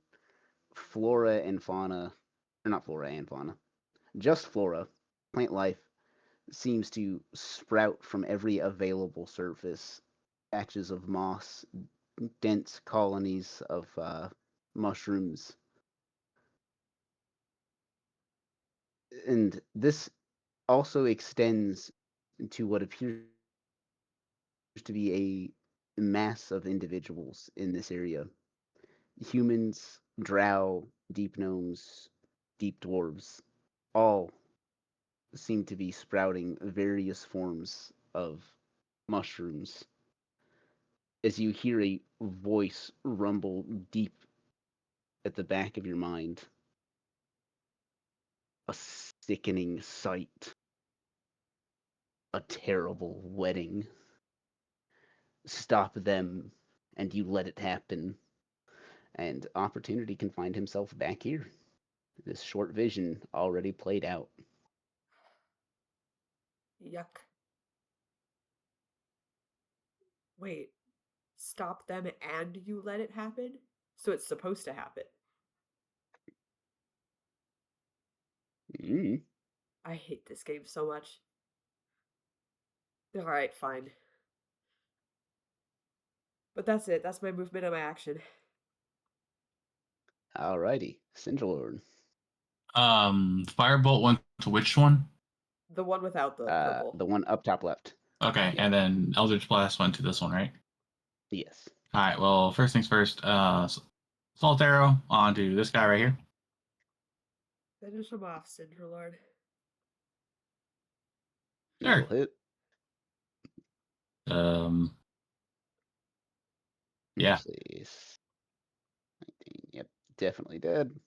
Flora and fauna, or not flora and fauna, just flora, plant life seems to sprout from every available surface. Patches of moss, dense colonies of mushrooms. And this also extends to what appears to be a mass of individuals in this area. Humans, drow, deep gnomes, deep dwarves, all seem to be sprouting various forms of mushrooms. As you hear a voice rumble deep at the back of your mind, a sickening sight, a terrible wedding. Stop them, and you let it happen. And Opportunity can find himself back here. This short vision already played out. Yuck. Wait. Stop them and you let it happen? So it's supposed to happen. Mm. I hate this game so much. Alright, fine. But that's it. That's my movement and my action. Alrighty, Cinderlord. Firebolt went to which one? The one without the purple. The one up top left. Okay, Yeah. and then Eldritch Blast went to this one, right? Yes. All right. Well, first things first. Salt Arrow onto this guy right here. Finish him off, Cinderlord. That'll Sure. hit. Yeah. Let's see. 19. Yep, definitely dead.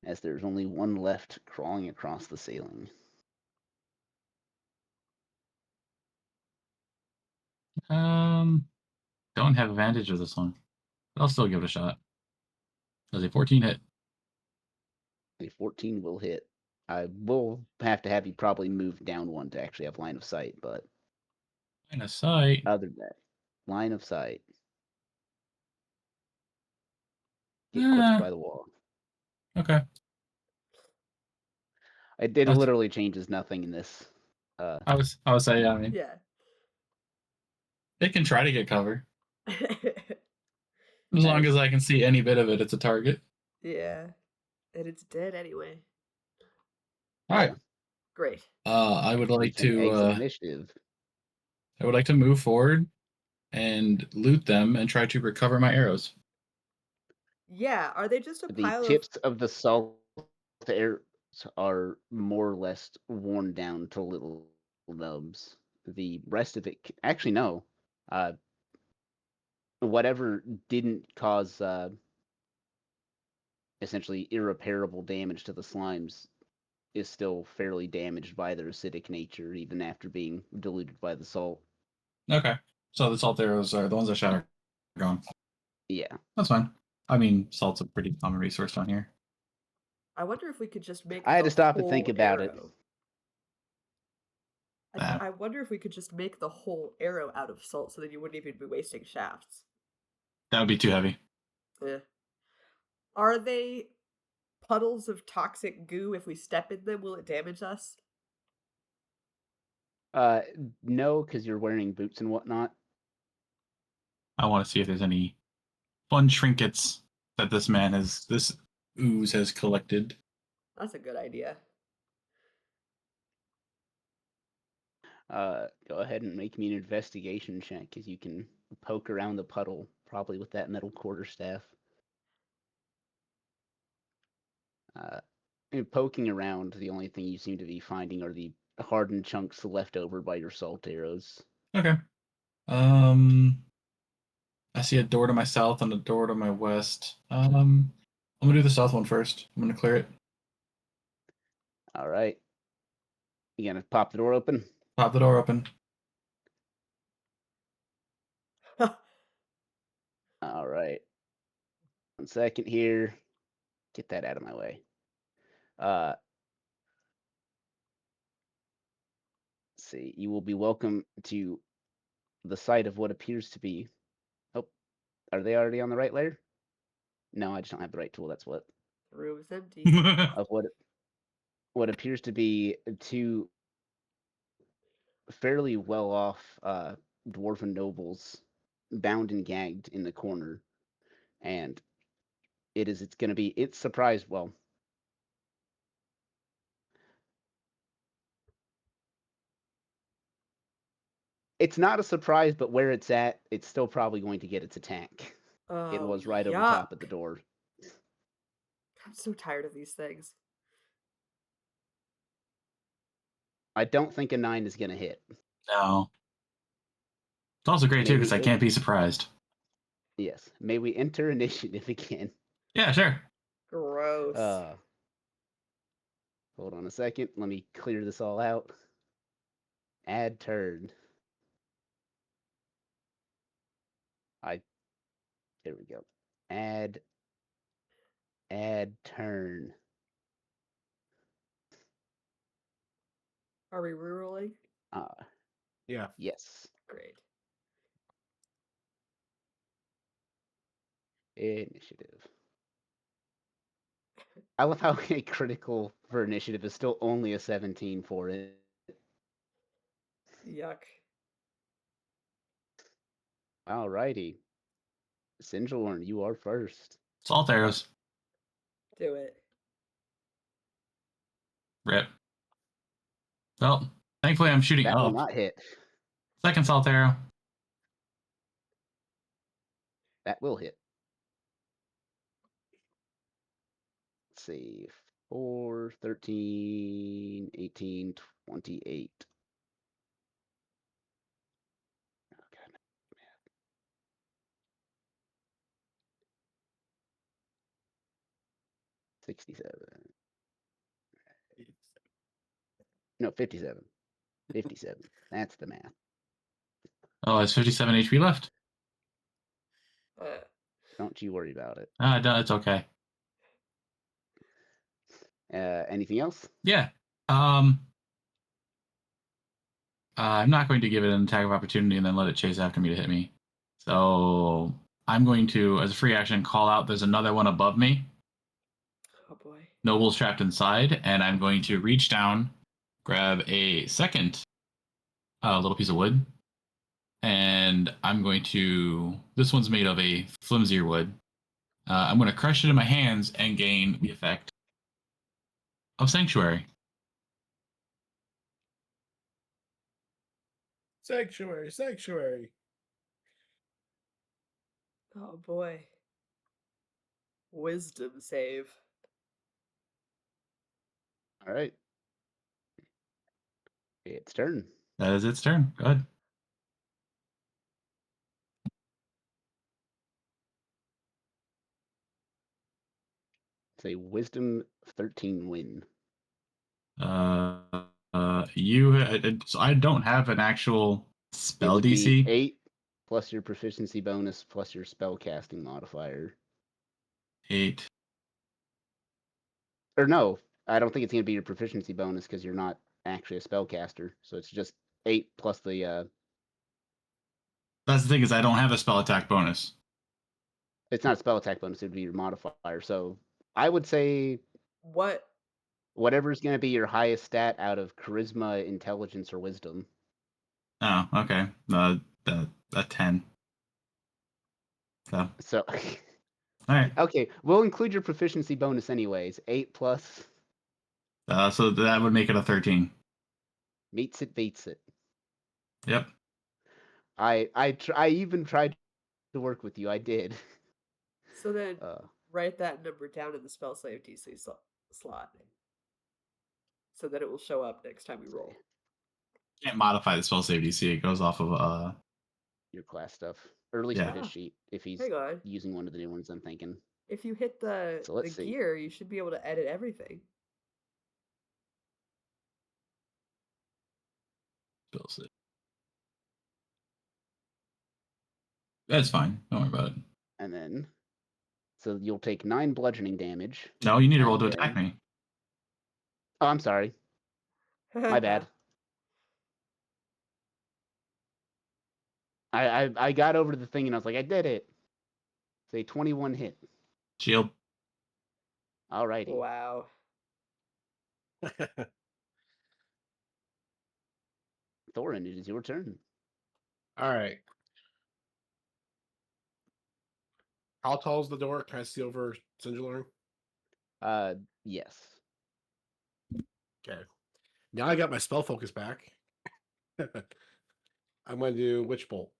As there's only one left crawling across the ceiling. Don't have advantage of this one, but I'll still give it a shot. Does a 14 hit? A 14 will hit. I will have to have you probably move down one to actually have line of sight, but Line of sight. other than that, line of sight. Get Yeah. clipped by the wall. Okay. It That's- literally changes nothing in this. I would say, I mean, Yeah. it can try to get cover as long as I can see any bit of it. It's a target. Yeah. And it's dead anyway. All right. Yeah. Great. I would like We can exit to. initiative. I would like to move forward and loot them and try to recover my arrows. Yeah, are they just a The pile of tips of the salt arrows are more or less worn down to little nubs. The rest of it, actually, no. Whatever didn't cause essentially irreparable damage to the slimes is still fairly damaged by their acidic nature, even after being diluted by the salt. Okay. So the salt arrows are the ones that shot are gone. Yeah. That's fine. I mean, salt's a pretty common resource down here. I wonder if we could just make I had the to stop and think whole about it. arrow. That. I wonder if we could just make the whole arrow out of salt so then you wouldn't even be wasting shafts. That would be too heavy. Eh. Are they puddles of toxic goo? If we step in them, will it damage us? No, because you're wearing boots and whatnot. I want to see if there's any fun trinkets that this ooze has collected. That's a good idea. Go ahead and make me an investigation check, because you can poke around the puddle, probably with that metal quarterstaff. Poking around, the only thing you seem to be finding are the hardened chunks left over by your salt arrows. Okay. I see a door to my south and a door to my west. I'm gonna do the south one first. I'm gonna clear it. All right. You gonna pop the door open? Pop the door open. All right. 1 second here. Get that out of my way. Let's see. You will be welcome to the site of what appears to be. Oh, are they already on the right layer? No, I just don't have the right tool. That's what. The room is empty. Of what appears to be two fairly well-off dwarven nobles, bound and gagged in the corner, and it's surprise. Well, it's not a surprise, but where it's at, it's still probably going to get its attack. It Oh, was right over top of yuck. the door. I'm so tired of these things. I don't think a 9 is going to hit. No. It's also great too because I Maybe can't be surprised. Yes. May we enter initiative again? Yeah, sure. Gross. Hold on a second. Let me clear this all out. Add turn. There we go. Add turn. Are we rerolling? Yeah. Yes. Great. Initiative. I love how a critical for initiative is still only a 17 for it. Yuck. Alrighty. Sinjalorn, you are first. Salt arrows. Do it. Rip. Well, thankfully I'm shooting That will up. not hit. Second salt arrow. That will hit. Let's see. 4, 13, 18, 28. Oh, God. 67. No, 57. 57. That's the math. Oh, it's 57 HP left. Uh, Don't you worry about it. No, it's okay. Anything else? Yeah. I'm not going to give it an attack of opportunity and then let it chase after me to hit me. So I'm going to, as a free action, call out there's another one above me. oh boy. Noble's trapped inside, and I'm going to reach down, grab a second little piece of wood, and I'm going to. This one's made of a flimsier wood. I'm going to crush it in my hands and gain the effect of Sanctuary. Sanctuary. Oh boy. Wisdom save. All right. It's turn. That is its turn. Go ahead. It's a Wisdom 13 win. So I don't have an actual It spell would DC. be 8 plus your proficiency bonus plus your spell casting modifier. 8. Or no, I don't think it's going to be your proficiency bonus because you're not actually a spellcaster. So it's just 8 plus the. That's the thing, is I don't have a spell attack bonus. It's not a spell attack bonus, it would be your modifier. So I would say What? whatever's going to be your highest stat out of charisma, intelligence, or wisdom. Oh, okay. A 10. So, So, all right. okay, we'll include your proficiency bonus anyways. 8 plus So that would make it a 13. meets it, beats it. Yep. I even tried to work with you. I did. So then Uh, write that number down in the spell save DC slot. So that it will show up next time we roll. Can't modify the spell save DC. It goes off of your class stuff, or at least Yeah. for his sheet, if he's Hang on. using one of the new ones. I'm thinking. If you hit the So let's see. gear, you should be able to edit everything. spell save. That's fine. Don't worry about it. And then, so you'll take 9 bludgeoning damage. No, you need to roll to And attack then- me. Oh, I'm sorry. My bad. I got over to the thing and I was like, I did it. It's a 21 hit. Shield. Alrighty. Wow. Thorin, it is your turn. All right. How tall is the door? Can I see over Singular? Yes. Okay. Now I got my spell focus back. I'm going to do Witch Bolt.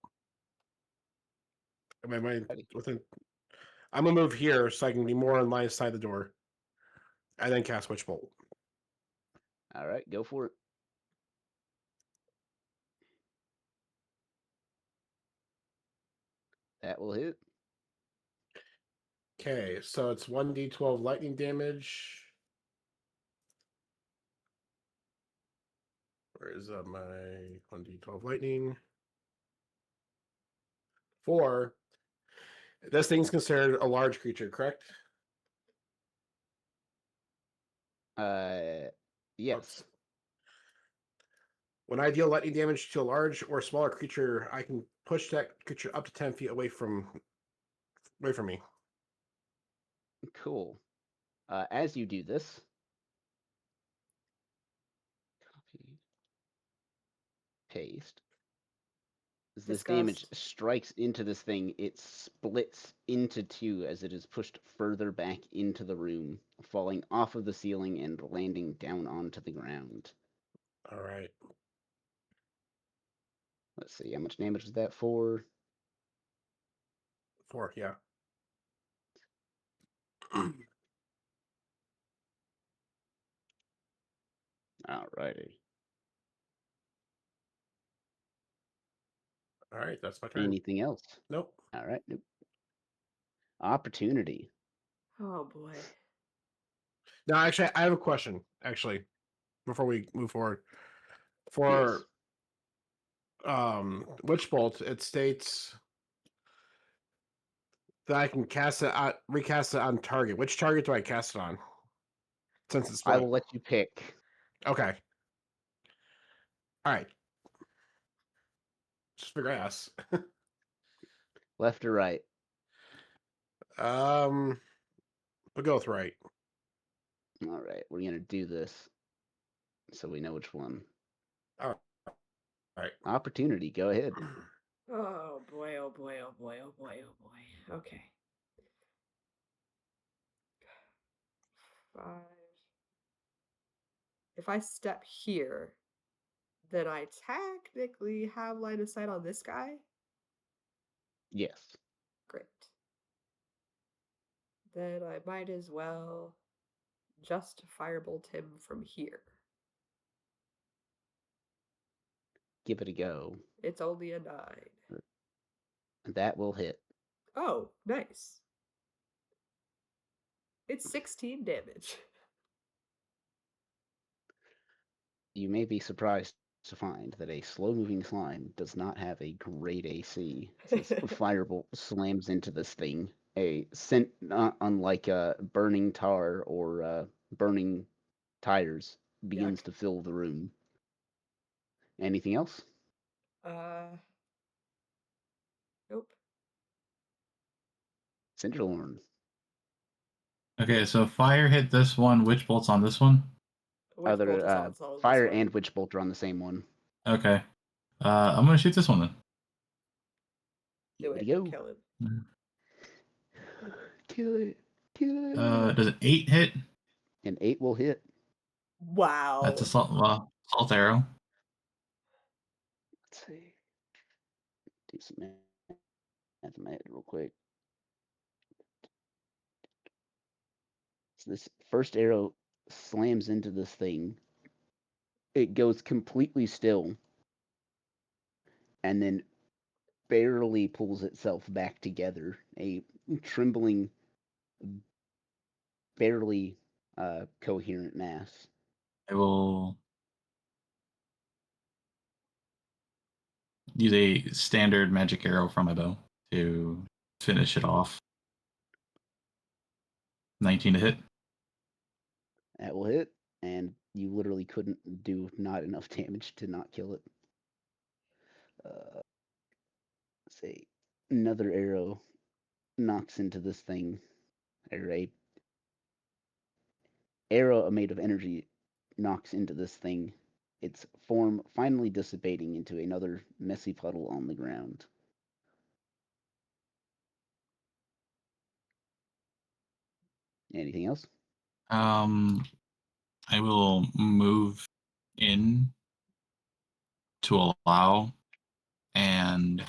Am I within? I'm gonna move here so I can be more on my side of the door, and then cast Witch Bolt. All right, go for it. That will hit. Okay, so it's 1d12 lightning damage. Where is my 1d12 lightning? 4. This thing's considered a large creature, correct? Yes. Oops. When I deal lightning damage to a large or smaller creature, I can push that creature up to 10 feet away from me. Cool. As you do this, copy, paste. As this damage Disgust. strikes into this thing, it splits into 2 as it is pushed further back into the room, falling off of the ceiling and landing down onto the ground. All right. Let's see, how much damage was that for? 4, yeah. Alrighty. All right, that's my turn. Anything else? Nope. Alright, nope. Opportunity. Oh boy. Now, actually, I have a question. Actually, before we move forward, for Witch Bolt, it states that I can recast it on target. Which target do I cast it on? Since it's I split. will let you pick. Okay. All right. Just figure I ask. Left or right? We'll go with right. Alright, we're gonna do this so we know which one. All right. Opportunity, go ahead. Oh boy, oh boy, oh boy, oh boy, oh boy. Okay. 5. If I step here, then I technically have line of sight on this guy? Yes. crit. Then I might as well just firebolt him from here. Give it a go. It's only a 9. That will hit. Oh, nice. It's 16 damage. You may be surprised to find that a slow-moving slime does not have a great AC. This firebolt slams into this thing. A scent not unlike burning tar or burning tires begins Yuck. to fill the room. Anything else? Nope. Cinderlorn. Okay, so fire hit this one. Witch bolt's on this one. Witch bolt is on all of this Fire one. and witch bolt are on the same one. Okay. I'm gonna shoot this one then. Do Here it. we go. Kill him. Kill it. Kill it. Does an 8 hit? An 8 will hit. Wow. That's a salt arrow. Let's see. Do some math in my head real quick. So this first arrow slams into this thing. It goes completely still and then barely pulls itself back together. A trembling, barely coherent mass. I will use a standard magic arrow from my bow to finish it off. 19 to hit. That will hit, and you literally couldn't do not enough damage to not kill it. Let's see. Another arrow knocks into this thing. Or a arrow made of energy knocks into this thing. Its form finally dissipating into another messy puddle on the ground. Anything else? I will move in to allow, and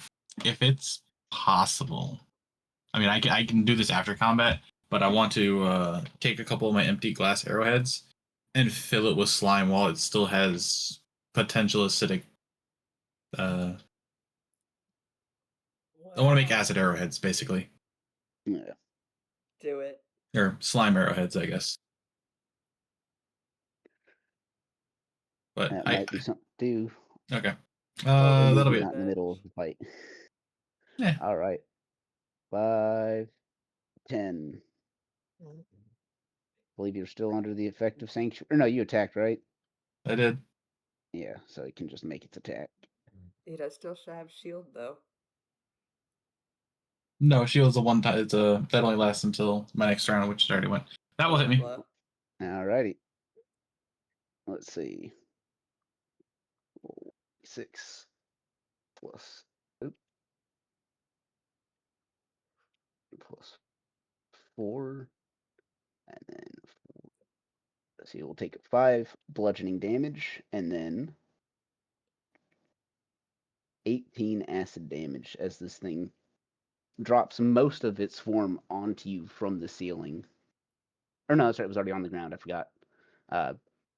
if it's possible, I mean, I can do this after combat, but I want to take a couple of my empty glass arrowheads and fill it with slime while it still has potential acidic. I want to make acid arrowheads, basically, Yeah. Do it. or slime arrowheads, I guess. But That might be something to do. okay. Or That'll maybe be not it. in the middle of the fight. Yeah. All right. 5, 10. Believe you're still under the effect of sanctuary. Or no, you attacked, right? I did. Yeah, so it can just make its attack. It does still have shield though. No, shield's a one time. It's a that only lasts until my next round, which already went. That will hit me. Well, All righty. Let's see. 6 plus plus 4, and then 4. So you'll take 5 bludgeoning damage, and then 18 acid damage as this thing drops most of its form onto you from the ceiling. Or no, sorry, it was already on the ground. I forgot.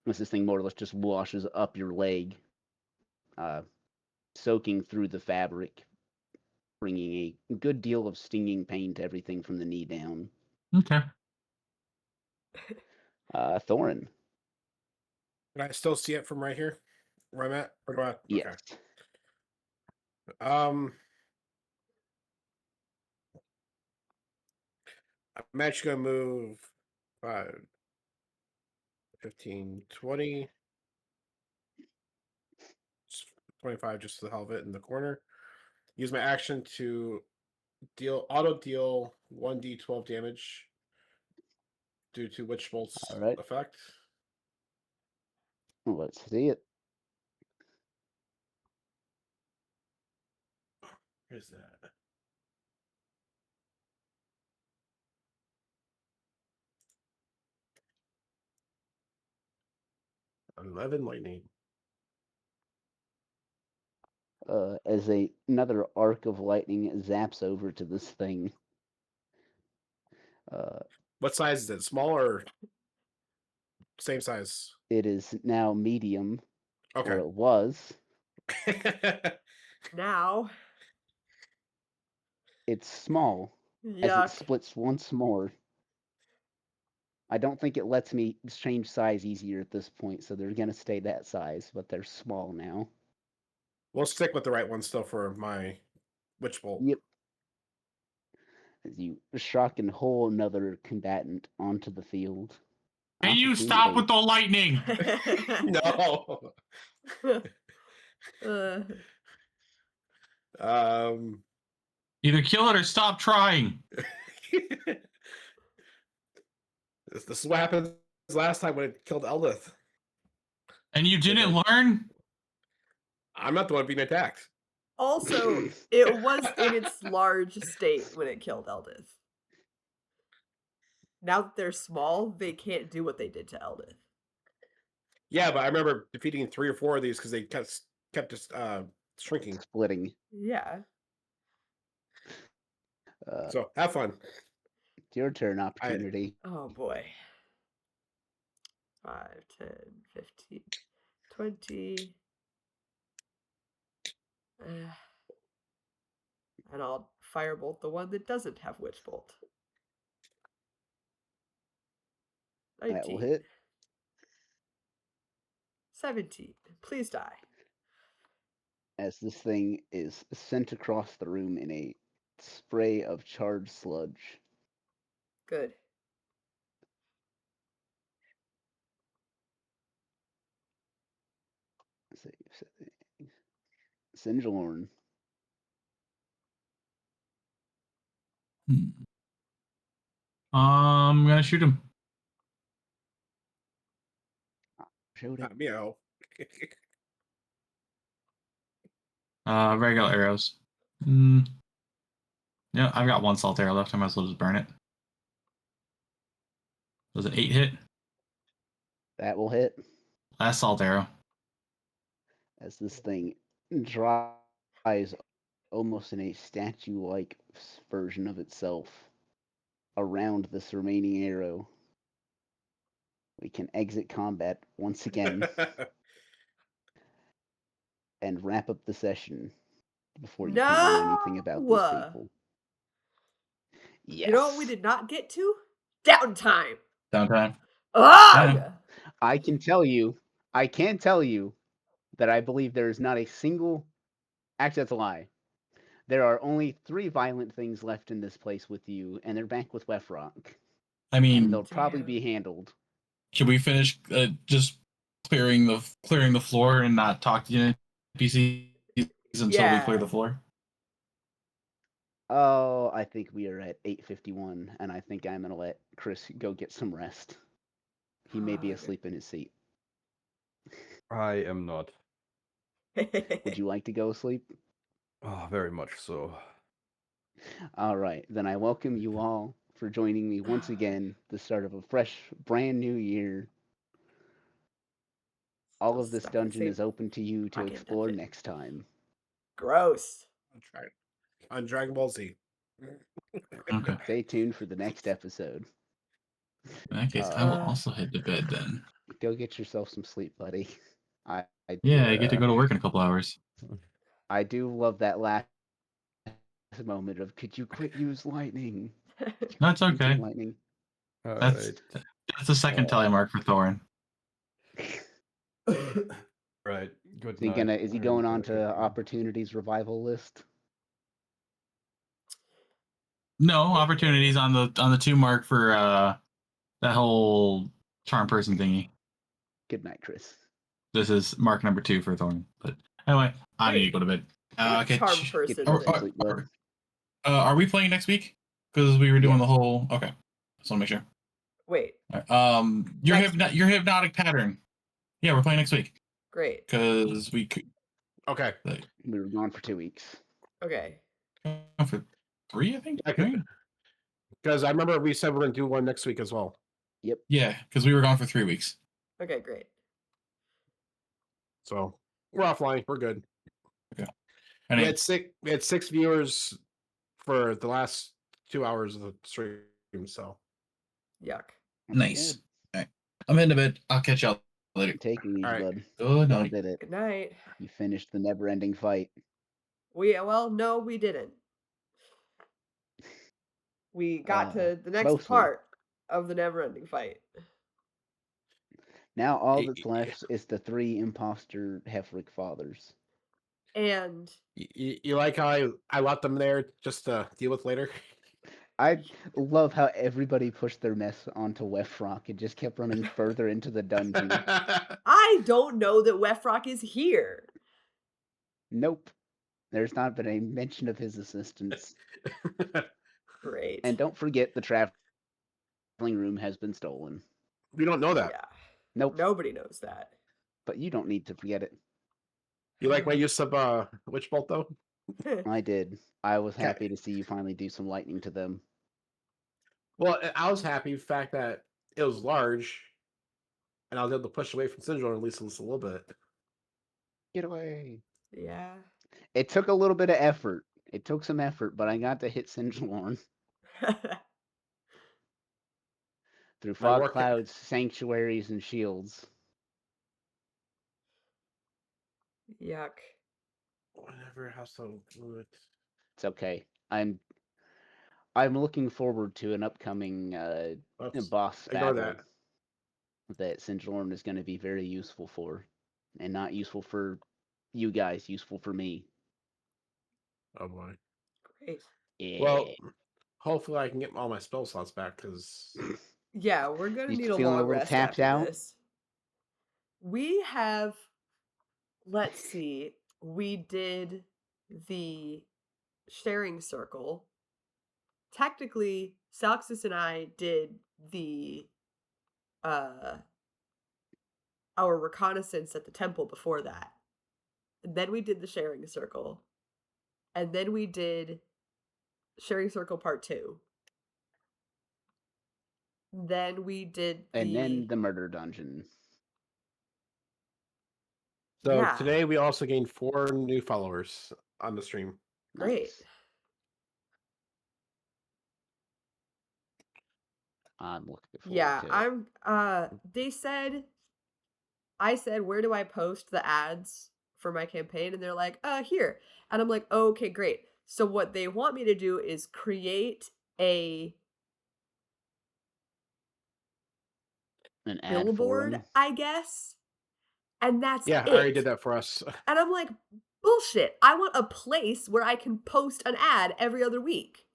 This thing more or less just washes up your leg, soaking through the fabric, bringing a good deal of stinging pain to everything from the knee down. Okay. Thorin. Can I still see it from right here, where I'm at? Or do I? Yes. Okay. I'm actually gonna move 5, 15, 20, 25 just for the hell of it in the corner. Use my action to auto deal 1d12 damage due to Witch Bolt's All right. effect. Let's see it. Where's that? $11 lightning. As another arc of lightning zaps over to this thing. What size is it? Small or same size? It is now medium, or Okay. it was. Now, It's small as it yuck. splits once more. I don't think it lets me change size easier at this point, so they're gonna stay that size, but they're small now. We'll stick with the right one still for my witch bolt. Yep. As you shock and hole another combatant onto the field. Can you stop with Opportunity. the lightning? No. Uh, Either kill it or stop trying. This is what happened last time when it killed Eldith. And you didn't learn? I'm not the one being attacked. also, it was in its large state when it killed Eldith. Now that they're small, they can't do what they did to Eldith. Yeah, but I remember defeating 3 or 4 of these because they kept just shrinking. Splitting. Yeah. So have fun. It's your turn, Opportunity. Oh boy. 5, 10, 15, 20. And I'll firebolt the one that doesn't have Witch Bolt. 19. That will hit. 17. Please die. As this thing is sent across the room in a spray of charred sludge. Good. Sinjorn. I'm gonna shoot him. Showed it. Meow. Regular arrows. Yeah, I've got one salt arrow left. I might as well just burn it. Was it 8 hit? That will hit. Last salt arrow. As this thing dries almost in a statue-like version of itself around this remaining arrow. We can exit combat once again and wrap up the session before you can do anything about these No! people. Yes. You know what we did not get to? Downtime. Downtime. Ugh! Yeah. I can tell you that I believe there is not a single. Actually, that's a lie. There are only 3 violent things left in this place with you, and they're back with Wefrock. I And mean, they'll probably Damn. be handled. should we finish just clearing the floor and not talk to the NPCs until we Yeah. clear the floor? Oh, I think we are at 8:51, and I think I'm gonna let Chris go get some rest. He may be Okay. asleep in his seat. I am not. Would you like to go sleep? Oh, very much so. All right, then I welcome you all for joining me once again, the start of a fresh, brand new year. All Still of this stuck in the dungeon same is open to you to fucking explore dungeon. next time. Gross. On Dragon Ball Z. Okay. Stay tuned for the next episode. In that case, I will Uh, also head to bed then. Go get yourself some sleep, buddy. I Yeah, I get to go to work in a couple hours. I do love that last moment of could you quit use lightning? That's Use okay. Lightning. That's Alright. that's the second tally mark for Thorin. Right. Good Is he night. gonna? Is he going on to everyone. Opportunity's revival list? No opportunities on the 2 mark for that whole charm person thingy. Good night, Chris. This is mark number 2 for Thorin. But anyway, I need to go to bed. What Okay. charm sh- person Get is some it? sleep, bud. Are we playing next week? Because we were doing Yes. the whole. Okay, just want to make sure. Wait, All right. Your Next your hypnotic pattern. Yeah, we're playing next week great. because we could Okay. We were gone for 2 weeks. Okay. go for 3, I think. Okay. Maybe? Because I remember we said we're going to do one next week as well. Yeah, because we were gone for 3 weeks. Okay, great. So we're offline. We're good. And We had 6 viewers for the last 2 hours of the stream. So Yuck. Nice. Good. All right. I'm into bed. I'll catch y'all later. Take it easy, All right. bud. Good Y'all night. did it. Good night. You finished the never-ending fight. No, we didn't. We got to the next mostly. part of the never-ending fight. Now all Y- that's y- left is the 3 imposter Hefric fathers. And you like how I left them there just to deal with later? I love how everybody pushed their mess onto Wefrock and just kept running further into the dungeon. I don't know that Wefrock is here. Nope. There's not been a mention of his assistance. Great. And don't forget the traveling room has been stolen. We don't know that. Yeah. Nope. Nobody knows that. But you don't need to forget it. You like my use of Witch Bolt though? I did. I was Okay. happy to see you finally do some lightning to them. Well, I was happy with the fact that it was large, and I was able to push away from Syndrome at least a little bit. Get away. Yeah. It took a little bit of effort. It took some effort, but I got to hit Sinjalorn through My fog work- clouds, sanctuaries, and shields. Yuck. Whatever, how so fluid. It's okay. I'm looking forward to an upcoming Oops. boss Ignore battle that. that Sinjalorn is going to be very useful for, and not useful for you guys, useful for me. Oh boy. Great. Yeah. Well, hopefully I can get all my spell slots back because Yeah, we're gonna You need a feeling a long little rest tapped after out? this. We have, let's see, we did the sharing circle. Technically, Salxus and I did the our reconnaissance at the temple before that. And then we did the sharing circle. And then we did sharing circle part 2. Then we did And then the murder dungeon. so Yeah. today we also gained 4 new followers on the stream. Great. Nice. I'm looking forward Yeah, to it. they said, I said, where do I post the ads for my campaign? And they're like, here. And I'm like, oh, okay, great. So what they want me to do is create a An ad billboard, forum. I guess. And that's Yeah, it. I already did that for us. And I'm like, bullshit. I want a place where I can post an ad every other week.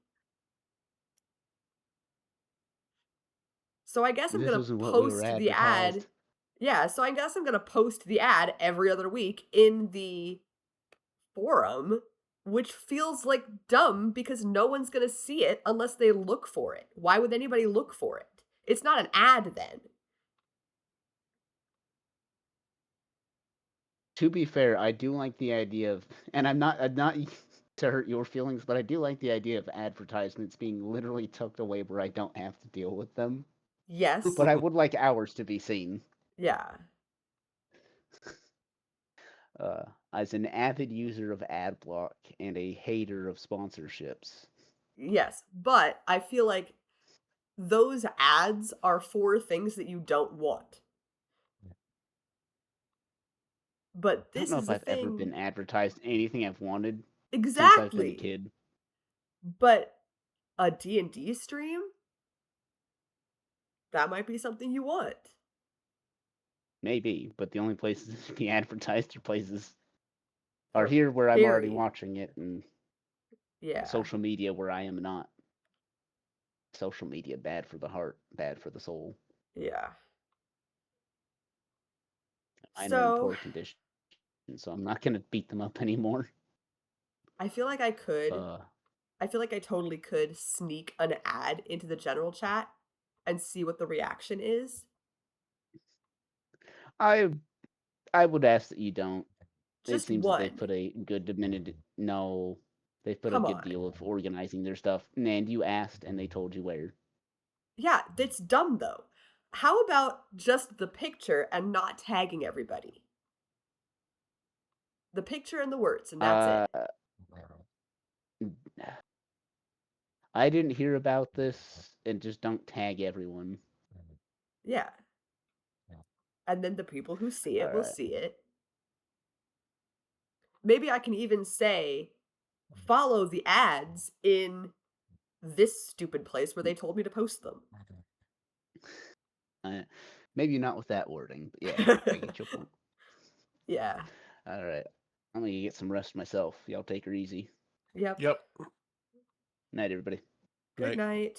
So I guess I'm This going isn't to what we post were the ad. advertised. Yeah, so I guess I'm going to post the ad every other week in the forum, which feels like dumb because no one's going to see it unless they look for it. Why would anybody look for it? It's not an ad then. To be fair, I do like the idea of, and I'm not to hurt your feelings, but I do like the idea of advertisements being literally tucked away where I don't have to deal with them. Yes. But I would like ours to be seen. Yeah. As an avid user of AdBlock and a hater of sponsorships. Yes, but I feel like those ads are for things that you don't want. But I this don't know is if the I've thing. ever been advertised anything I've wanted since I've been a Exactly. kid. But a D&D stream? That might be something you want. Maybe, but the only places to be advertised are places are Or here where I'm already very- watching it, and Yeah. social media where I am not. Social media, bad for the heart, bad for the soul. Yeah. I know in So, poor condition, so I'm not gonna beat them up anymore. I feel like I could. Uh, I feel like I totally could sneak an ad into the general chat and see what the reaction is. I would ask that you don't. Just It seems one. that they've put a good diminished. No, they've put Come a good on. deal of organizing their stuff. And you asked, and they told you where. Yeah, that's dumb though. How about just the picture and not tagging everybody? The picture and the words, and that's it. I didn't hear about this, and just don't tag everyone. Yeah. And then the people who see it will Alright. see it. Maybe I can even say, follow the ads in this stupid place where they told me to post them. Maybe not with that wording, but yeah, I get your point. Yeah. Alright. I'm gonna get some rest myself. Y'all take her easy. Yep. Yep. Night, everybody. Good Night. night.